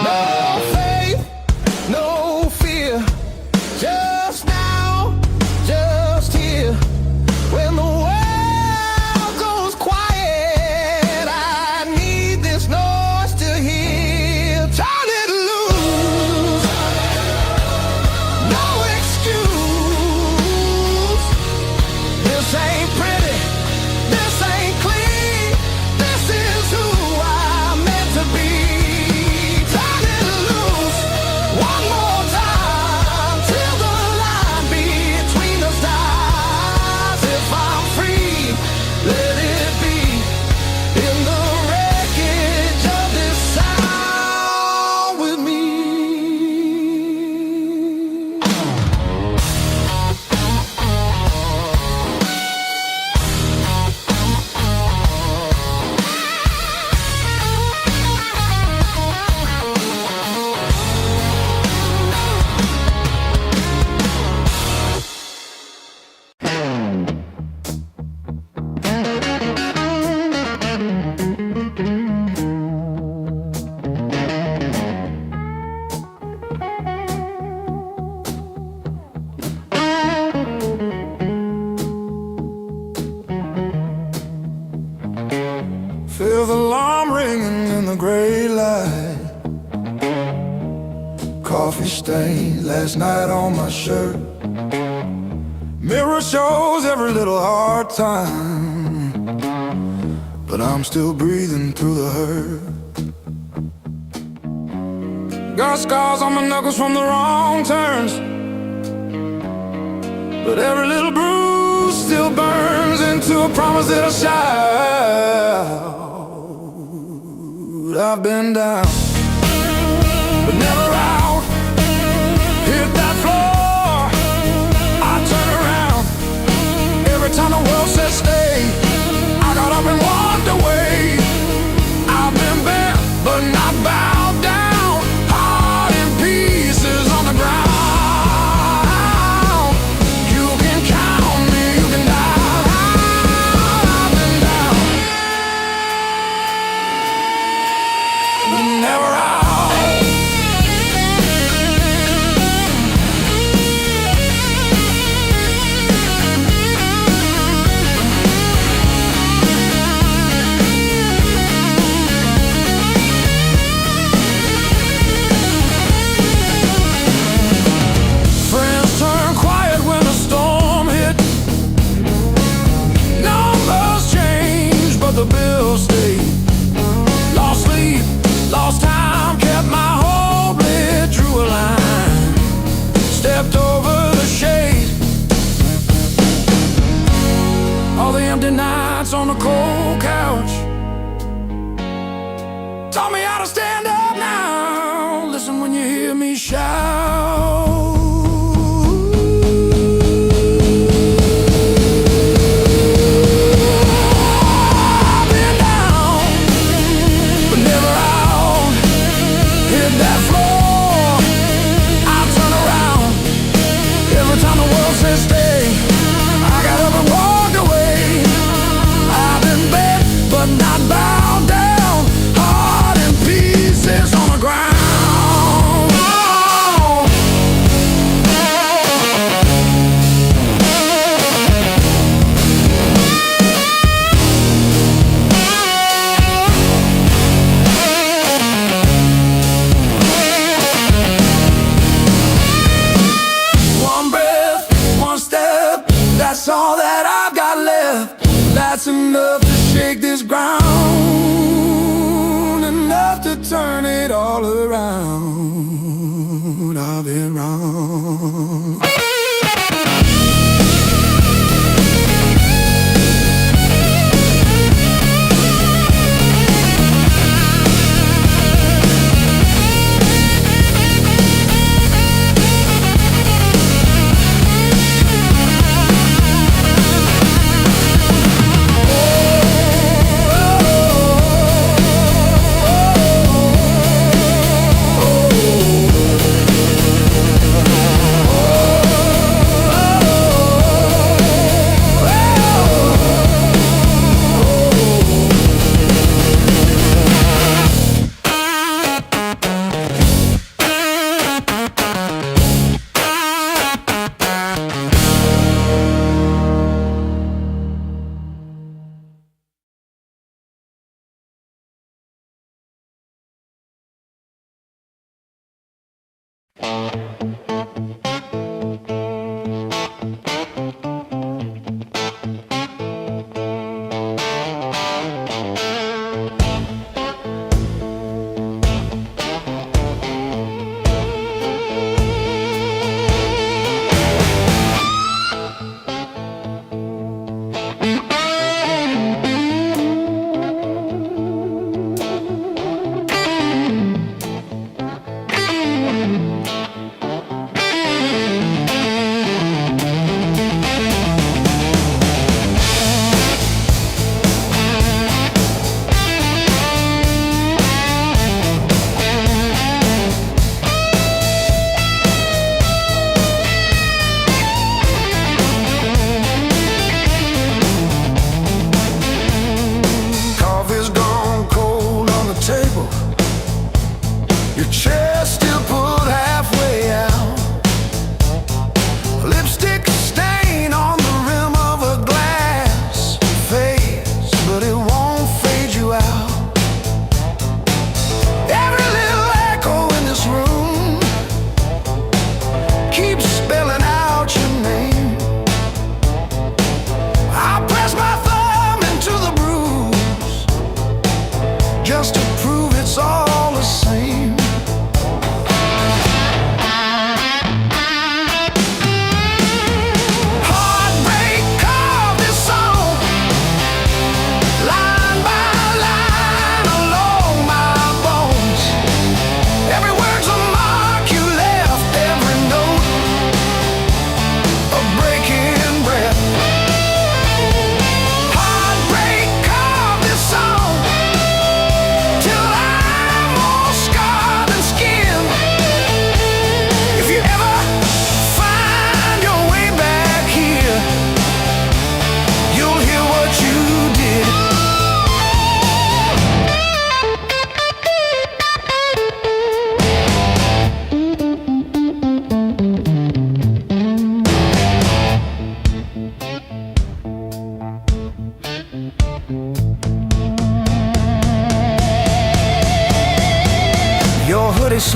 No faith, no fear, just now, just here. When the world goes quiet, I need this noise to hear. Turn it loose, no excuse. This ain't pretty, this ain't clean, this is who I'm meant to be. Turn it loose, one more time, till the line between us dies. If I'm free, let it be in the wreckage of this sound with me. Feel the alarm ringing in the gray light. Coffee stain last night on my shirt. Mirror shows every little hard time, but I'm still breathing through the hurt. Got scars on my knuckles from the wrong turns, but every little bruise still burns into a promise that I'll shout. I've been down, but never out. Hit that floor, I turn around. Every time the world says stay, I got up and walked away. I've been bent, but not bowed down. Heart in pieces on the ground. You can count me, you can down. I've been down, but never out. The bills stayed. Lost sleep, lost time, kept my hope lit, drew a line, stepped over the shade. All the empty nights on the cold couch taught me how to stand up now. Listen when you hear me shout. That floor, I turn around. Every time the world says stay, I got up and walked away. I've been bent, but not bowed down. Heart in pieces on the ground. That's all that I've got left. That's enough to shake this ground, enough to turn it all around. I've been wrong. Oh,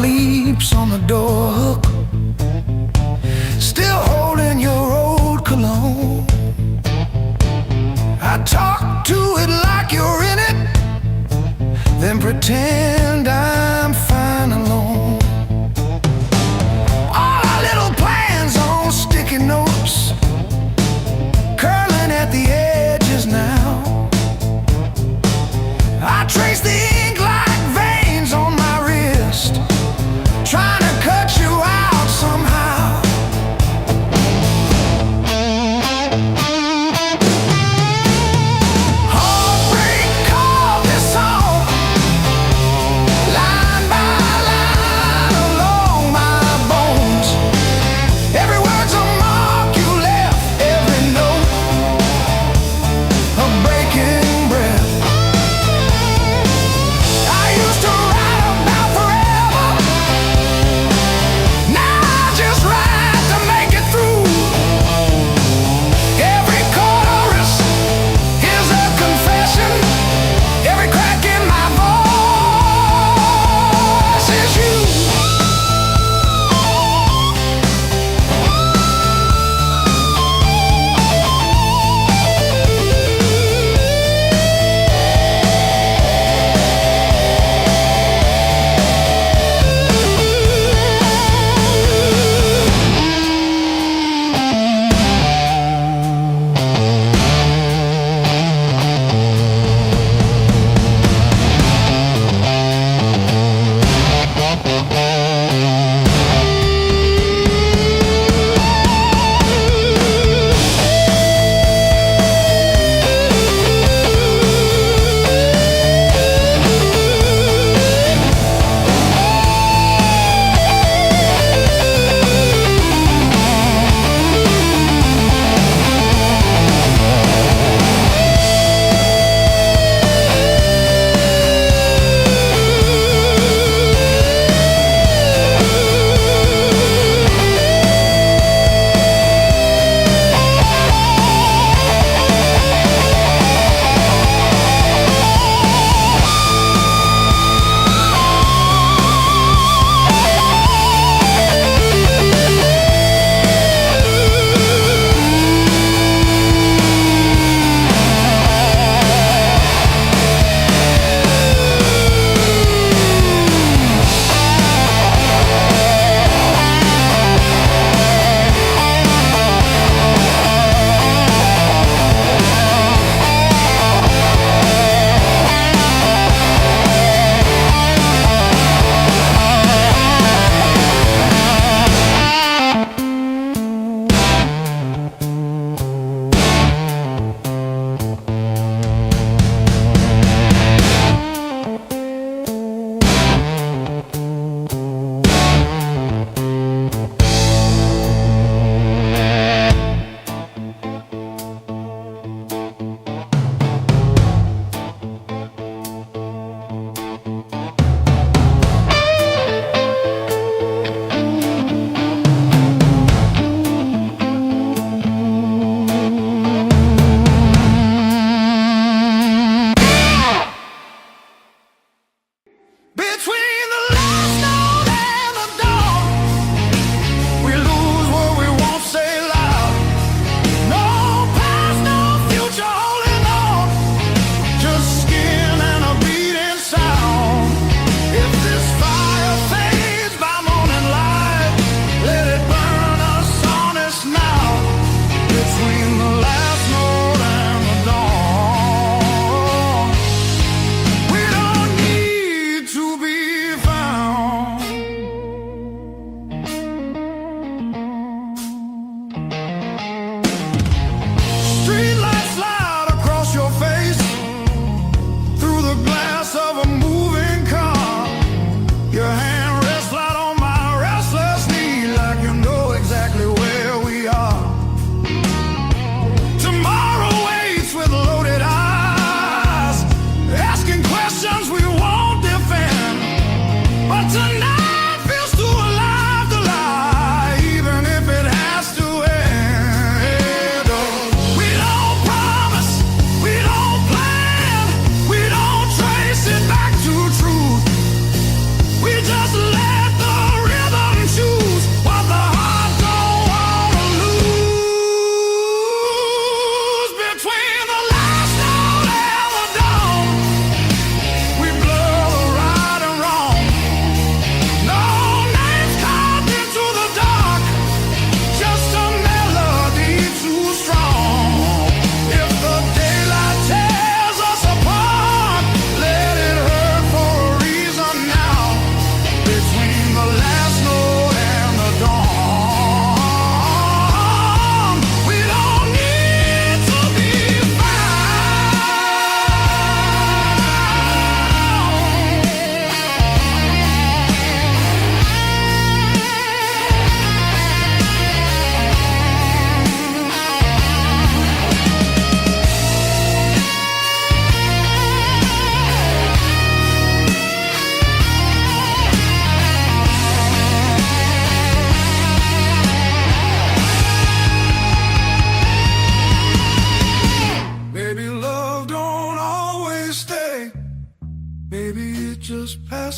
sleeps on the door hook, still holding your old cologne. I talk to it like you're in it, then pretend I'm fine alone. All our little plans on sticky notes, curling at the edges now. I trace the ink like veins on my wrist,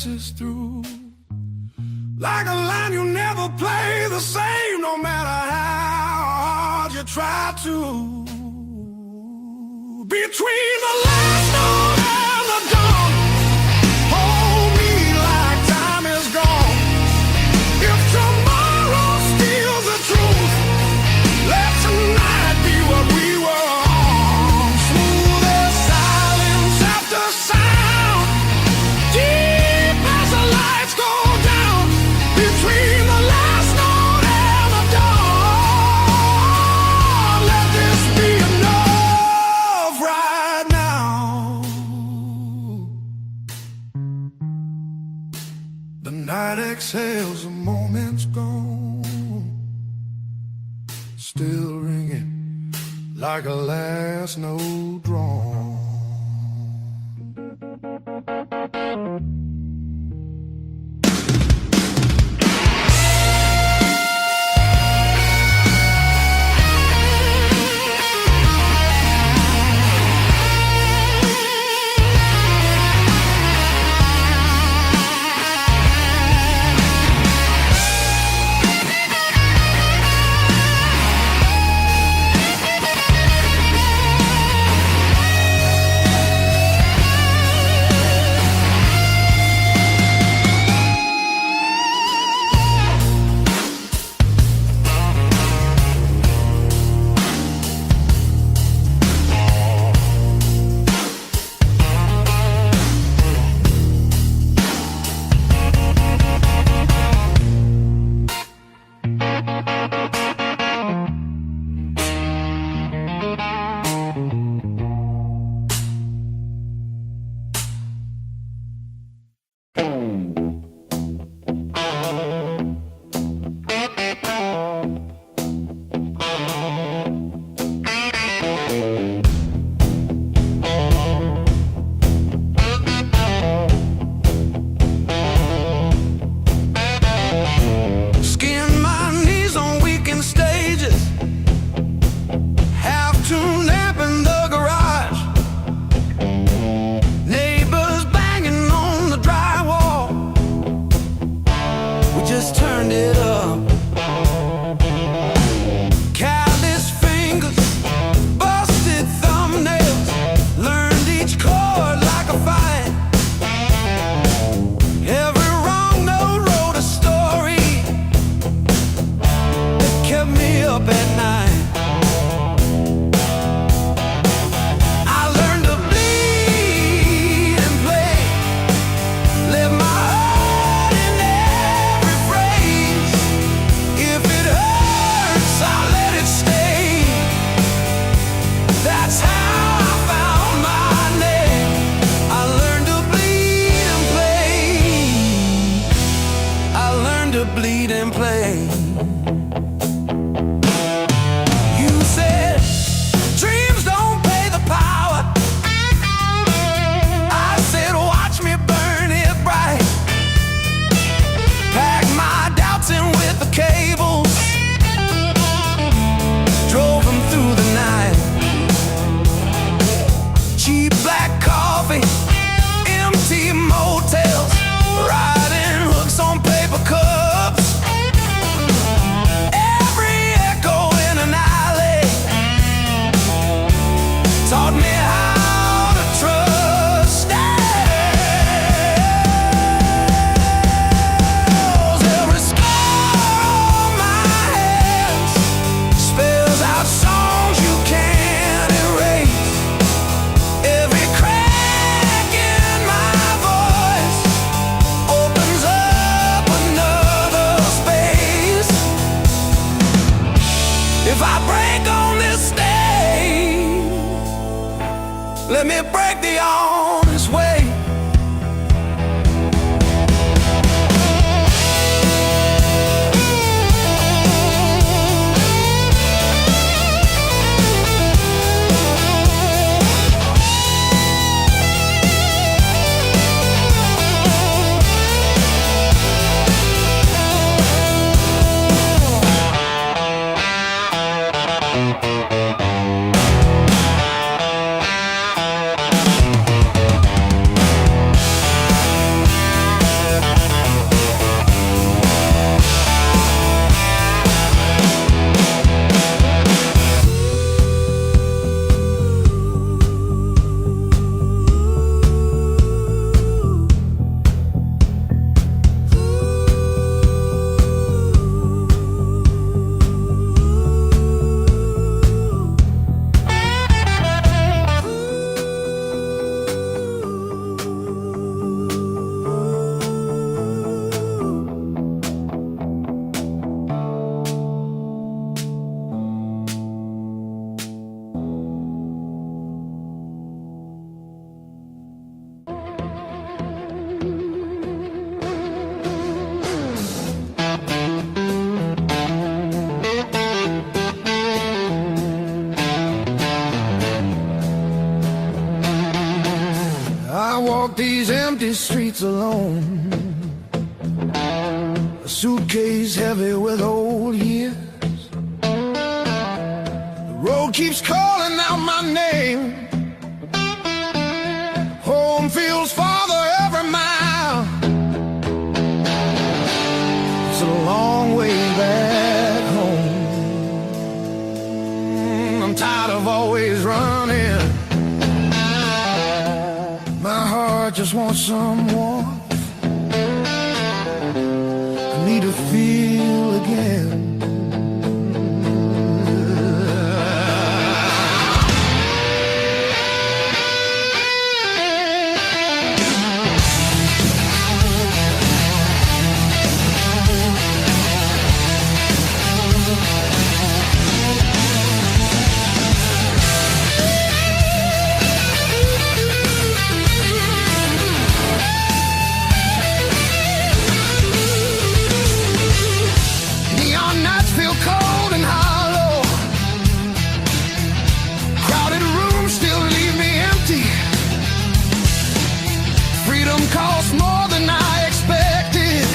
races through. Like a line you never play the same, no matter how hard you try to. Between the last note and the dawn, hold me like time is gone. If tomorrow steals the truth, let tonight be what we were on. Smooth as silence after sound, deep as the lights go down. Between the last note and the dawn, let this be enough right now. The night exhales, the moment's gone, still ringing like a last note drawn. Let me break the honest way. streets alone, a suitcase heavy with old years. The road keeps calling out my name. Home feels farther every mile. It's a long way back home. I'm tired of always running. My heart just wants some warmth. I need to feel again. Cost more than I expected.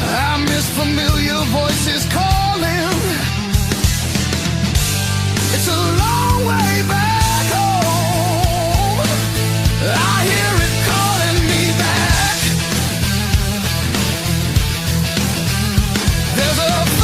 I miss familiar voices calling. It's a long way back home. I hear it calling me back. There's a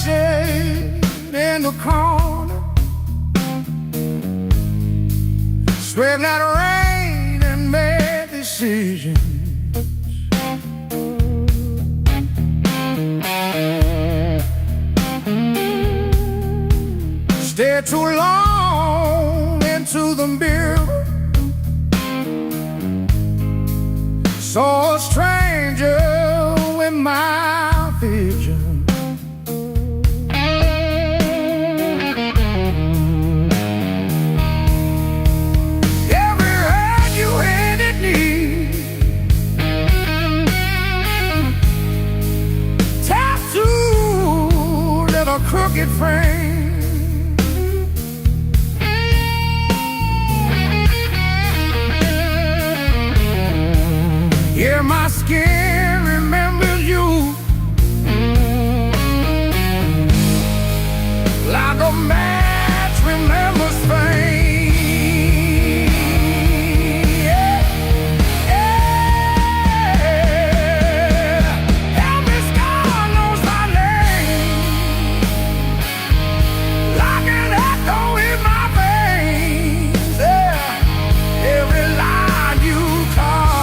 shade in the corner, sweating out rain and made decisions. Stayed too long into the mirror, saw a stranger in my vision. Every hand you handed me, tattooed in a crooked frame. Yeah, my skin remembers you like a match remembers fame. Yeah, yeah. Every scar knows my name, like an echo in my veins. Yeah, every line you call.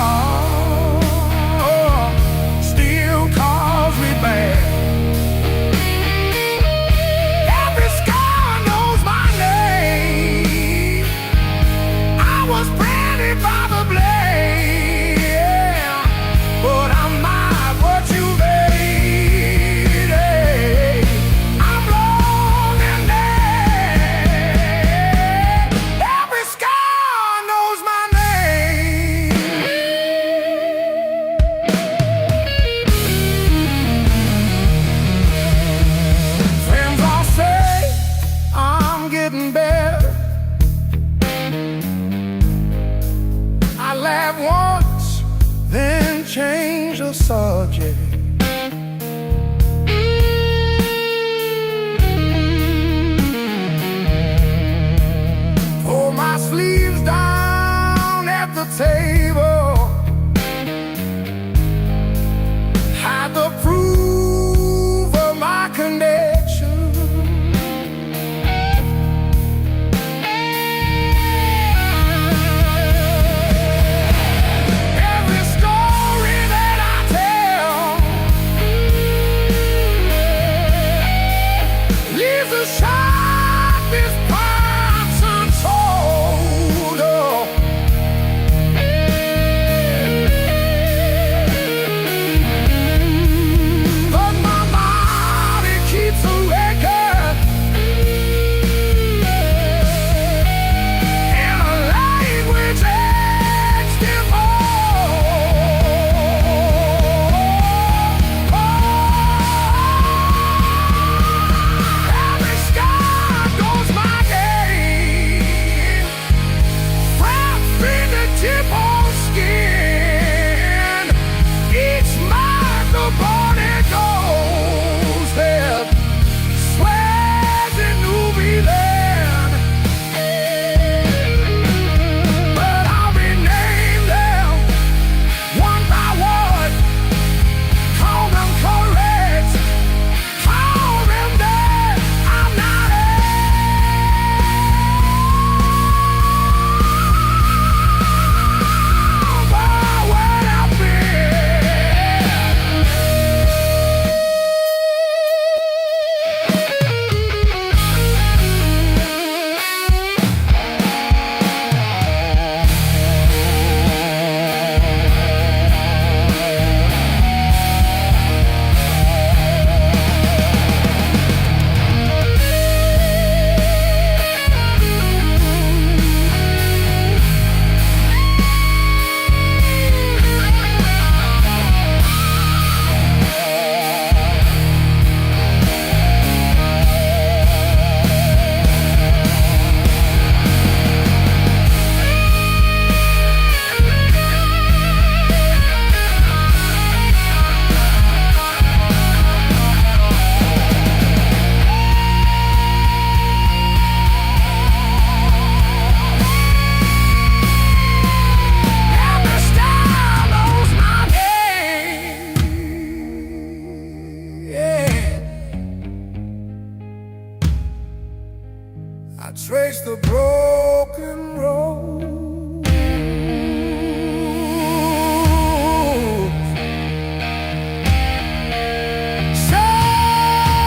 I trace the broken road,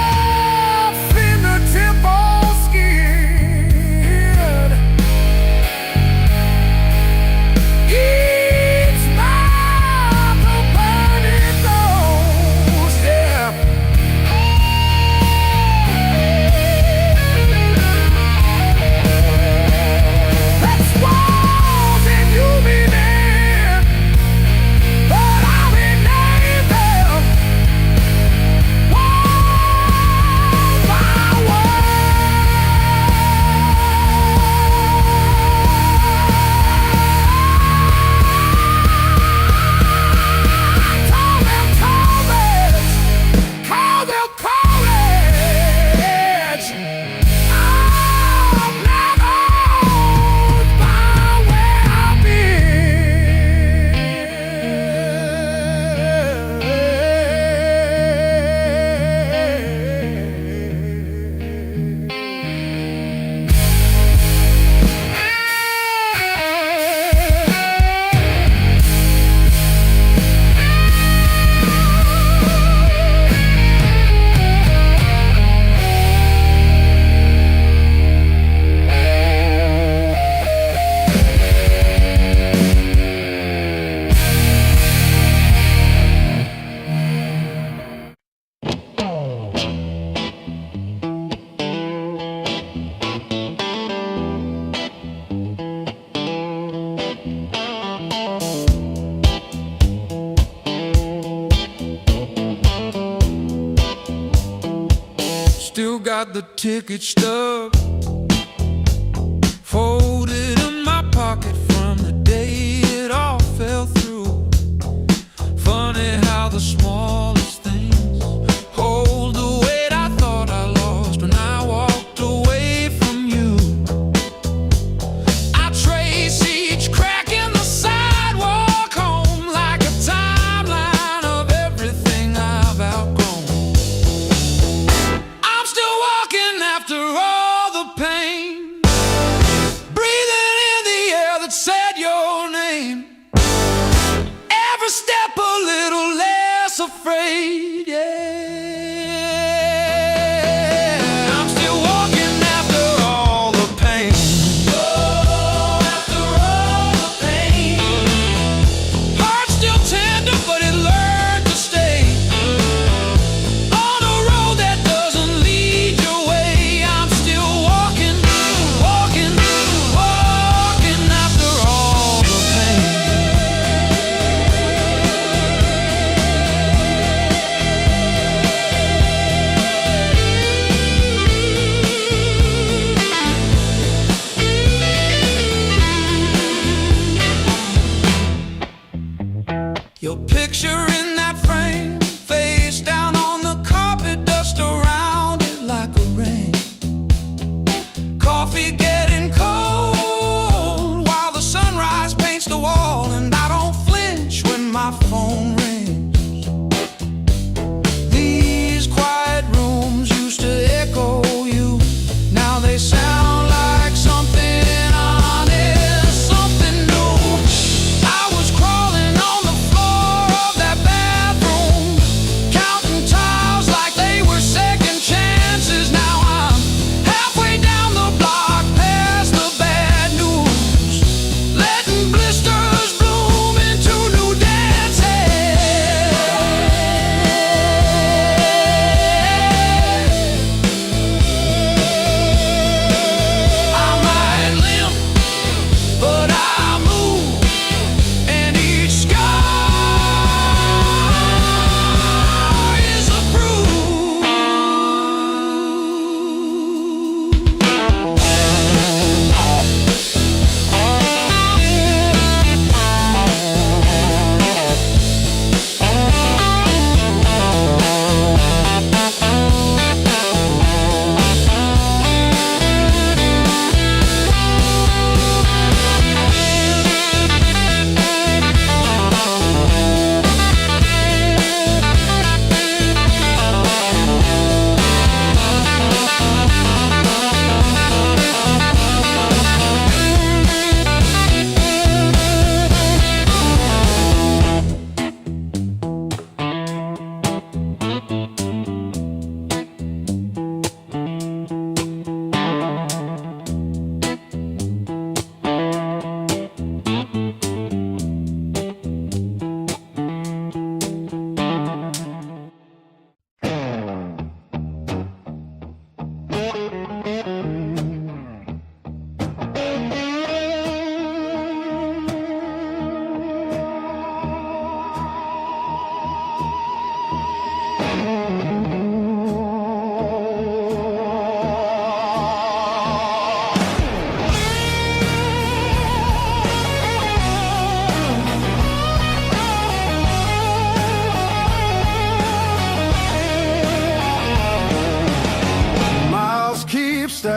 soft fingertip on skin. Each mile the burning doorstep. That's walls and you be there, but I remain there. Wall by Call them courage, call them courage. I'm never by where I've still got the ticket stub folded in my pocket from the day it all fell through. Funny how the smallest things hold the weight I thought I lost when I walked away from you. I trace each crack in the sidewalk home like a timeline of everything I've outgrown. I'm still walking after all the pain, breathing in the air that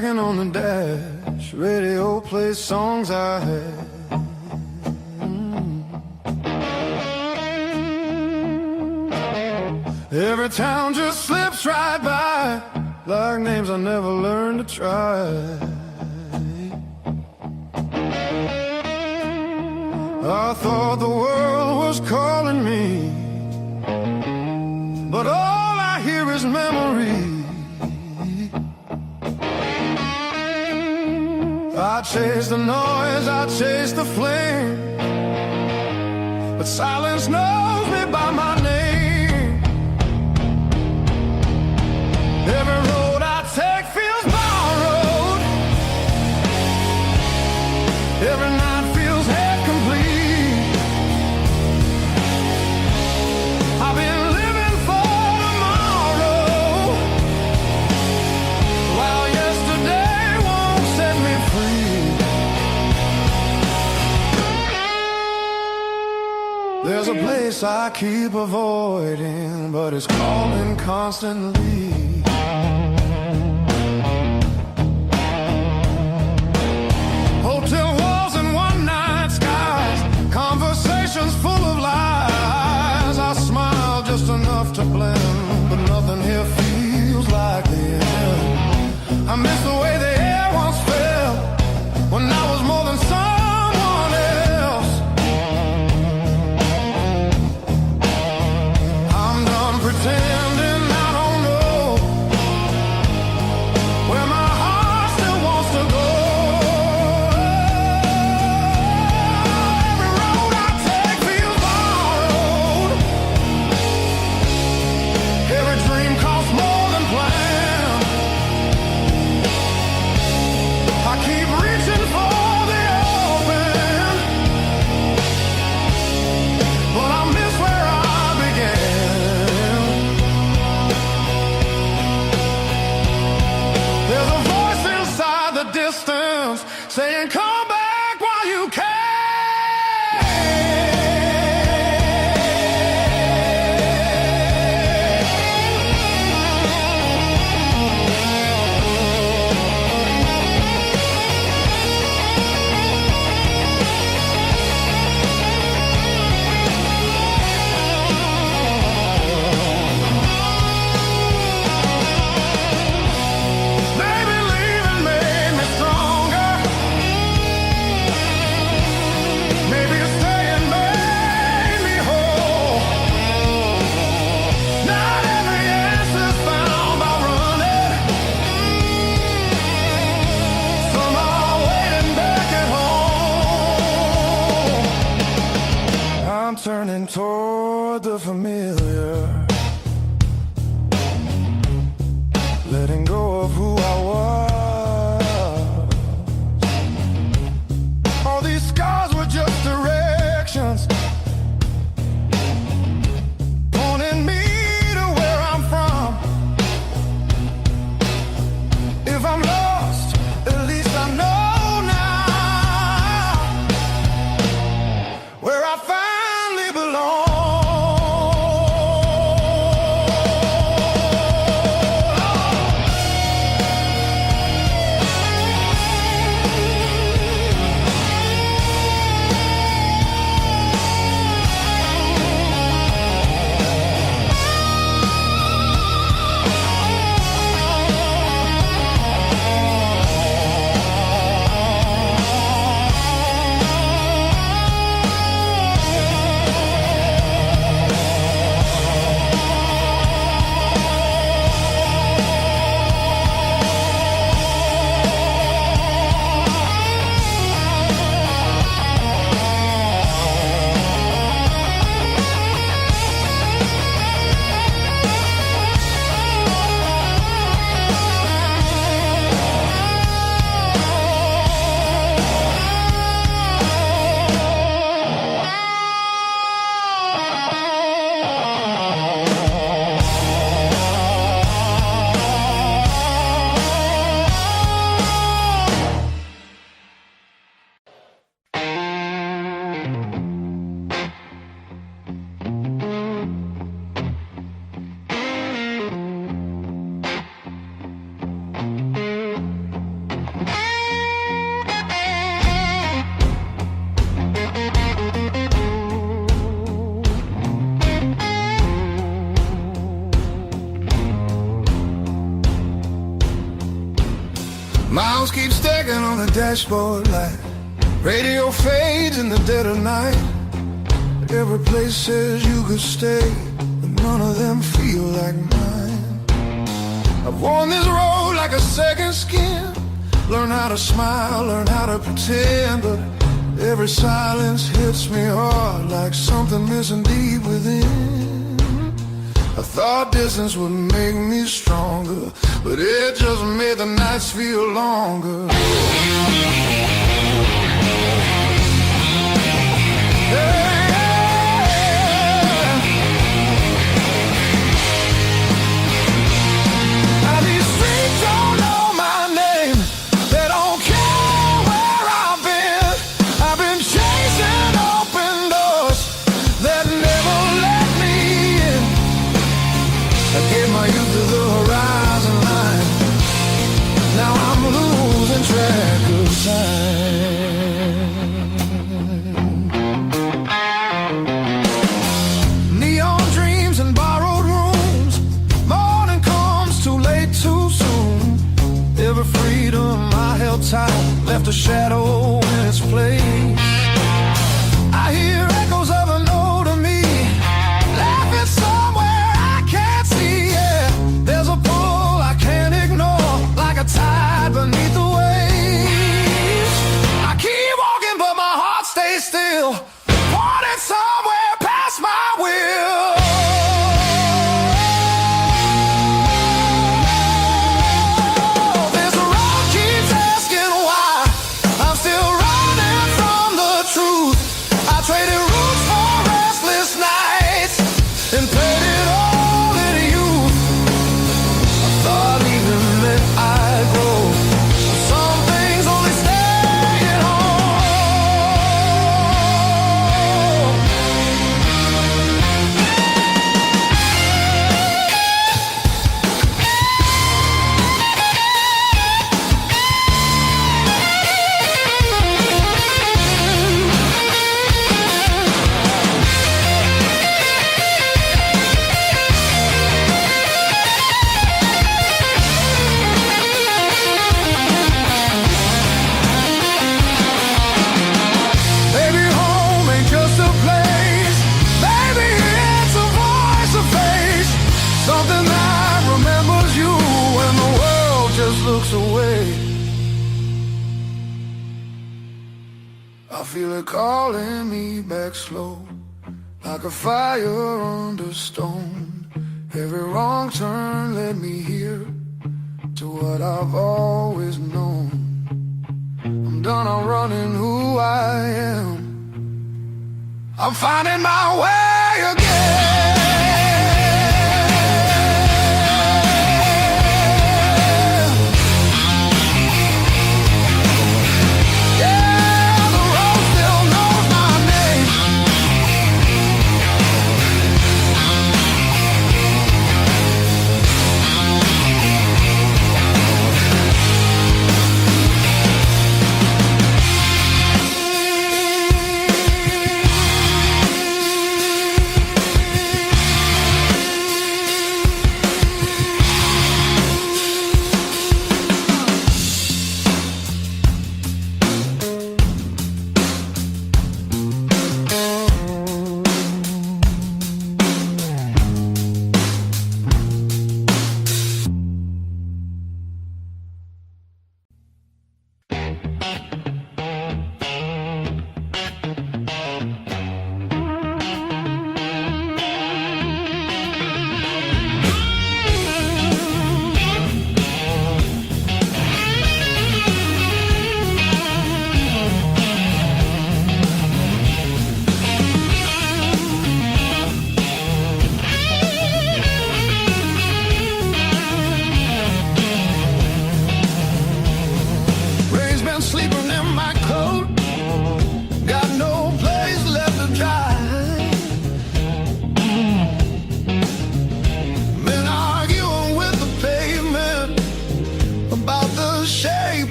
sagging on the dash. Radio plays songs I had. Every town just slips right by, like names I never learned to try. I thought the world was calling me, but all I hear is memory. I chase the noise, I chase the flame, but silence knows me by my name. Every road I take feels borrowed. Every night feels half complete. I've been living for tomorrow, while yesterday won't set me free. There's a place I keep avoiding, but it's calling constantly. Hotel walls and one-night skies, conversations full of lies. I smile just enough to blend, but nothing here feels like the end. I miss the way the air once felt, when I was more than someone else. I'm done pretending I don't know where my heart still wants to go. Every road I take feels borrowed. Every dream costs more than planned. I keep reaching for the open, but I miss where I began. There's a voice inside the distance saying, come back while you can. Maybe leaving made me stronger. Maybe staying made me whole. Not every answer's found by running. Some are waiting back at home. I'm turning toward the familiar, letting go of who I was. All these scars were just directions, pointing me to where I'm from. If I'm lost, at least I know now where I finally belong. Miles keep stacking on the dashboard light. Radio fades in the dead of night. Every place says you could stay, but none of them feel like mine. I've worn this road like a second skin. Learn how to smile, learn how to pretend, but every silence hits me hard like something missing deep within. I thought distance would make me stronger, but it just made the nights feel longer. Neon dreams and borrowed rooms. Morning comes too late, too soon. Every freedom I held tight left a shadow in its place. I hear echoes of an older me laughing somewhere I can't see. Yeah, there's a pull I can't ignore, like a tide beneath the waves. I keep walking, but my heart stays still, wanting somewhere past my will. This road keeps asking why I'm still running from the truth. I traded roots for restless nights and played it all in youth. I thought leaving meant I'd grow. Some things only stay at home. Baby, home ain't just a place. Baby, it's a voice, a face. Something that remembers you when the world just looks away. I feel it calling me back slow, like a fire under stone. Every wrong turn led me here to what I've always known. I'm done, I'm running who I am. I'm finding my way again. Yeah, the road still knows my name.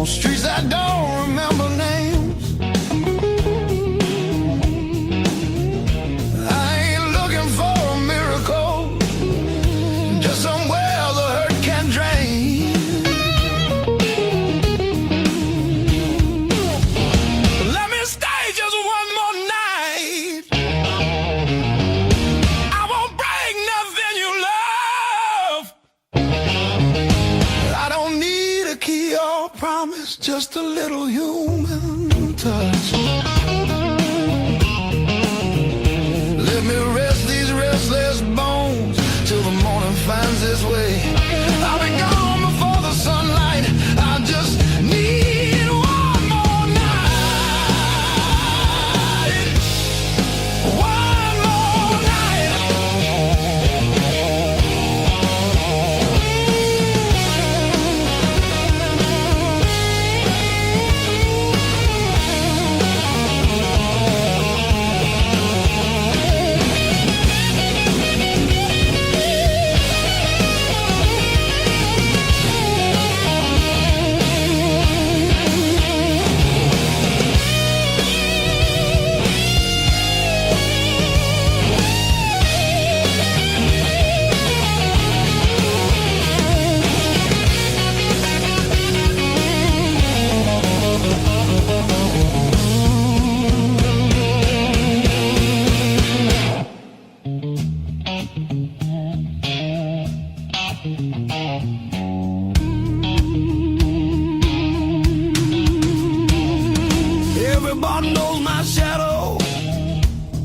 on streets that don't remember names. just a little human touch. Let me rest these restless bones till the morning finds its way. I'll be gone before the sunlight. I just need one more night. One more night. Everybody knows my shadow,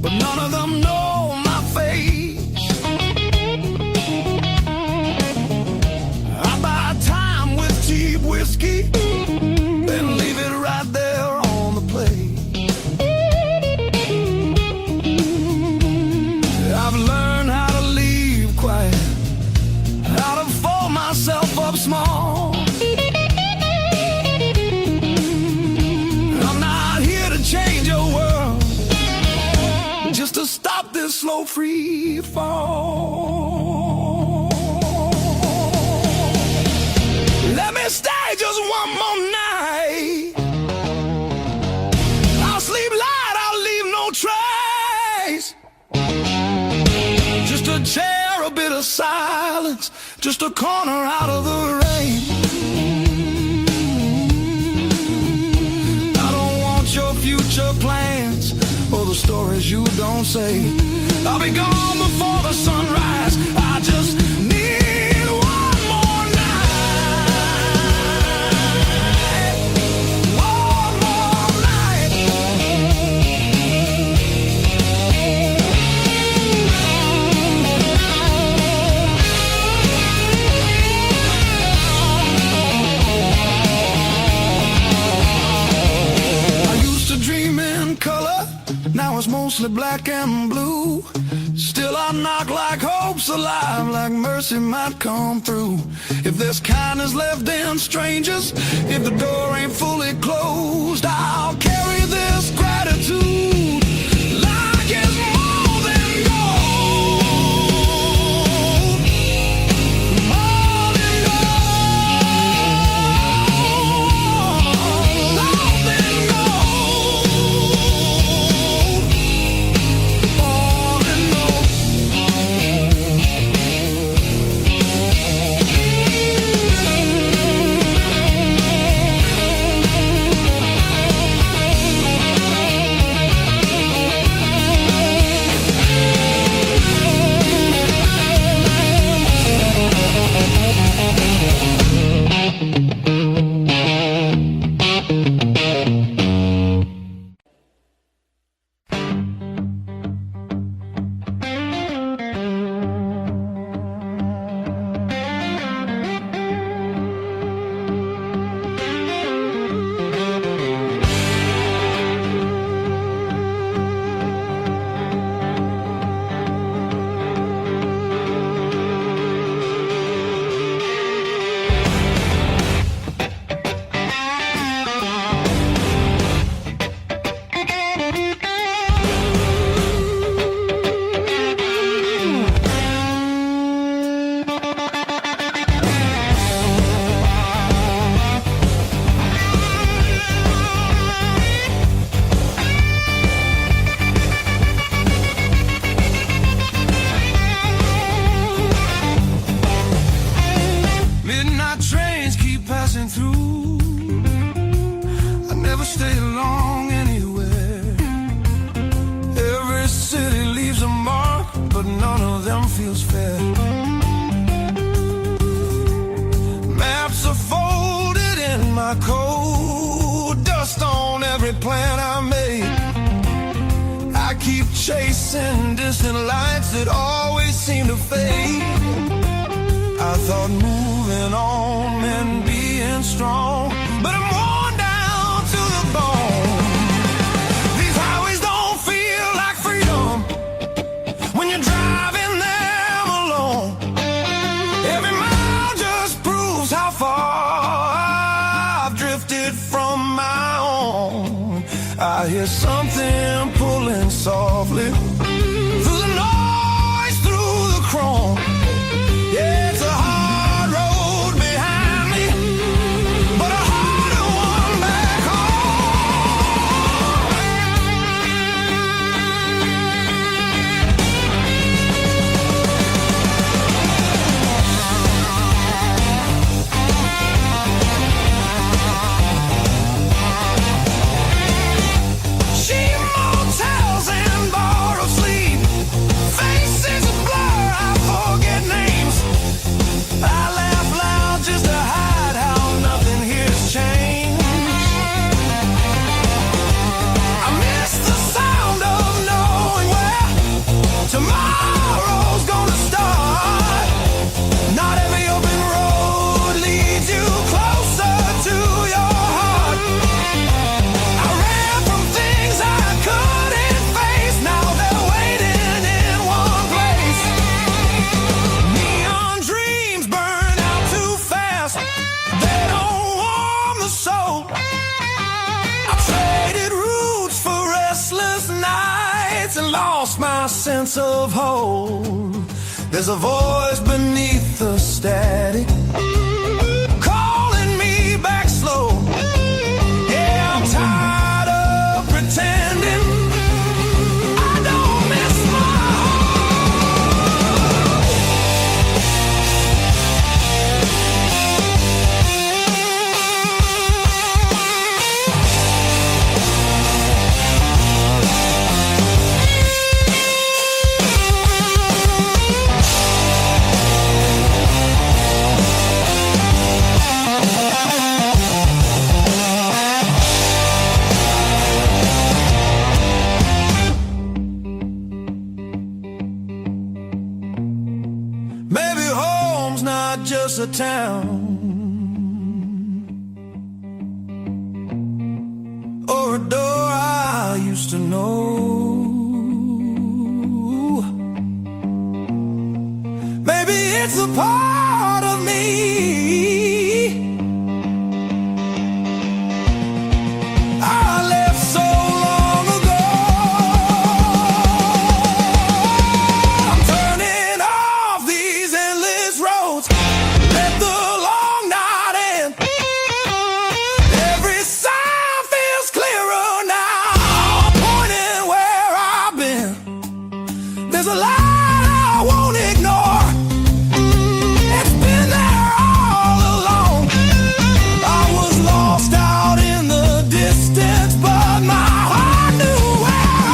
but none of them know my face. I buy time with cheap whiskey, then leave it right there on the plate. I've learned how to leave quiet, how to fold myself up small. Change your world just to stop this slow free fall. Let me stay just one more night. I'll sleep light, I'll leave no trace. Just a chair, a bit of silence, just a corner out of the rain. Your future plans or the stories you don't say. I'll be gone before the sunrise. I just need one more night. One more night. Dream in color, now it's mostly black and blue. Still I knock like hope's alive, like mercy might come through. If there's kindness left in strangers, if the door ain't fully closed, I'll carry this gratitude like it's more than gold. More than gold. More than gold. keep chasing distant lights that always seem to fade. I thought moving on meant being strong, but I'm worn down to the bone. These highways don't feel like freedom when you're driving them alone. Every mile just proves how far I've drifted from my own. I hear something pulling softly through the noise, through the chrome. Yeah, it's a hard road behind me, but a harder one back cheap motels and borrowed sleep, faces a blur, I forget names. I laugh loud just to hide how nothing here's changed. I miss the sound of knowing where tomorrow's gonna start. Not every open road leads you closer to your heart. I ran from things I couldn't face, now they're waiting in one place. Neon dreams burn out too fast, they don't warm the soul. I traded roots for restless nights and lost my sense of hope. There's a voice beneath the static calling me back slow. Yeah, I'm tired of pretending I don't miss my home. Maybe home's not just a town or a door I used to know. Maybe it's a part of me I left so long ago. I'm turning off these endless roads, let the long night end. Every sign feels clearer now, pointing where I've been. There's a light I won't ignore, it's been there all along. I was lost out in the distance, but my heart knew where I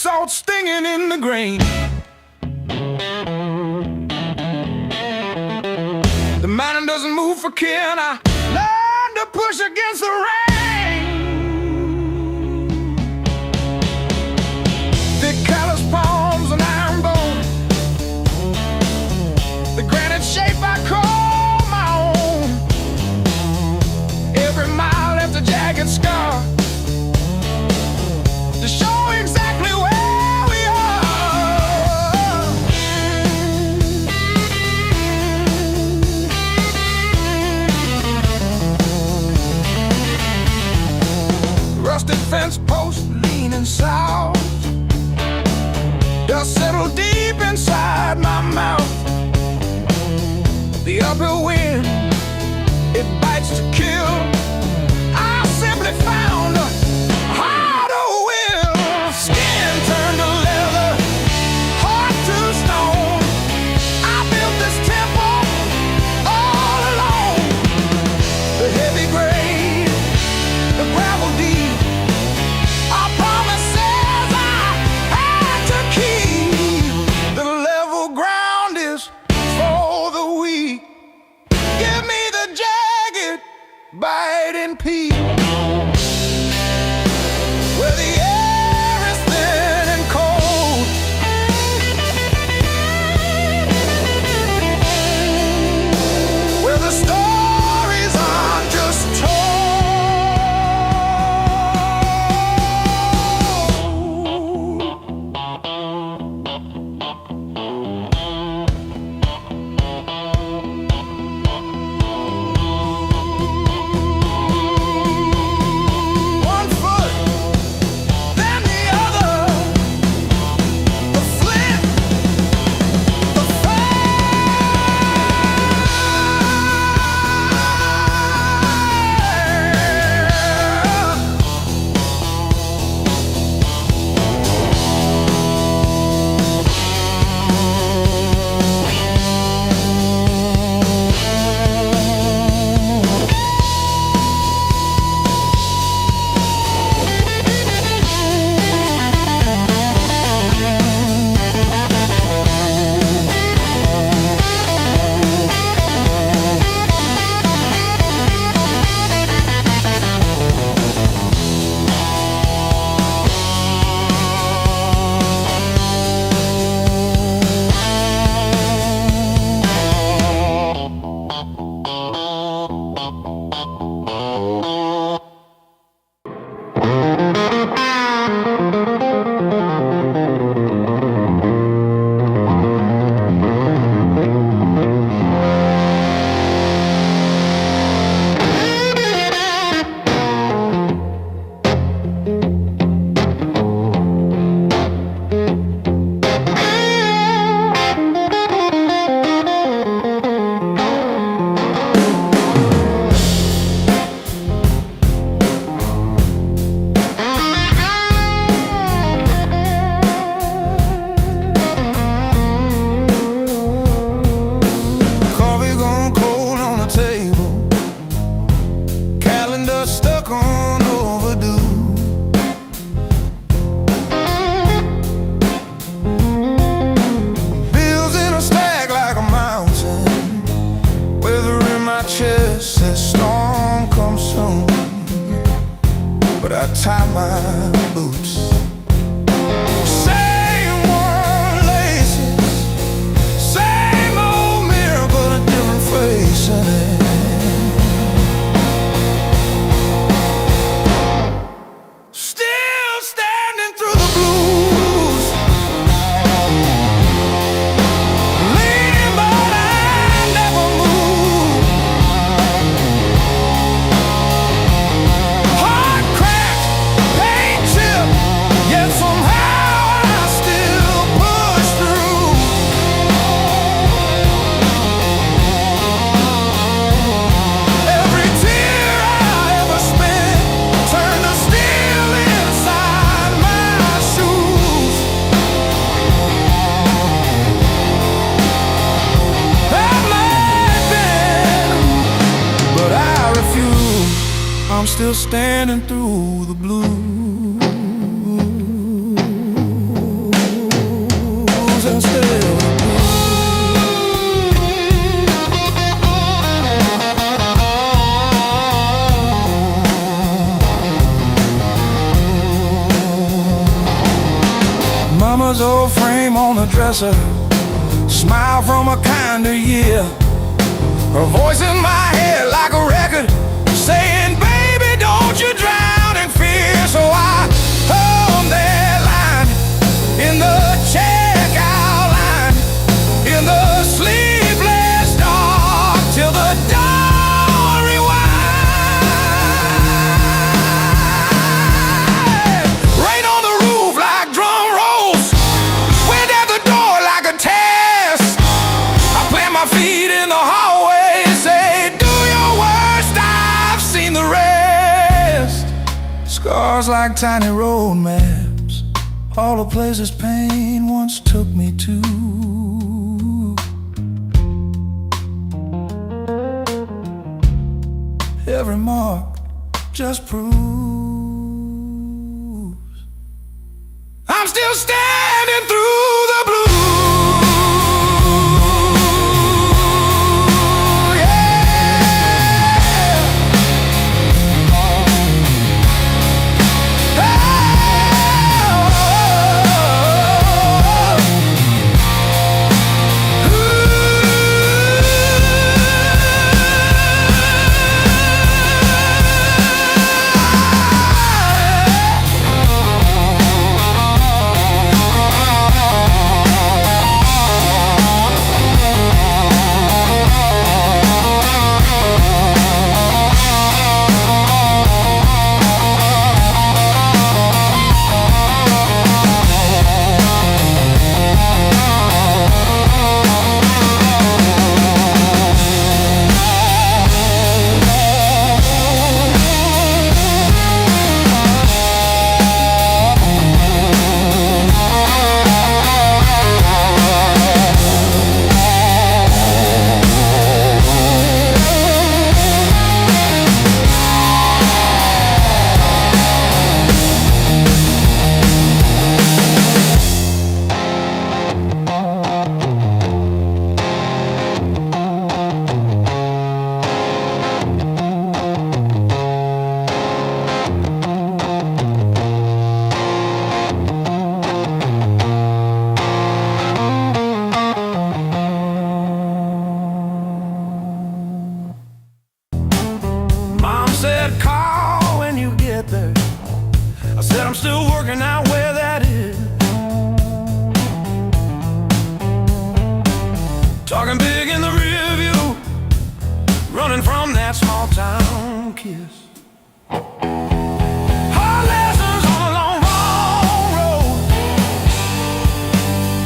salt stinging in the grain. The mountain doesn't move for kin. I learned to push against the rain. Rusted fence post leaning south. Dust settled deep inside my mouth. The uphill wind, it bites to kill. I simply found a harder will. Skin turned to leather, heart to stone. I built this temple all alone. The heavy grave, the gravel deep, our promises I had to keep. The level ground is for the weak. Give me the jagged, biting peak, where the air is thin and cold, where the stories aren't just told. One foot, then the other, the flint, the coffee gone cold on the table, calendar stuck on overdue. Bills in a stack like a mountain, weather in my chest says storm comes soon. But I tie my boots. Same worn laces, same old mirror, but a different face in it. Still standing through the blues, leaning but I never move. Heart cracked, pain chipped, yet somehow I still push through. Every tear I ever spent turned to steel inside my shoes. That might been, but I refuse. I'm still standing through the blues and still. Mama's old frame on the dresser, smile from a kinder year. Her voice in my head like a record saying, baby, don't you drown in fear. So I hung that line in the checkout line, in the sleepless dark, till the dawn rewind. Scars like tiny road maps, all the places pain once took me to. Every mark just proves I'm still standing through the blue. Call when you get there. I said I'm still working out where that is. Talking big in the rear view, running from that small town kiss. Hard lessons on a long, long road,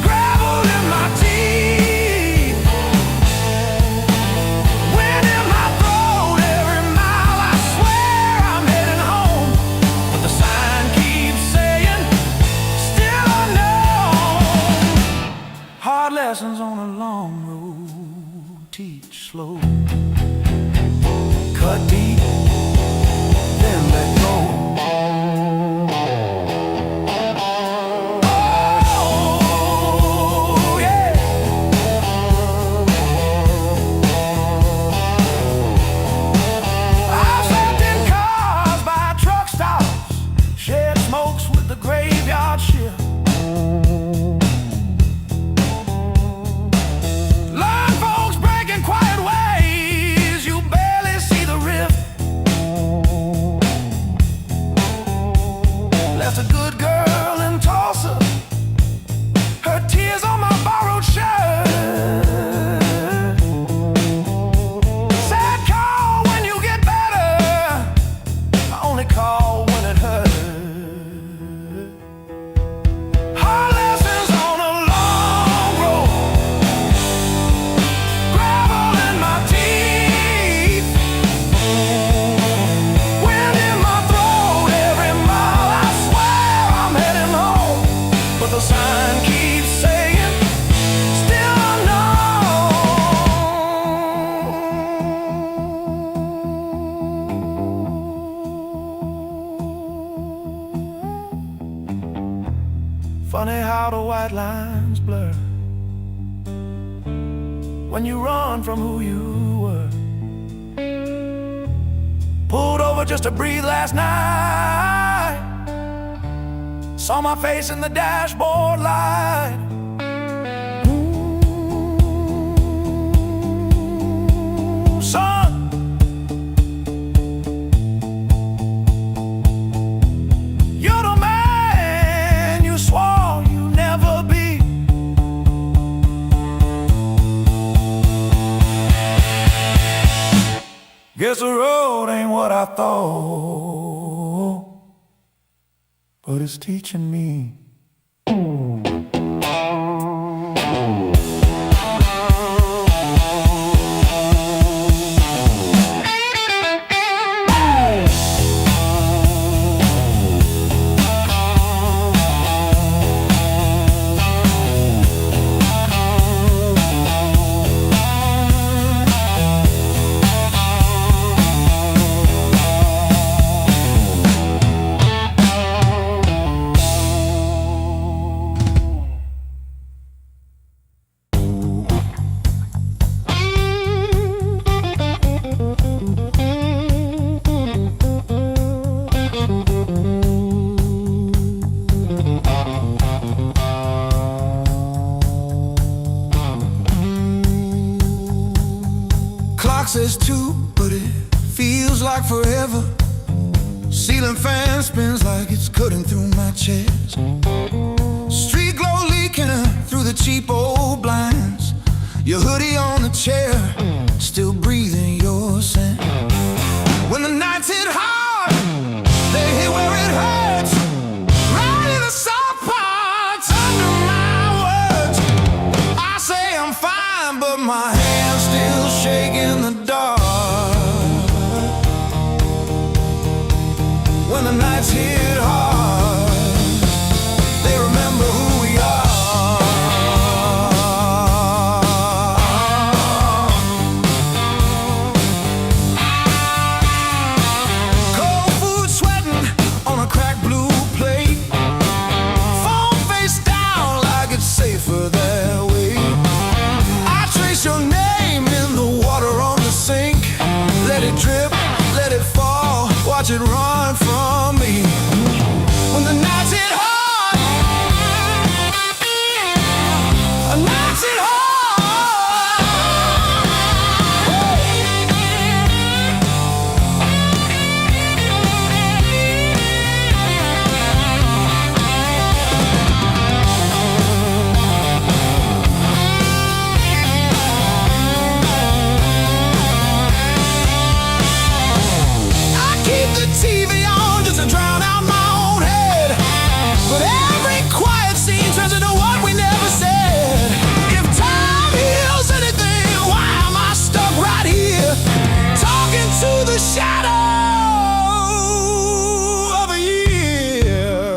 gravel in my teeth, wind in my throat. Every mile I swear I'm heading home, but the sign keeps saying still unknown. Hard lessons on a long road, teach slow, cut deep, then let go. Oh, yeah. I've slept in cars by truck stops, shared smokes with the graveyard shift. Learn folks breaking quiet ways, you barely see the rift. Left a good girl in Tulsa, her tears on my borrowed shirt. Said call when you get better, I only call when it hurts. Hard lessons on a long road, gravel in my teeth, wind in my throat. Every mile I swear I'm heading home, but the sign keeps saying still unknown. Funny how the white lines blur when you run from who you were. Pulled over just to breathe last night, saw my face in the dashboard light. Ooh, son, you're the man you swore you'd never be. Guess the road ain't what I thought, but it's teaching me. clock says 2, but it feels like forever. Ceiling fan spins like it's cutting through my chest. Street glow leaking through the cheap old blinds. Your hoodie on the chair, still breathing your scent. When the nights hit hard, they hit where it hurts. Right in the soft parts under my words. I say I'm fine, but my hand's still shaking the dark. When the nights hit hard, they remember who we are. Cold food sweating on a cracked blue plate. Phone face down like it's safer that way. I trace your name in the water on the sink. Let it drip, let it fall, watch it run from me. When the nights hit hard, nights hit hard. I keep the TV on just to drown out my own head, but every quiet scene turns into what we never said. If time heals anything, why am I stuck right here, talking to the shadow of a year?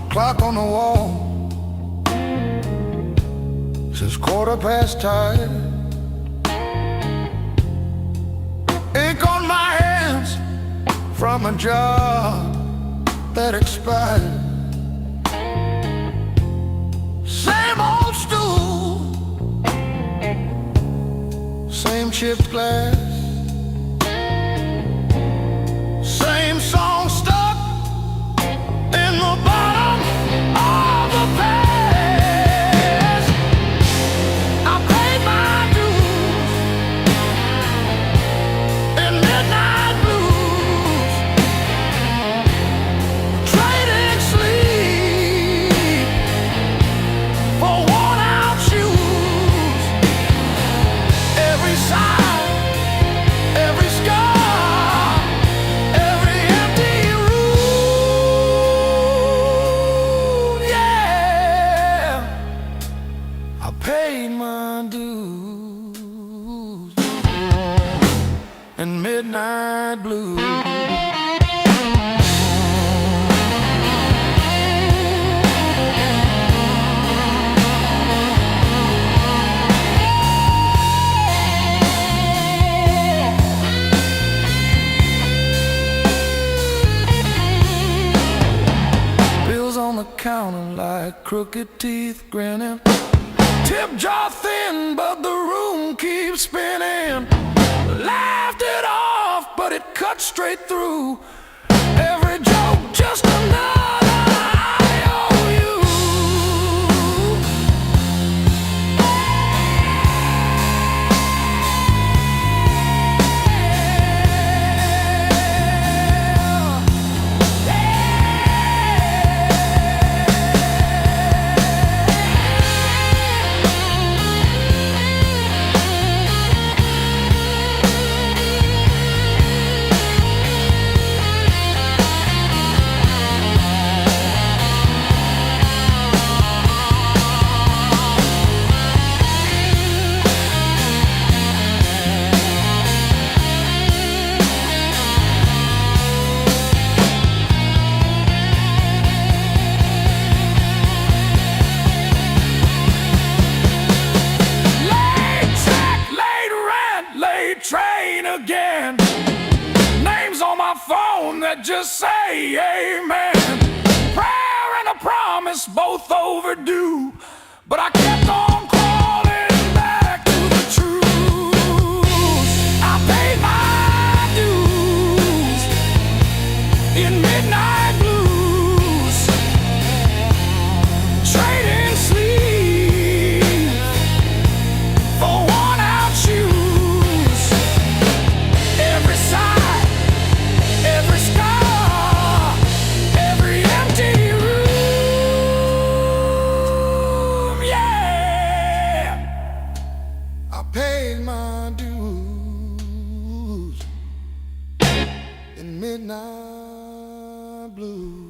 Clock on the wall says 10:15. Ink on my hands from a job that expired. Same old stool, same chipped glass, same song stuck in the bottom of the past. I paid my dues in midnight blues, trading sleep for worn out shoes. Every sigh, every scar, every empty room, yeah. I paid my dues and midnight blues. crooked teeth grinning. Tip jaw thin, but the room keeps spinning. Laughed it off, but it cut straight through. Every joke just another IOU. Train again. Names on my phone that just say amen. Prayer and a promise, both overdue, but I kept on crawling back to the truth. I paid my dues in midnight blues, trading sleep for worn-out shoes. Paid my dues in midnight blues.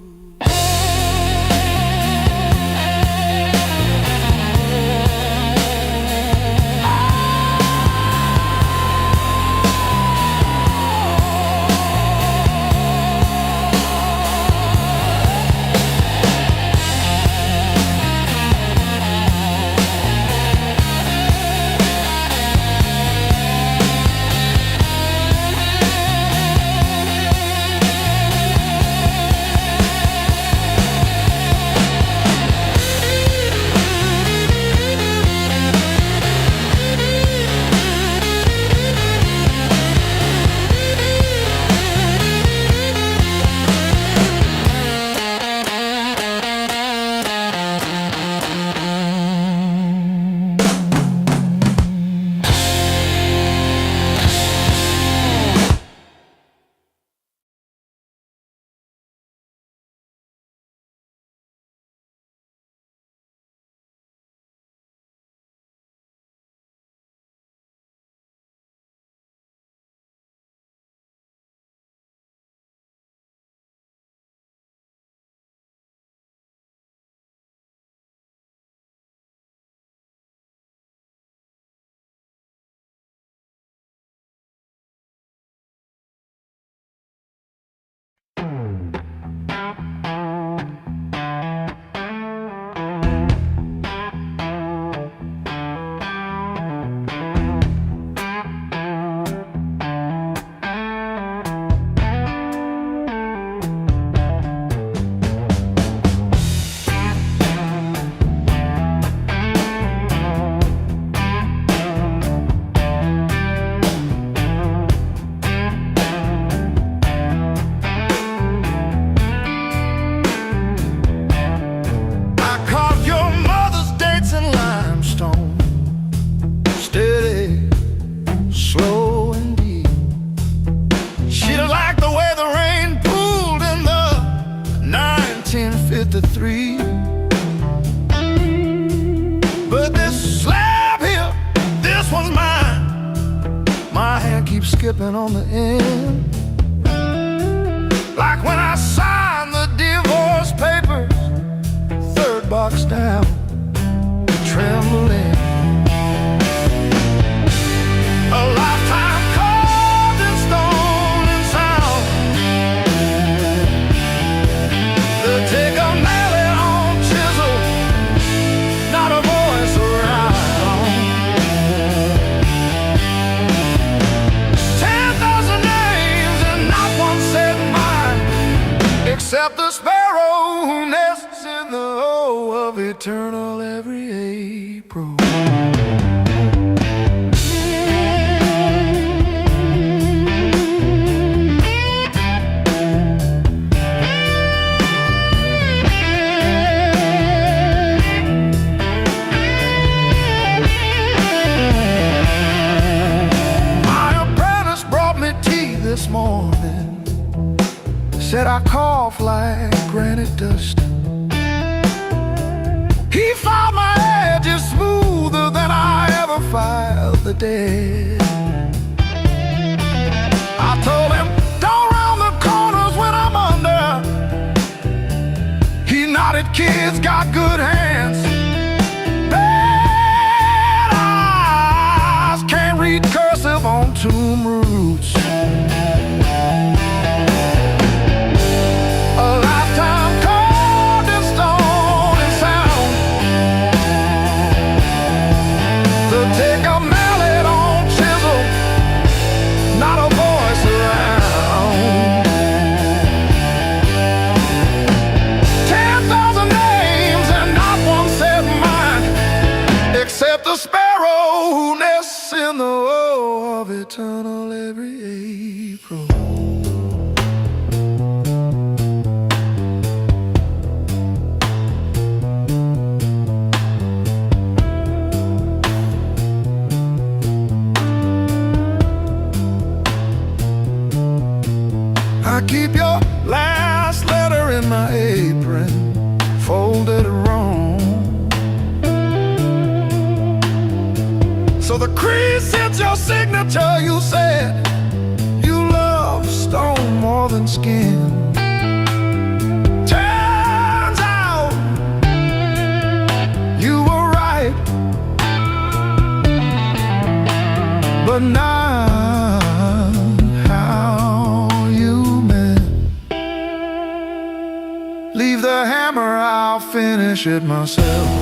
Slow and deep. She didn't like the way the rain pooled in the 1953. But this slab here, this one's mine. My hand keeps skipping on the end, like when I signed the divorce papers, third box down, trembling. A lifetime carved in stone and sound. They take a mallet on chisel, not a voice around. 10,000 names and not one said mine, except the sparrow who nests in the old of eternal every April. This morning said I cough like granite dust. He filed my edges smoother than I ever filed the dead. I told him, don't round the corners when I'm under. He nodded, kids got good hands. Bad eyes can't read cursive on tomb roots. The sparrow who nests in the woe of eternal every April. I keep your last letter in my apron, folded wrong. So the crease hits your signature. You said you love stone more than skin. Turns out you were right, but not how you meant. Leave the hammer, I'll finish it myself.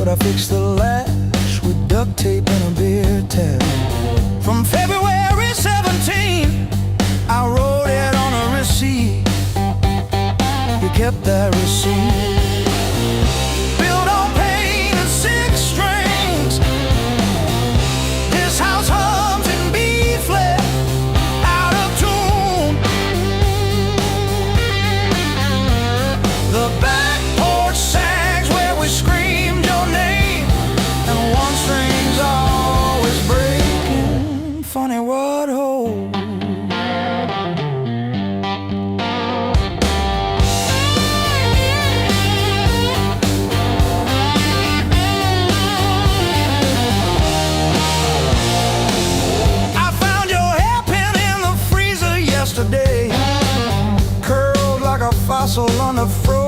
I fixed the latch with duct tape and a beer tap. From February 17, I wrote it on a receipt. You kept that receipt. Built on pain and 6 castle on a frozen